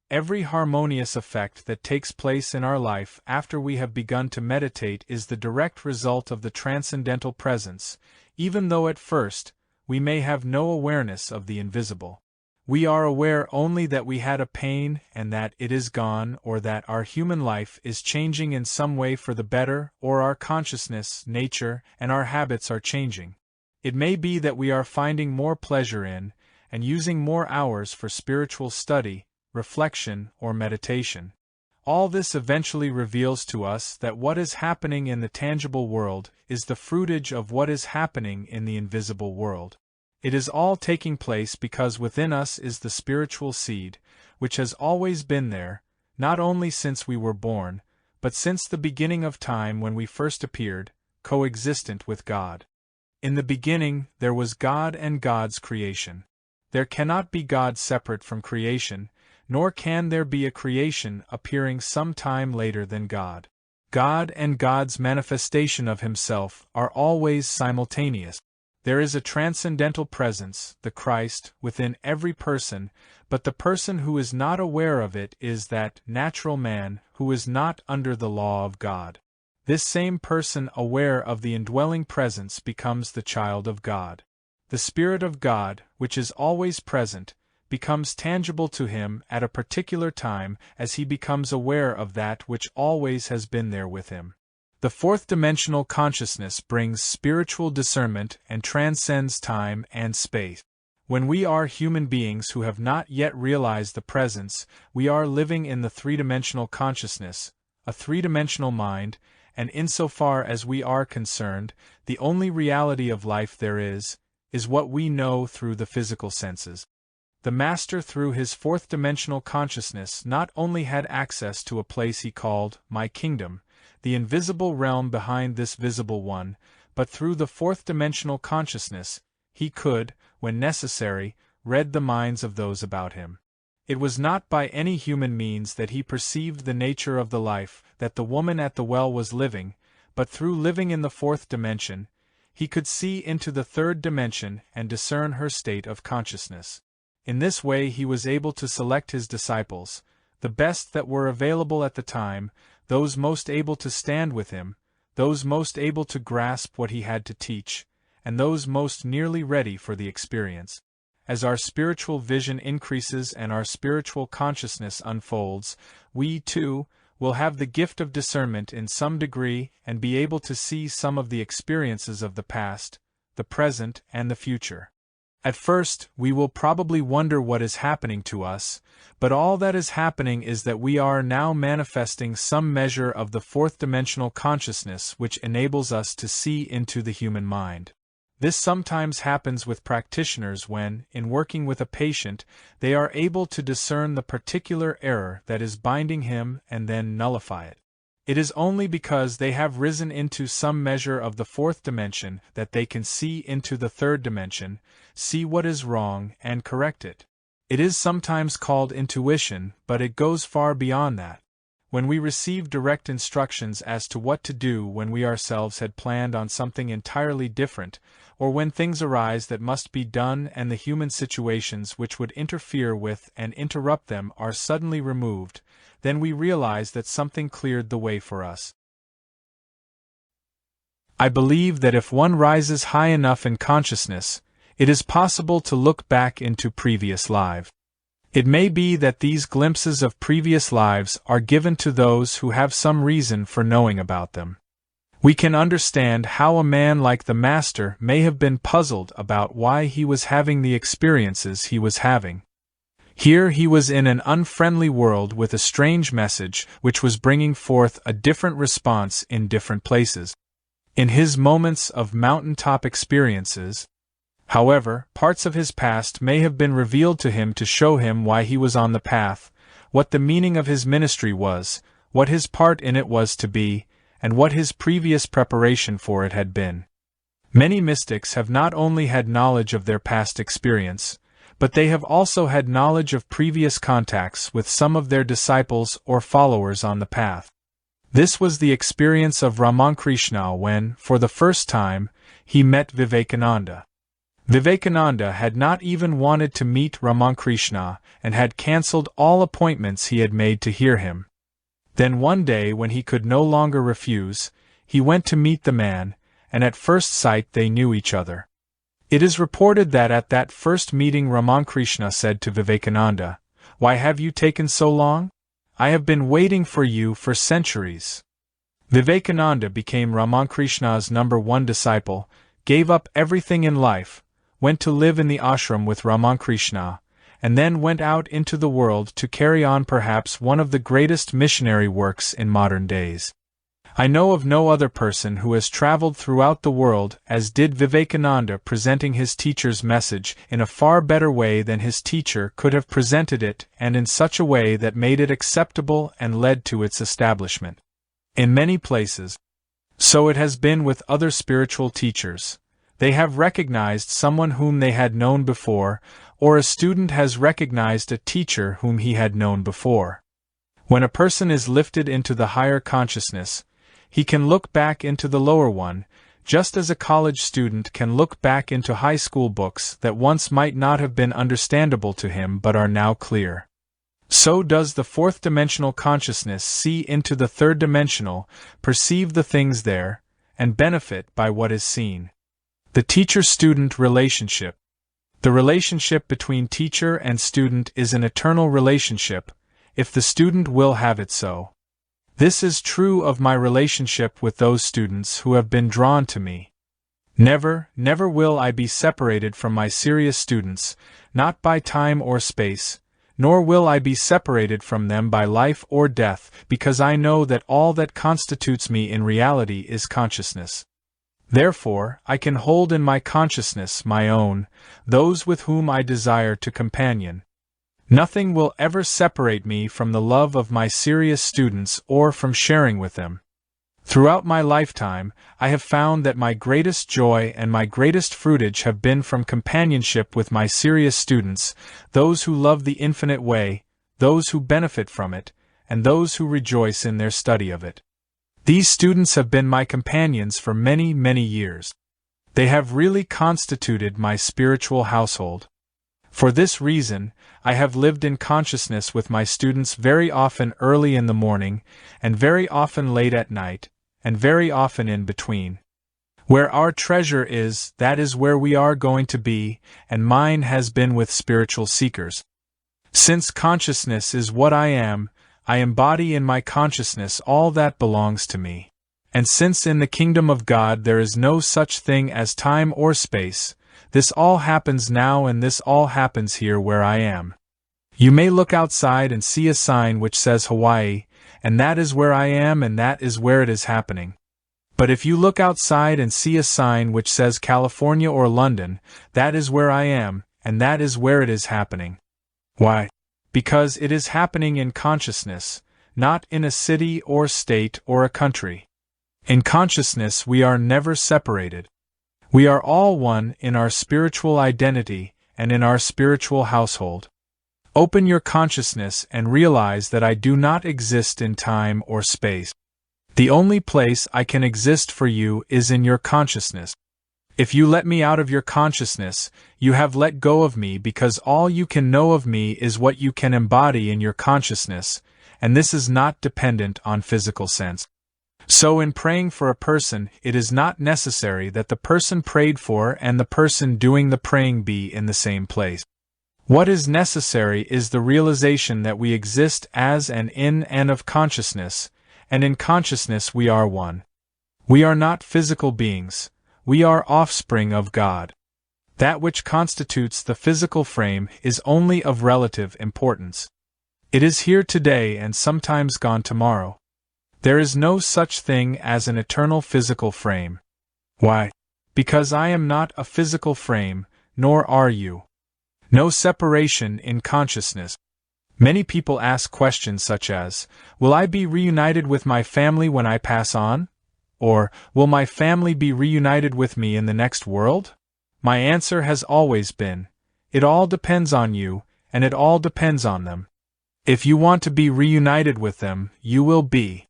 Every harmonious effect that takes place in our life after we have begun to meditate is the direct result of the transcendental presence, even though at first we may have no awareness of the invisible. We are aware only that we had a pain and that it is gone, or that our human life is changing in some way for the better, or our consciousness, nature, and our habits are changing. It may be that we are finding more pleasure in, and using more hours for spiritual study, reflection, or meditation. All this eventually reveals to us that what is happening in the tangible world is the fruitage of what is happening in the invisible world. It is all taking place because within us is the spiritual seed, which has always been there, not only since we were born, but since the beginning of time when we first appeared, coexistent with God. In the beginning there was God and God's creation. There cannot be God separate from creation, nor can there be a creation appearing some time later than God. God and God's manifestation of Himself are always simultaneous. There is a transcendental presence, the Christ, within every person, but the person who is not aware of it is that natural man who is not under the law of God. This same person aware of the indwelling presence becomes the child of God. The Spirit of God, which is always present, becomes tangible to him at a particular time as he becomes aware of that which always has been there with him. The fourth-dimensional consciousness brings spiritual discernment and transcends time and space. When we are human beings who have not yet realized the presence, we are living in the three-dimensional consciousness, a three-dimensional mind, and insofar as we are concerned, the only reality of life there is what we know through the physical senses. The Master through his fourth-dimensional consciousness not only had access to a place he called my kingdom, the invisible realm behind this visible one, but through the fourth-dimensional consciousness, he could, when necessary, read the minds of those about him. It was not by any human means that he perceived the nature of the life that the woman at the well was living, but through living in the fourth dimension, he could see into the third dimension and discern her state of consciousness. In this way he was able to select his disciples, the best that were available at the time, those most able to stand with him, those most able to grasp what he had to teach, and those most nearly ready for the experience. As our spiritual vision increases and our spiritual consciousness unfolds, we, too, will have the gift of discernment in some degree and be able to see some of the experiences of the past, the present, and the future. At first, we will probably wonder what is happening to us, but all that is happening is that we are now manifesting some measure of the fourth-dimensional consciousness which enables us to see into the human mind. This sometimes happens with practitioners when, in working with a patient, they are able to discern the particular error that is binding him and then nullify it. It is only because they have risen into some measure of the fourth dimension that they can see into the third dimension, see what is wrong, and correct it. It is sometimes called intuition, but it goes far beyond that. When we receive direct instructions as to what to do when we ourselves had planned on something entirely different, or when things arise that must be done and the human situations which would interfere with and interrupt them are suddenly removed, then we realize that something cleared the way for us. I believe that if one rises high enough in consciousness, it is possible to look back into previous lives. It may be that these glimpses of previous lives are given to those who have some reason for knowing about them. We can understand how a man like the Master may have been puzzled about why he was having the experiences he was having. Here he was in an unfriendly world with a strange message which was bringing forth a different response in different places. In his moments of mountaintop experiences, however, parts of his past may have been revealed to him to show him why he was on the path, what the meaning of his ministry was, what his part in it was to be, and what his previous preparation for it had been. Many mystics have not only had knowledge of their past experience, but they have also had knowledge of previous contacts with some of their disciples or followers on the path. This was the experience of Ramakrishna when, for the first time, he met Vivekananda. Vivekananda had not even wanted to meet Ramakrishna and had cancelled all appointments he had made to hear him. Then one day, when he could no longer refuse, he went to meet the man, and at first sight they knew each other. It is reported that at that first meeting Ramakrishna said to Vivekananda, "Why have you taken so long? I have been waiting for you for centuries." Vivekananda became Ramakrishna's #1 disciple, gave up everything in life, went to live in the ashram with Ramakrishna, and then went out into the world to carry on perhaps one of the greatest missionary works in modern days. I know of no other person who has traveled throughout the world as did Vivekananda, presenting his teacher's message in a far better way than his teacher could have presented it, and in such a way that made it acceptable and led to its establishment. In many places, so it has been with other spiritual teachers. They have recognized someone whom they had known before, or a student has recognized a teacher whom he had known before. When a person is lifted into the higher consciousness, he can look back into the lower one, just as a college student can look back into high school books that once might not have been understandable to him but are now clear. So does the fourth-dimensional consciousness see into the third-dimensional, perceive the things there, and benefit by what is seen. The teacher-student relationship. The relationship between teacher and student is an eternal relationship, if the student will have it so. This is true of my relationship with those students who have been drawn to me. Never, never will I be separated from my serious students, not by time or space, nor will I be separated from them by life or death, because I know that all that constitutes me in reality is consciousness. Therefore, I can hold in my consciousness my own, those with whom I desire to companion. Nothing will ever separate me from the love of my serious students or from sharing with them. Throughout my lifetime, I have found that my greatest joy and my greatest fruitage have been from companionship with my serious students, those who love the infinite way, those who benefit from it, and those who rejoice in their study of it. These students have been my companions for many, many years. They have really constituted my spiritual household. For this reason, I have lived in consciousness with my students very often early in the morning, and very often late at night, and very often in between. Where our treasure is, that is where we are going to be, and mine has been with spiritual seekers. Since consciousness is what I am, I embody in my consciousness all that belongs to me. And since in the kingdom of God there is no such thing as time or space, this all happens now and this all happens here where I am. You may look outside and see a sign which says Hawaii, and that is where I am and that is where it is happening. But if you look outside and see a sign which says California or London, that is where I am, and that is where it is happening. Why? Because it is happening in consciousness, not in a city or state or a country. In consciousness we are never separated. We are all one in our spiritual identity and in our spiritual household. Open your consciousness and realize that I do not exist in time or space. The only place I can exist for you is in your consciousness. If you let me out of your consciousness, you have let go of me, because all you can know of me is what you can embody in your consciousness, and this is not dependent on physical sense. So in praying for a person, it is not necessary that the person prayed for and the person doing the praying be in the same place. What is necessary is the realization that we exist as and in and of consciousness, and in consciousness we are one. We are not physical beings, we are offspring of God. That which constitutes the physical frame is only of relative importance. It is here today and sometimes gone tomorrow. There is no such thing as an eternal physical frame. Why? Because I am not a physical frame, nor are you. No separation in consciousness. Many people ask questions such as, will I be reunited with my family when I pass on? Or, will my family be reunited with me in the next world? My answer has always been, it all depends on you, and it all depends on them. If you want to be reunited with them, you will be.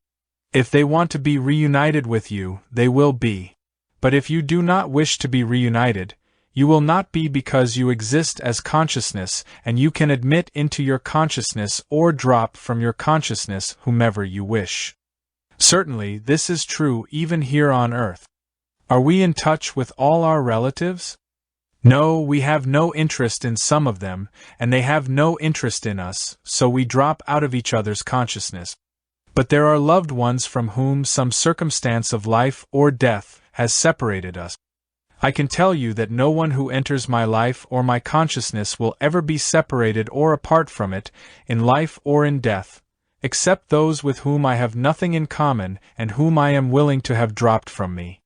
If they want to be reunited with you, they will be. But if you do not wish to be reunited, you will not be, because you exist as consciousness, and you can admit into your consciousness or drop from your consciousness whomever you wish. Certainly, this is true even here on earth. Are we in touch with all our relatives? No, we have no interest in some of them, and they have no interest in us, so we drop out of each other's consciousness. But there are loved ones from whom some circumstance of life or death has separated us. I can tell you that no one who enters my life or my consciousness will ever be separated or apart from it, in life or in death, except those with whom I have nothing in common and whom I am willing to have dropped from me.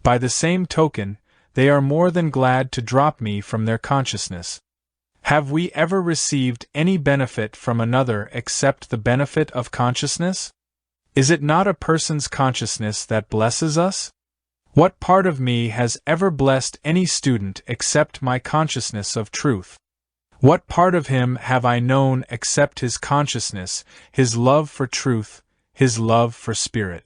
By the same token, they are more than glad to drop me from their consciousness. Have we ever received any benefit from another except the benefit of consciousness? Is it not a person's consciousness that blesses us? What part of me has ever blessed any student except my consciousness of truth? What part of him have I known except his consciousness, his love for truth, his love for spirit?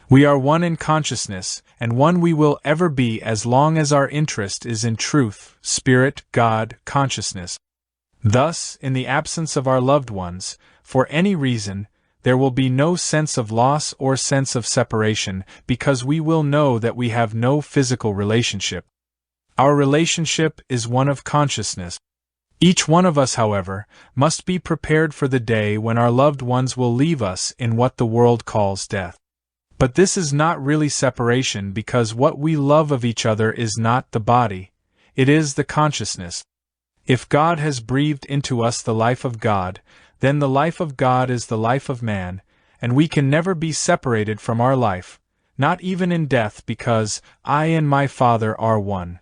We are one in consciousness, and one we will ever be as long as our interest is in truth, spirit, God, consciousness. Thus, in the absence of our loved ones, for any reason, there will be no sense of loss or sense of separation, because we will know that we have no physical relationship. Our relationship is one of consciousness. Each one of us, however, must be prepared for the day when our loved ones will leave us in what the world calls death. But this is not really separation, because what we love of each other is not the body, it is the consciousness. If God has breathed into us the life of God, then the life of God is the life of man, and we can never be separated from our life, not even in death, because I and my Father are one.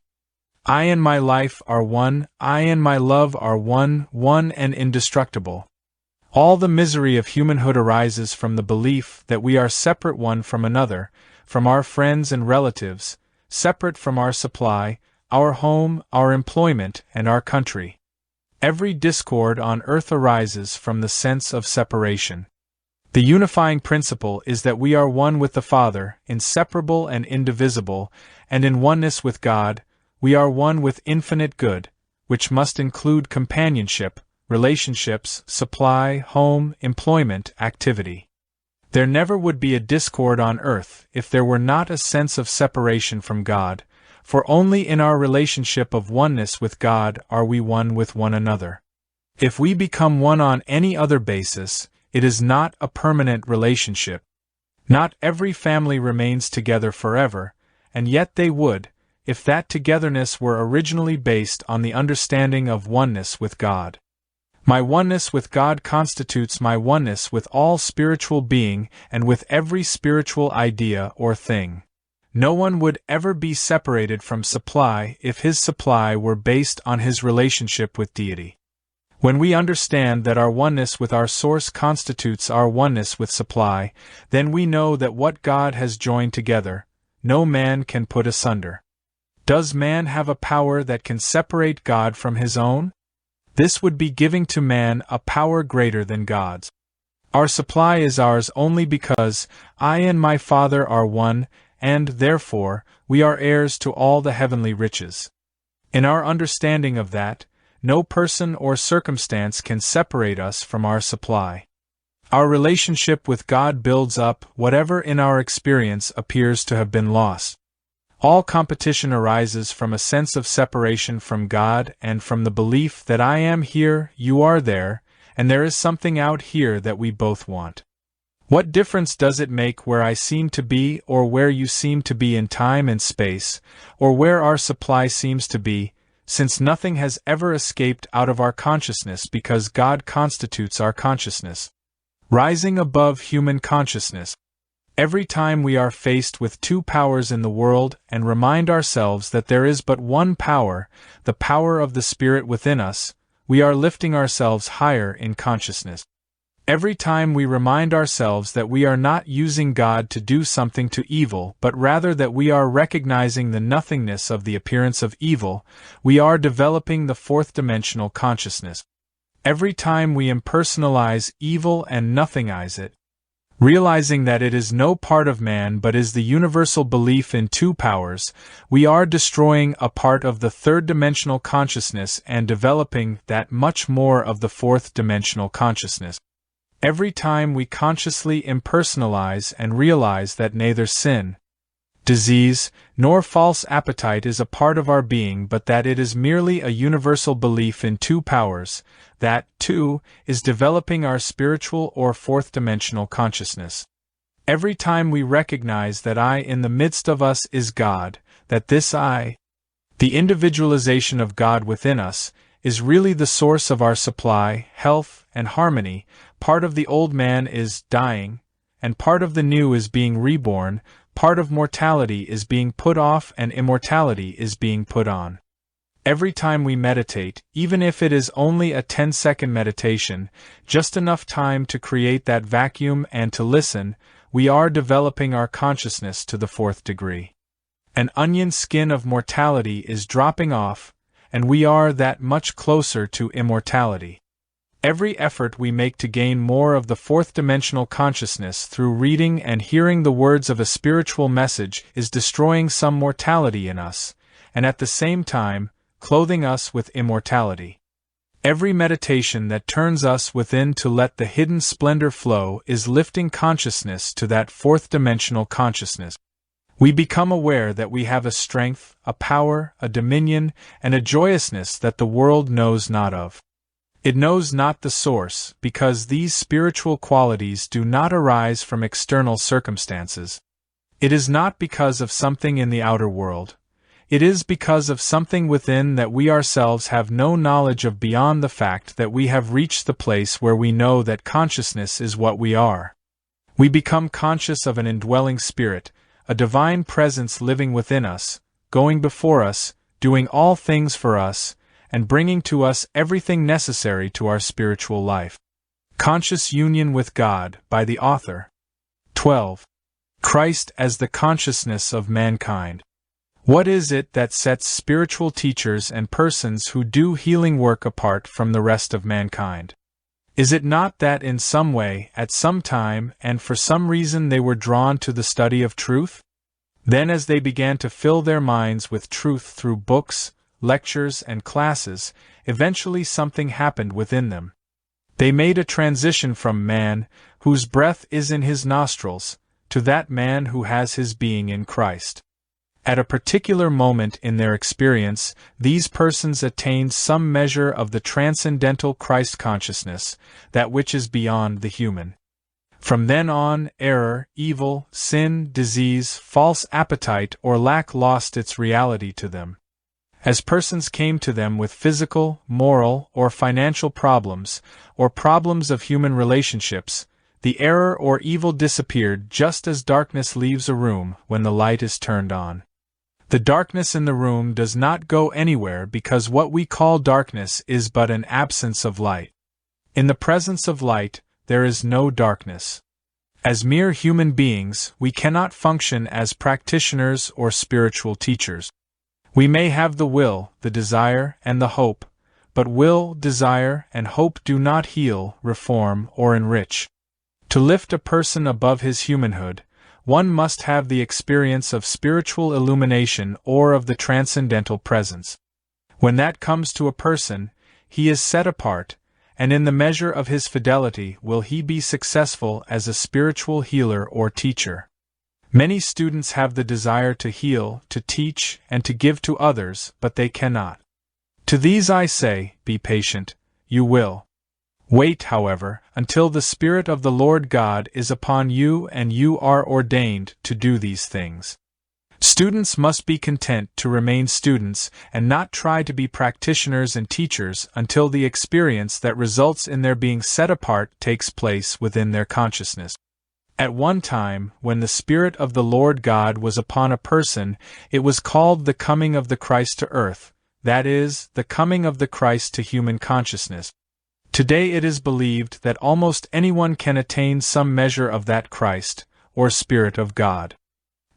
I and my life are one, I and my love are one, one and indestructible. All the misery of humanhood arises from the belief that we are separate one from another, from our friends and relatives, separate from our supply, our home, our employment, and our country. Every discord on earth arises from the sense of separation. The unifying principle is that we are one with the Father, inseparable and indivisible, and in oneness with God, we are one with infinite good, which must include companionship, relationships, supply, home, employment, activity. There never would be a discord on earth if there were not a sense of separation from God, for only in our relationship of oneness with God are we one with one another. If we become one on any other basis, it is not a permanent relationship. Not every family remains together forever, and yet they would, if that togetherness were originally based on the understanding of oneness with God. My oneness with God constitutes my oneness with all spiritual being and with every spiritual idea or thing. No one would ever be separated from supply if his supply were based on his relationship with deity. When we understand that our oneness with our source constitutes our oneness with supply, then we know that what God has joined together, no man can put asunder. Does man have a power that can separate God from his own? This would be giving to man a power greater than God's. Our supply is ours only because I and my Father are one, and, therefore, we are heirs to all the heavenly riches. In our understanding of that, no person or circumstance can separate us from our supply. Our relationship with God builds up whatever in our experience appears to have been lost. All competition arises from a sense of separation from God and from the belief that I am here, you are there, and there is something out here that we both want. What difference does it make where I seem to be or where you seem to be in time and space, or where our supply seems to be, since nothing has ever escaped out of our consciousness because God constitutes our consciousness? Rising above human consciousness. Every time we are faced with two powers in the world and remind ourselves that there is but one power, the power of the Spirit within us, we are lifting ourselves higher in consciousness. Every time we remind ourselves that we are not using God to do something to evil, but rather that we are recognizing the nothingness of the appearance of evil, we are developing the fourth-dimensional consciousness. Every time we impersonalize evil and nothingize it, realizing that it is no part of man but is the universal belief in two powers, we are destroying a part of the third-dimensional consciousness and developing that much more of the fourth-dimensional consciousness. Every time we consciously impersonalize and realize that neither sin, disease, nor false appetite is a part of our being but that it is merely a universal belief in two powers, that, too, is developing our spiritual or fourth-dimensional consciousness. Every time we recognize that I in the midst of us is God, that this I, the individualization of God within us, is really the source of our supply, health, and harmony, part of the old man is dying, and part of the new is being reborn, part of mortality is being put off and immortality is being put on. Every time we meditate, even if it is only a 10-second meditation, just enough time to create that vacuum and to listen, we are developing our consciousness to the fourth degree. An onion skin of mortality is dropping off, and we are that much closer to immortality. Every effort we make to gain more of the fourth-dimensional consciousness through reading and hearing the words of a spiritual message is destroying some mortality in us, and at the same time, clothing us with immortality. Every meditation that turns us within to let the hidden splendor flow is lifting consciousness to that fourth-dimensional consciousness. We become aware that we have a strength, a power, a dominion, and a joyousness that the world knows not of. It knows not the source, because these spiritual qualities do not arise from external circumstances. It is not because of something in the outer world. It is because of something within that we ourselves have no knowledge of beyond the fact that we have reached the place where we know that consciousness is what we are. We become conscious of an indwelling spirit, a divine presence living within us, going before us, doing all things for us, and bringing to us everything necessary to our spiritual life. Conscious Union with God, by the author. 12. Christ as the consciousness of mankind. What is it that sets spiritual teachers and persons who do healing work apart from the rest of mankind? Is it not that in some way, at some time, and for some reason they were drawn to the study of truth? Then as they began to fill their minds with truth through books, lectures, and classes, eventually something happened within them. They made a transition from man, whose breath is in his nostrils, to that man who has his being in Christ. At a particular moment in their experience, these persons attained some measure of the transcendental Christ consciousness, that which is beyond the human. From then on, error, evil, sin, disease, false appetite, or lack lost its reality to them. As persons came to them with physical, moral, or financial problems, or problems of human relationships, the error or evil disappeared just as darkness leaves a room when the light is turned on. The darkness in the room does not go anywhere because what we call darkness is but an absence of light. In the presence of light, there is no darkness. As mere human beings, we cannot function as practitioners or spiritual teachers. We may have the will, the desire, and the hope, but will, desire, and hope do not heal, reform, or enrich. To lift a person above his humanhood, one must have the experience of spiritual illumination or of the transcendental presence. When that comes to a person, he is set apart, and in the measure of his fidelity will he be successful as a spiritual healer or teacher. Many students have the desire to heal, to teach, and to give to others, but they cannot. To these I say, be patient, you will. Wait, however, until the Spirit of the Lord God is upon you and you are ordained to do these things. Students must be content to remain students and not try to be practitioners and teachers until the experience that results in their being set apart takes place within their consciousness. At one time, when the Spirit of the Lord God was upon a person, it was called the coming of the Christ to earth, that is, the coming of the Christ to human consciousness. Today it is believed that almost anyone can attain some measure of that Christ, or Spirit of God.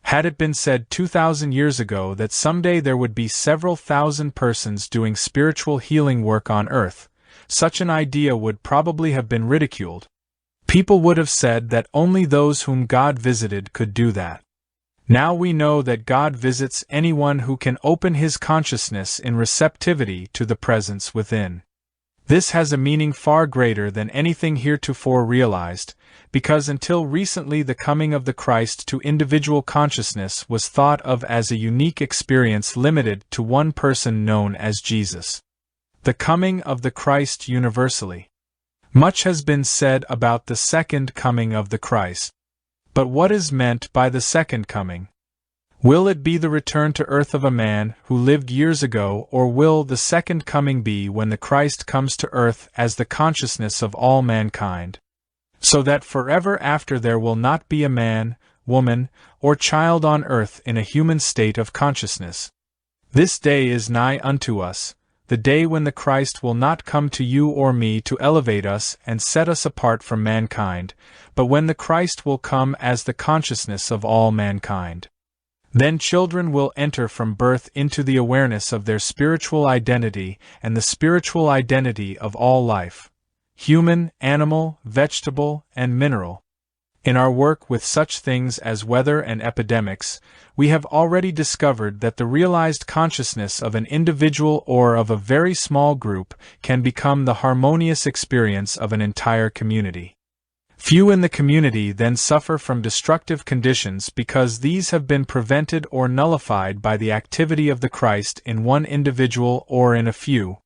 Had it been said 2,000 years ago that someday there would be several thousand persons doing spiritual healing work on earth, such an idea would probably have been ridiculed. People would have said that only those whom God visited could do that. Now we know that God visits anyone who can open his consciousness in receptivity to the presence within. This has a meaning far greater than anything heretofore realized, because until recently the coming of the Christ to individual consciousness was thought of as a unique experience limited to one person known as Jesus. The coming of the Christ universally. Much has been said about the second coming of the Christ. But what is meant by the second coming? Will it be the return to earth of a man who lived years ago, or will the second coming be when the Christ comes to earth as the consciousness of all mankind? So that forever after there will not be a man, woman, or child on earth in a human state of consciousness. This day is nigh unto us, the day when the Christ will not come to you or me to elevate us and set us apart from mankind, but when the Christ will come as the consciousness of all mankind. Then children will enter from birth into the awareness of their spiritual identity and the spiritual identity of all life, human, animal, vegetable, and mineral. In our work with such things as weather and epidemics, we have already discovered that the realized consciousness of an individual or of a very small group can become the harmonious experience of an entire community. Few in the community then suffer from destructive conditions because these have been prevented or nullified by the activity of the Christ in one individual or in a few,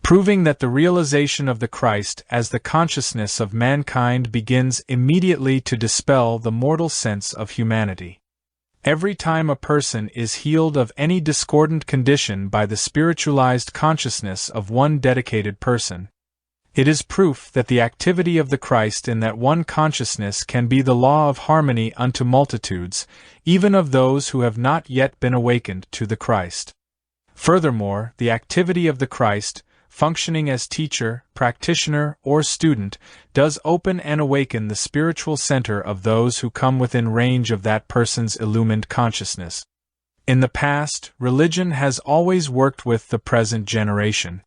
proving that the realization of the Christ as the consciousness of mankind begins immediately to dispel the mortal sense of humanity. Every time a person is healed of any discordant condition by the spiritualized consciousness of one dedicated person, it is proof that the activity of the Christ in that one consciousness can be the law of harmony unto multitudes, even of those who have not yet been awakened to the Christ. Furthermore, the activity of the Christ, functioning as teacher, practitioner, or student, does open and awaken the spiritual center of those who come within range of that person's illumined consciousness. In the past, religion has always worked with the present generation.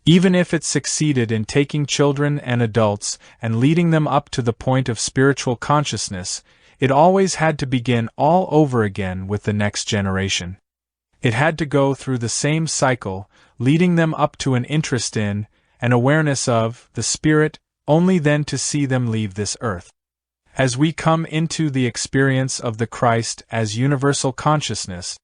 Even if it succeeded in taking children and adults and leading them up to the point of spiritual consciousness, it always had to begin all over again with the next generation. It had to go through the same cycle, leading them up to an interest in, an awareness of, the Spirit, only then to see them leave this earth. As we come into the experience of the Christ as universal consciousness,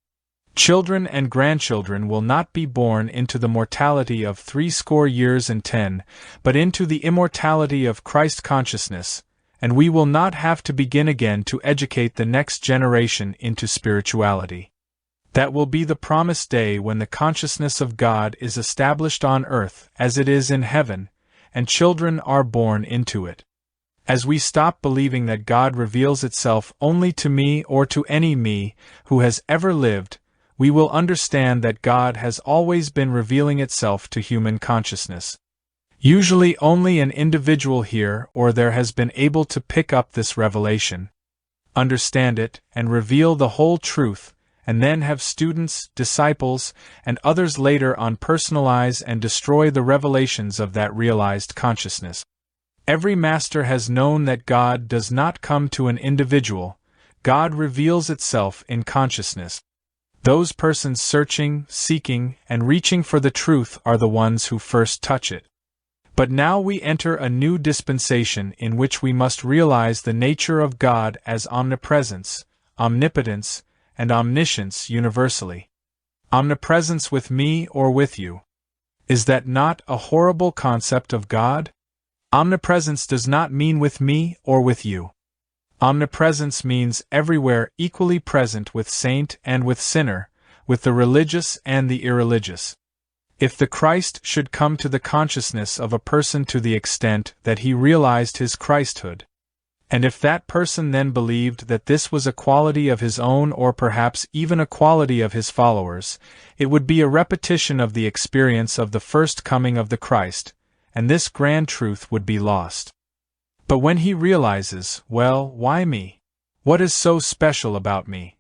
children and grandchildren will not be born into the mortality of 80 years and 10, but into the immortality of Christ consciousness, and we will not have to begin again to educate the next generation into spirituality. That will be the promised day when the consciousness of God is established on earth as it is in heaven, and children are born into it. As we stop believing that God reveals itself only to me or to any me who has ever lived, we will understand that God has always been revealing itself to human consciousness. Usually only an individual here or there has been able to pick up this revelation, understand it, and reveal the whole truth, and then have students, disciples, and others later on personalize and destroy the revelations of that realized consciousness. Every master has known that God does not come to an individual. God reveals itself in consciousness. Those persons searching, seeking, and reaching for the truth are the ones who first touch it. But now we enter a new dispensation in which we must realize the nature of God as omnipresence, omnipotence, and omniscience universally. Omnipresence with me or with you. Is that not a horrible concept of God? Omnipresence does not mean with me or with you. Omnipresence means everywhere, equally present with saint and with sinner, with the religious and the irreligious. If the Christ should come to the consciousness of a person to the extent that he realized his Christhood, and if that person then believed that this was a quality of his own or perhaps even a quality of his followers, it would be a repetition of the experience of the first coming of the Christ, and this grand truth would be lost. But when he realizes, well, why me? What is so special about me?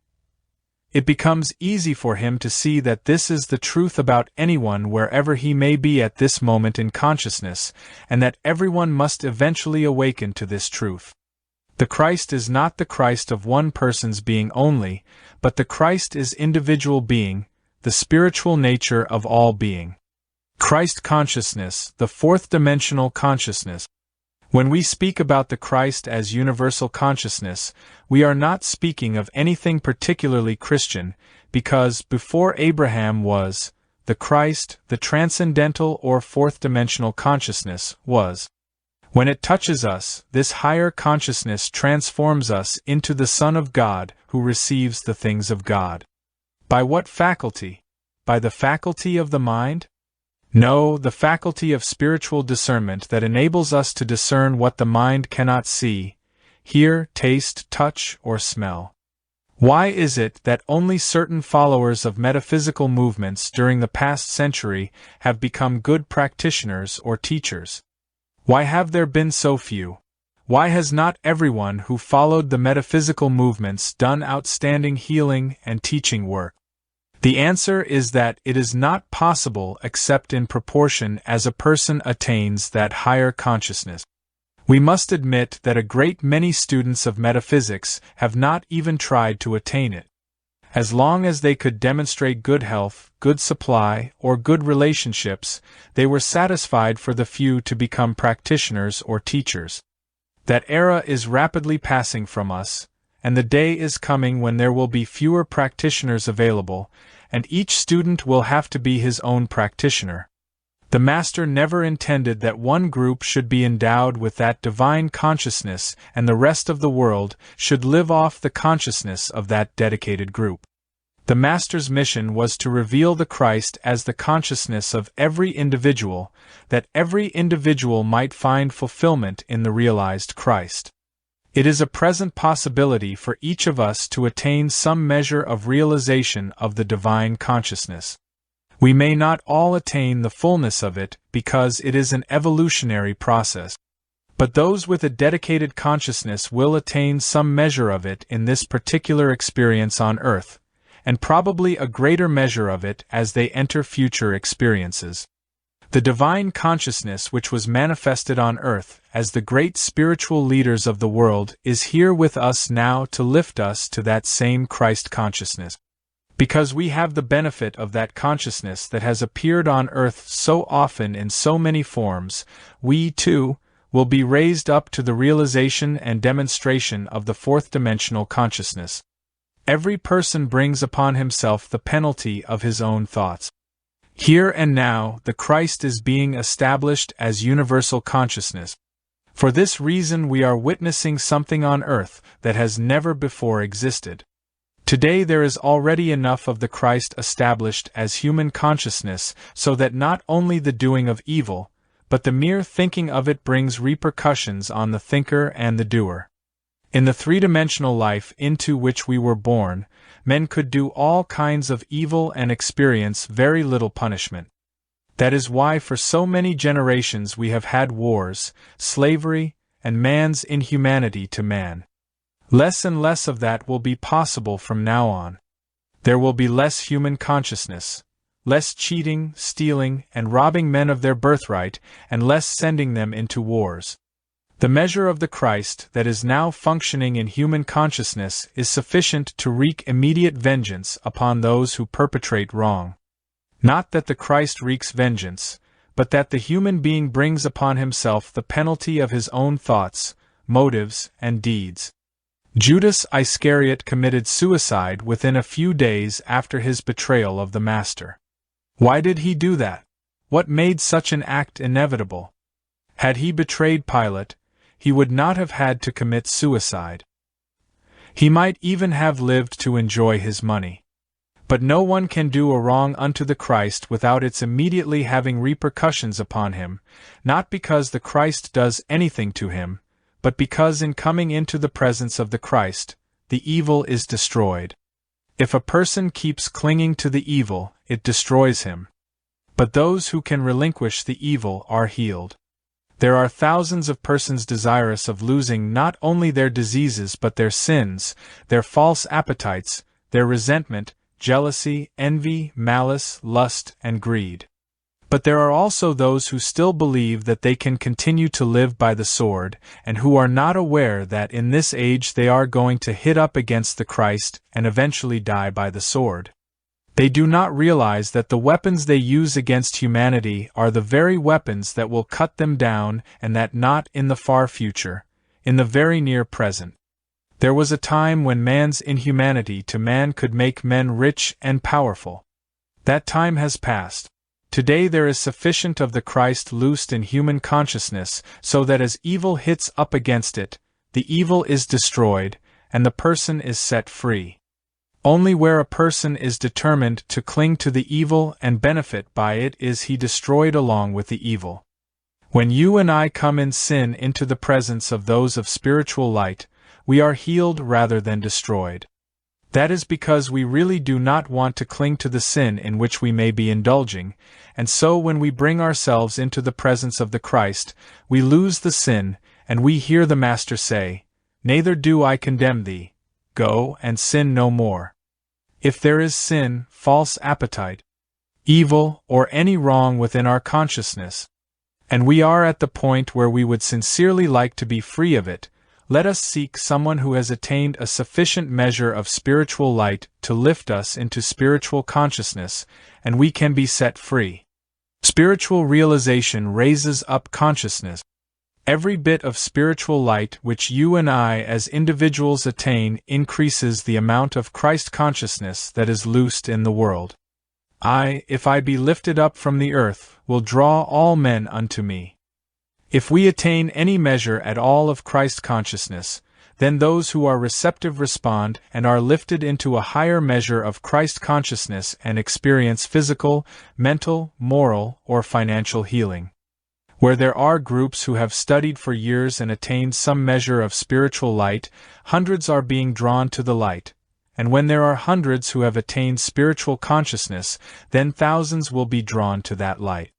It becomes easy for him to see that this is the truth about anyone wherever he may be at this moment in consciousness, and that everyone must eventually awaken to this truth. The Christ is not the Christ of one person's being only, but the Christ is individual being, the spiritual nature of all being. Christ consciousness, the fourth-dimensional consciousness. When we speak about the Christ as universal consciousness, we are not speaking of anything particularly Christian, because before Abraham was, the Christ, the transcendental or fourth-dimensional consciousness, was. When it touches us, this higher consciousness transforms us into the Son of God who receives the things of God. By what faculty? By the faculty of the mind? No, the faculty of spiritual discernment that enables us to discern what the mind cannot see, hear, taste, touch, or smell. Why is it that only certain followers of metaphysical movements during the past century have become good practitioners or teachers? Why have there been so few? Why has not everyone who followed the metaphysical movements done outstanding healing and teaching work? The answer is that it is not possible except in proportion as a person attains that higher consciousness. We must admit that a great many students of metaphysics have not even tried to attain it. As long as they could demonstrate good health, good supply, or good relationships, they were satisfied for the few to become practitioners or teachers. That era is rapidly passing from us, and the day is coming when there will be fewer practitioners available, and each student will have to be his own practitioner. The Master never intended that one group should be endowed with that divine consciousness and the rest of the world should live off the consciousness of that dedicated group. The Master's mission was to reveal the Christ as the consciousness of every individual, that every individual might find fulfillment in the realized Christ. It is a present possibility for each of us to attain some measure of realization of the divine consciousness. We may not all attain the fullness of it because it is an evolutionary process. But those with a dedicated consciousness will attain some measure of it in this particular experience on earth, and probably a greater measure of it as they enter future experiences. The divine consciousness which was manifested on earth as the great spiritual leaders of the world is here with us now to lift us to that same Christ consciousness. Because we have the benefit of that consciousness that has appeared on earth so often in so many forms, we, too, will be raised up to the realization and demonstration of the fourth-dimensional consciousness. Every person brings upon himself the penalty of his own thoughts. Here and now, the Christ is being established as universal consciousness. For this reason we are witnessing something on earth that has never before existed. Today there is already enough of the Christ established as human consciousness so that not only the doing of evil, but the mere thinking of it brings repercussions on the thinker and the doer. In the three-dimensional life into which we were born, men could do all kinds of evil and experience very little punishment. That is why for so many generations we have had wars, slavery, and man's inhumanity to man. Less and less of that will be possible from now on. There will be less human consciousness, less cheating, stealing, and robbing men of their birthright, and less sending them into wars. The measure of the Christ that is now functioning in human consciousness is sufficient to wreak immediate vengeance upon those who perpetrate wrong. Not that the Christ wreaks vengeance, but that the human being brings upon himself the penalty of his own thoughts, motives, and deeds. Judas Iscariot committed suicide within a few days after his betrayal of the Master. Why did he do that? What made such an act inevitable? Had he betrayed Pilate, he would not have had to commit suicide. He might even have lived to enjoy his money. But no one can do a wrong unto the Christ without its immediately having repercussions upon him, not because the Christ does anything to him, but because in coming into the presence of the Christ, the evil is destroyed. If a person keeps clinging to the evil, it destroys him. But those who can relinquish the evil are healed. There are thousands of persons desirous of losing not only their diseases but their sins, their false appetites, their resentment, jealousy, envy, malice, lust, and greed. But there are also those who still believe that they can continue to live by the sword, and who are not aware that in this age they are going to hit up against the Christ and eventually die by the sword. They do not realize that the weapons they use against humanity are the very weapons that will cut them down, and that not in the far future, in the very near present. There was a time when man's inhumanity to man could make men rich and powerful. That time has passed. Today there is sufficient of the Christ loosed in human consciousness so that as evil hits up against it, the evil is destroyed, and the person is set free. Only where a person is determined to cling to the evil and benefit by it is he destroyed along with the evil. When you and I come in sin into the presence of those of spiritual light, we are healed rather than destroyed. That is because we really do not want to cling to the sin in which we may be indulging, and so when we bring ourselves into the presence of the Christ, we lose the sin, and we hear the Master say, "Neither do I condemn thee. Go and sin no more." If there is sin, false appetite, evil, or any wrong within our consciousness, and we are at the point where we would sincerely like to be free of it, let us seek someone who has attained a sufficient measure of spiritual light to lift us into spiritual consciousness, and we can be set free. Spiritual realization raises up consciousness. Every bit of spiritual light which you and I as individuals attain increases the amount of Christ consciousness that is loosed in the world. I, if I be lifted up from the earth, will draw all men unto me. If we attain any measure at all of Christ consciousness, then those who are receptive respond and are lifted into a higher measure of Christ consciousness and experience physical, mental, moral, or financial healing. Where there are groups who have studied for years and attained some measure of spiritual light, hundreds are being drawn to the light, and when there are hundreds who have attained spiritual consciousness, then thousands will be drawn to that light.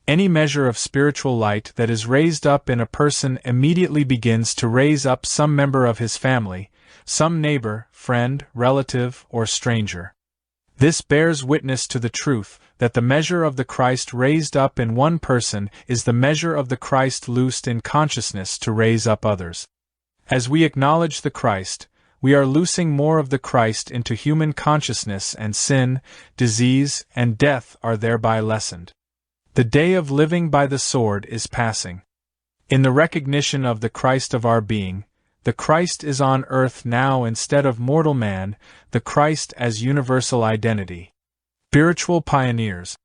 Any measure of spiritual light that is raised up in a person immediately begins to raise up some member of his family, some neighbor, friend, relative, or stranger. This bears witness to the truth that the measure of the Christ raised up in one person is the measure of the Christ loosed in consciousness to raise up others. As we acknowledge the Christ, we are loosing more of the Christ into human consciousness, and sin, disease, and death are thereby lessened. The day of living by the sword is passing. In the recognition of the Christ of our being, the Christ is on earth now instead of mortal man, the Christ as universal identity. Spiritual pioneers.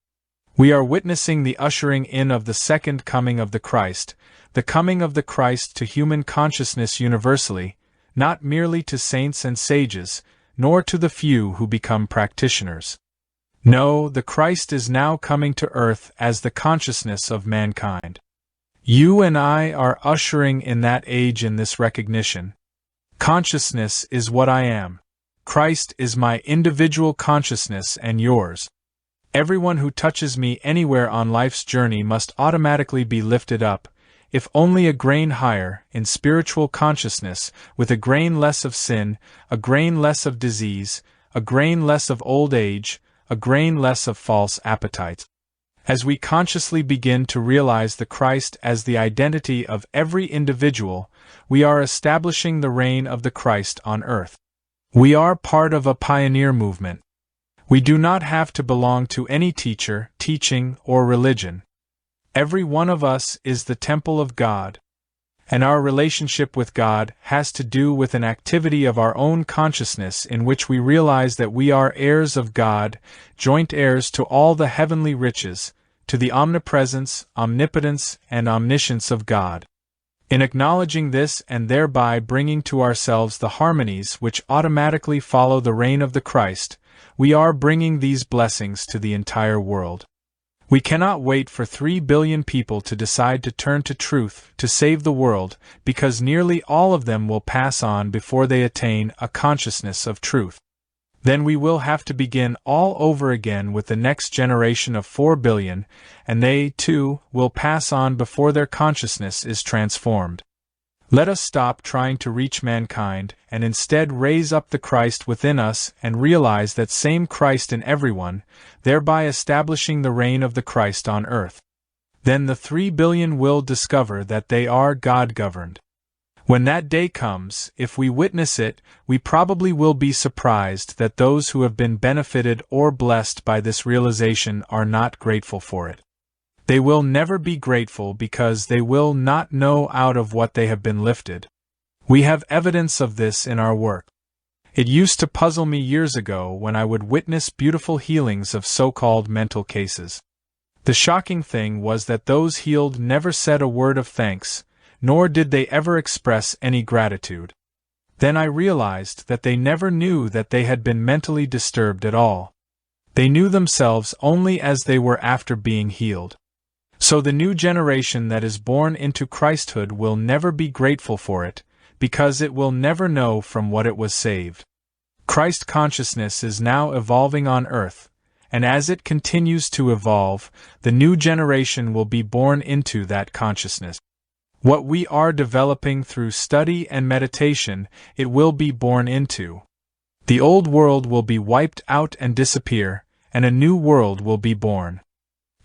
We are witnessing the ushering in of the second coming of the Christ, the coming of the Christ to human consciousness universally, not merely to saints and sages, nor to the few who become practitioners. No, the Christ is now coming to earth as the consciousness of mankind. You and I are ushering in that age in this recognition. Consciousness is what I am. Christ is my individual consciousness and yours. Everyone who touches me anywhere on life's journey must automatically be lifted up, if only a grain higher, in spiritual consciousness, with a grain less of sin, a grain less of disease, a grain less of old age, a grain less of false appetites. As we consciously begin to realize the Christ as the identity of every individual, we are establishing the reign of the Christ on earth. We are part of a pioneer movement. We do not have to belong to any teacher, teaching, or religion. Every one of us is the temple of God. And our relationship with God has to do with an activity of our own consciousness in which we realize that we are heirs of God, joint heirs to all the heavenly riches, to the omnipresence, omnipotence, and omniscience of God. In acknowledging this and thereby bringing to ourselves the harmonies which automatically follow the reign of the Christ, we are bringing these blessings to the entire world. We cannot wait for 3 billion people to decide to turn to truth to save the world, because nearly all of them will pass on before they attain a consciousness of truth. Then we will have to begin all over again with the next generation of 4 billion, and they, too, will pass on before their consciousness is transformed. Let us stop trying to reach mankind and instead raise up the Christ within us and realize that same Christ in everyone, thereby establishing the reign of the Christ on earth. Then the 3 billion will discover that they are God-governed. When that day comes, if we witness it, we probably will be surprised that those who have been benefited or blessed by this realization are not grateful for it. They will never be grateful because they will not know out of what they have been lifted. We have evidence of this in our work. It used to puzzle me years ago when I would witness beautiful healings of so-called mental cases. The shocking thing was that those healed never said a word of thanks, nor did they ever express any gratitude. Then I realized that they never knew that they had been mentally disturbed at all. They knew themselves only as they were after being healed. So the new generation that is born into Christhood will never be grateful for it, because it will never know from what it was saved. Christ consciousness is now evolving on earth, and as it continues to evolve, the new generation will be born into that consciousness. What we are developing through study and meditation, it will be born into. The old world will be wiped out and disappear, and a new world will be born.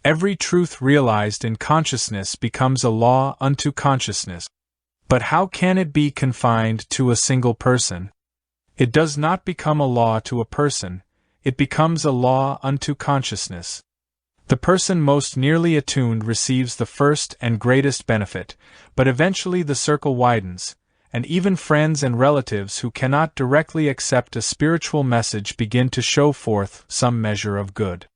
Every truth realized in consciousness becomes a law unto consciousness. But how can it be confined to a single person? It does not become a law to a person, it becomes a law unto consciousness. The person most nearly attuned receives the first and greatest benefit, but eventually the circle widens, and even friends and relatives who cannot directly accept a spiritual message begin to show forth some measure of good.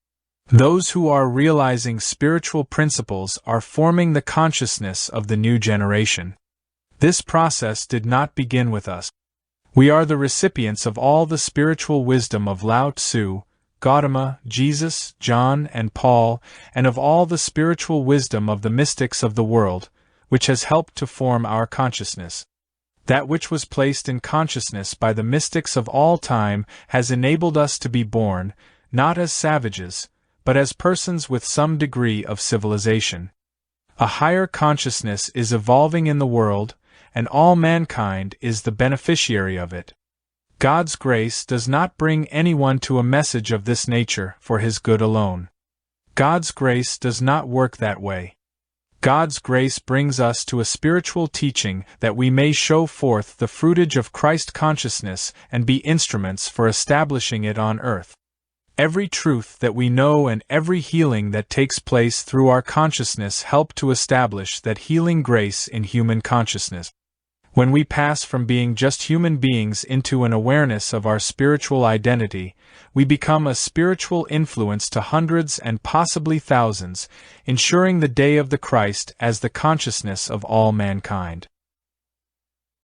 Those who are realizing spiritual principles are forming the consciousness of the new generation. This process did not begin with us. We are the recipients of all the spiritual wisdom of Lao Tzu, Gautama, Jesus, John, and Paul, and of all the spiritual wisdom of the mystics of the world, which has helped to form our consciousness. That which was placed in consciousness by the mystics of all time has enabled us to be born, not as savages, but as persons with some degree of civilization. A higher consciousness is evolving in the world, and all mankind is the beneficiary of it. God's grace does not bring anyone to a message of this nature for his good alone. God's grace does not work that way. God's grace brings us to a spiritual teaching that we may show forth the fruitage of Christ consciousness and be instruments for establishing it on earth. Every truth that we know and every healing that takes place through our consciousness help to establish that healing grace in human consciousness. When we pass from being just human beings into an awareness of our spiritual identity, we become a spiritual influence to hundreds and possibly thousands, ensuring the day of the Christ as the consciousness of all mankind.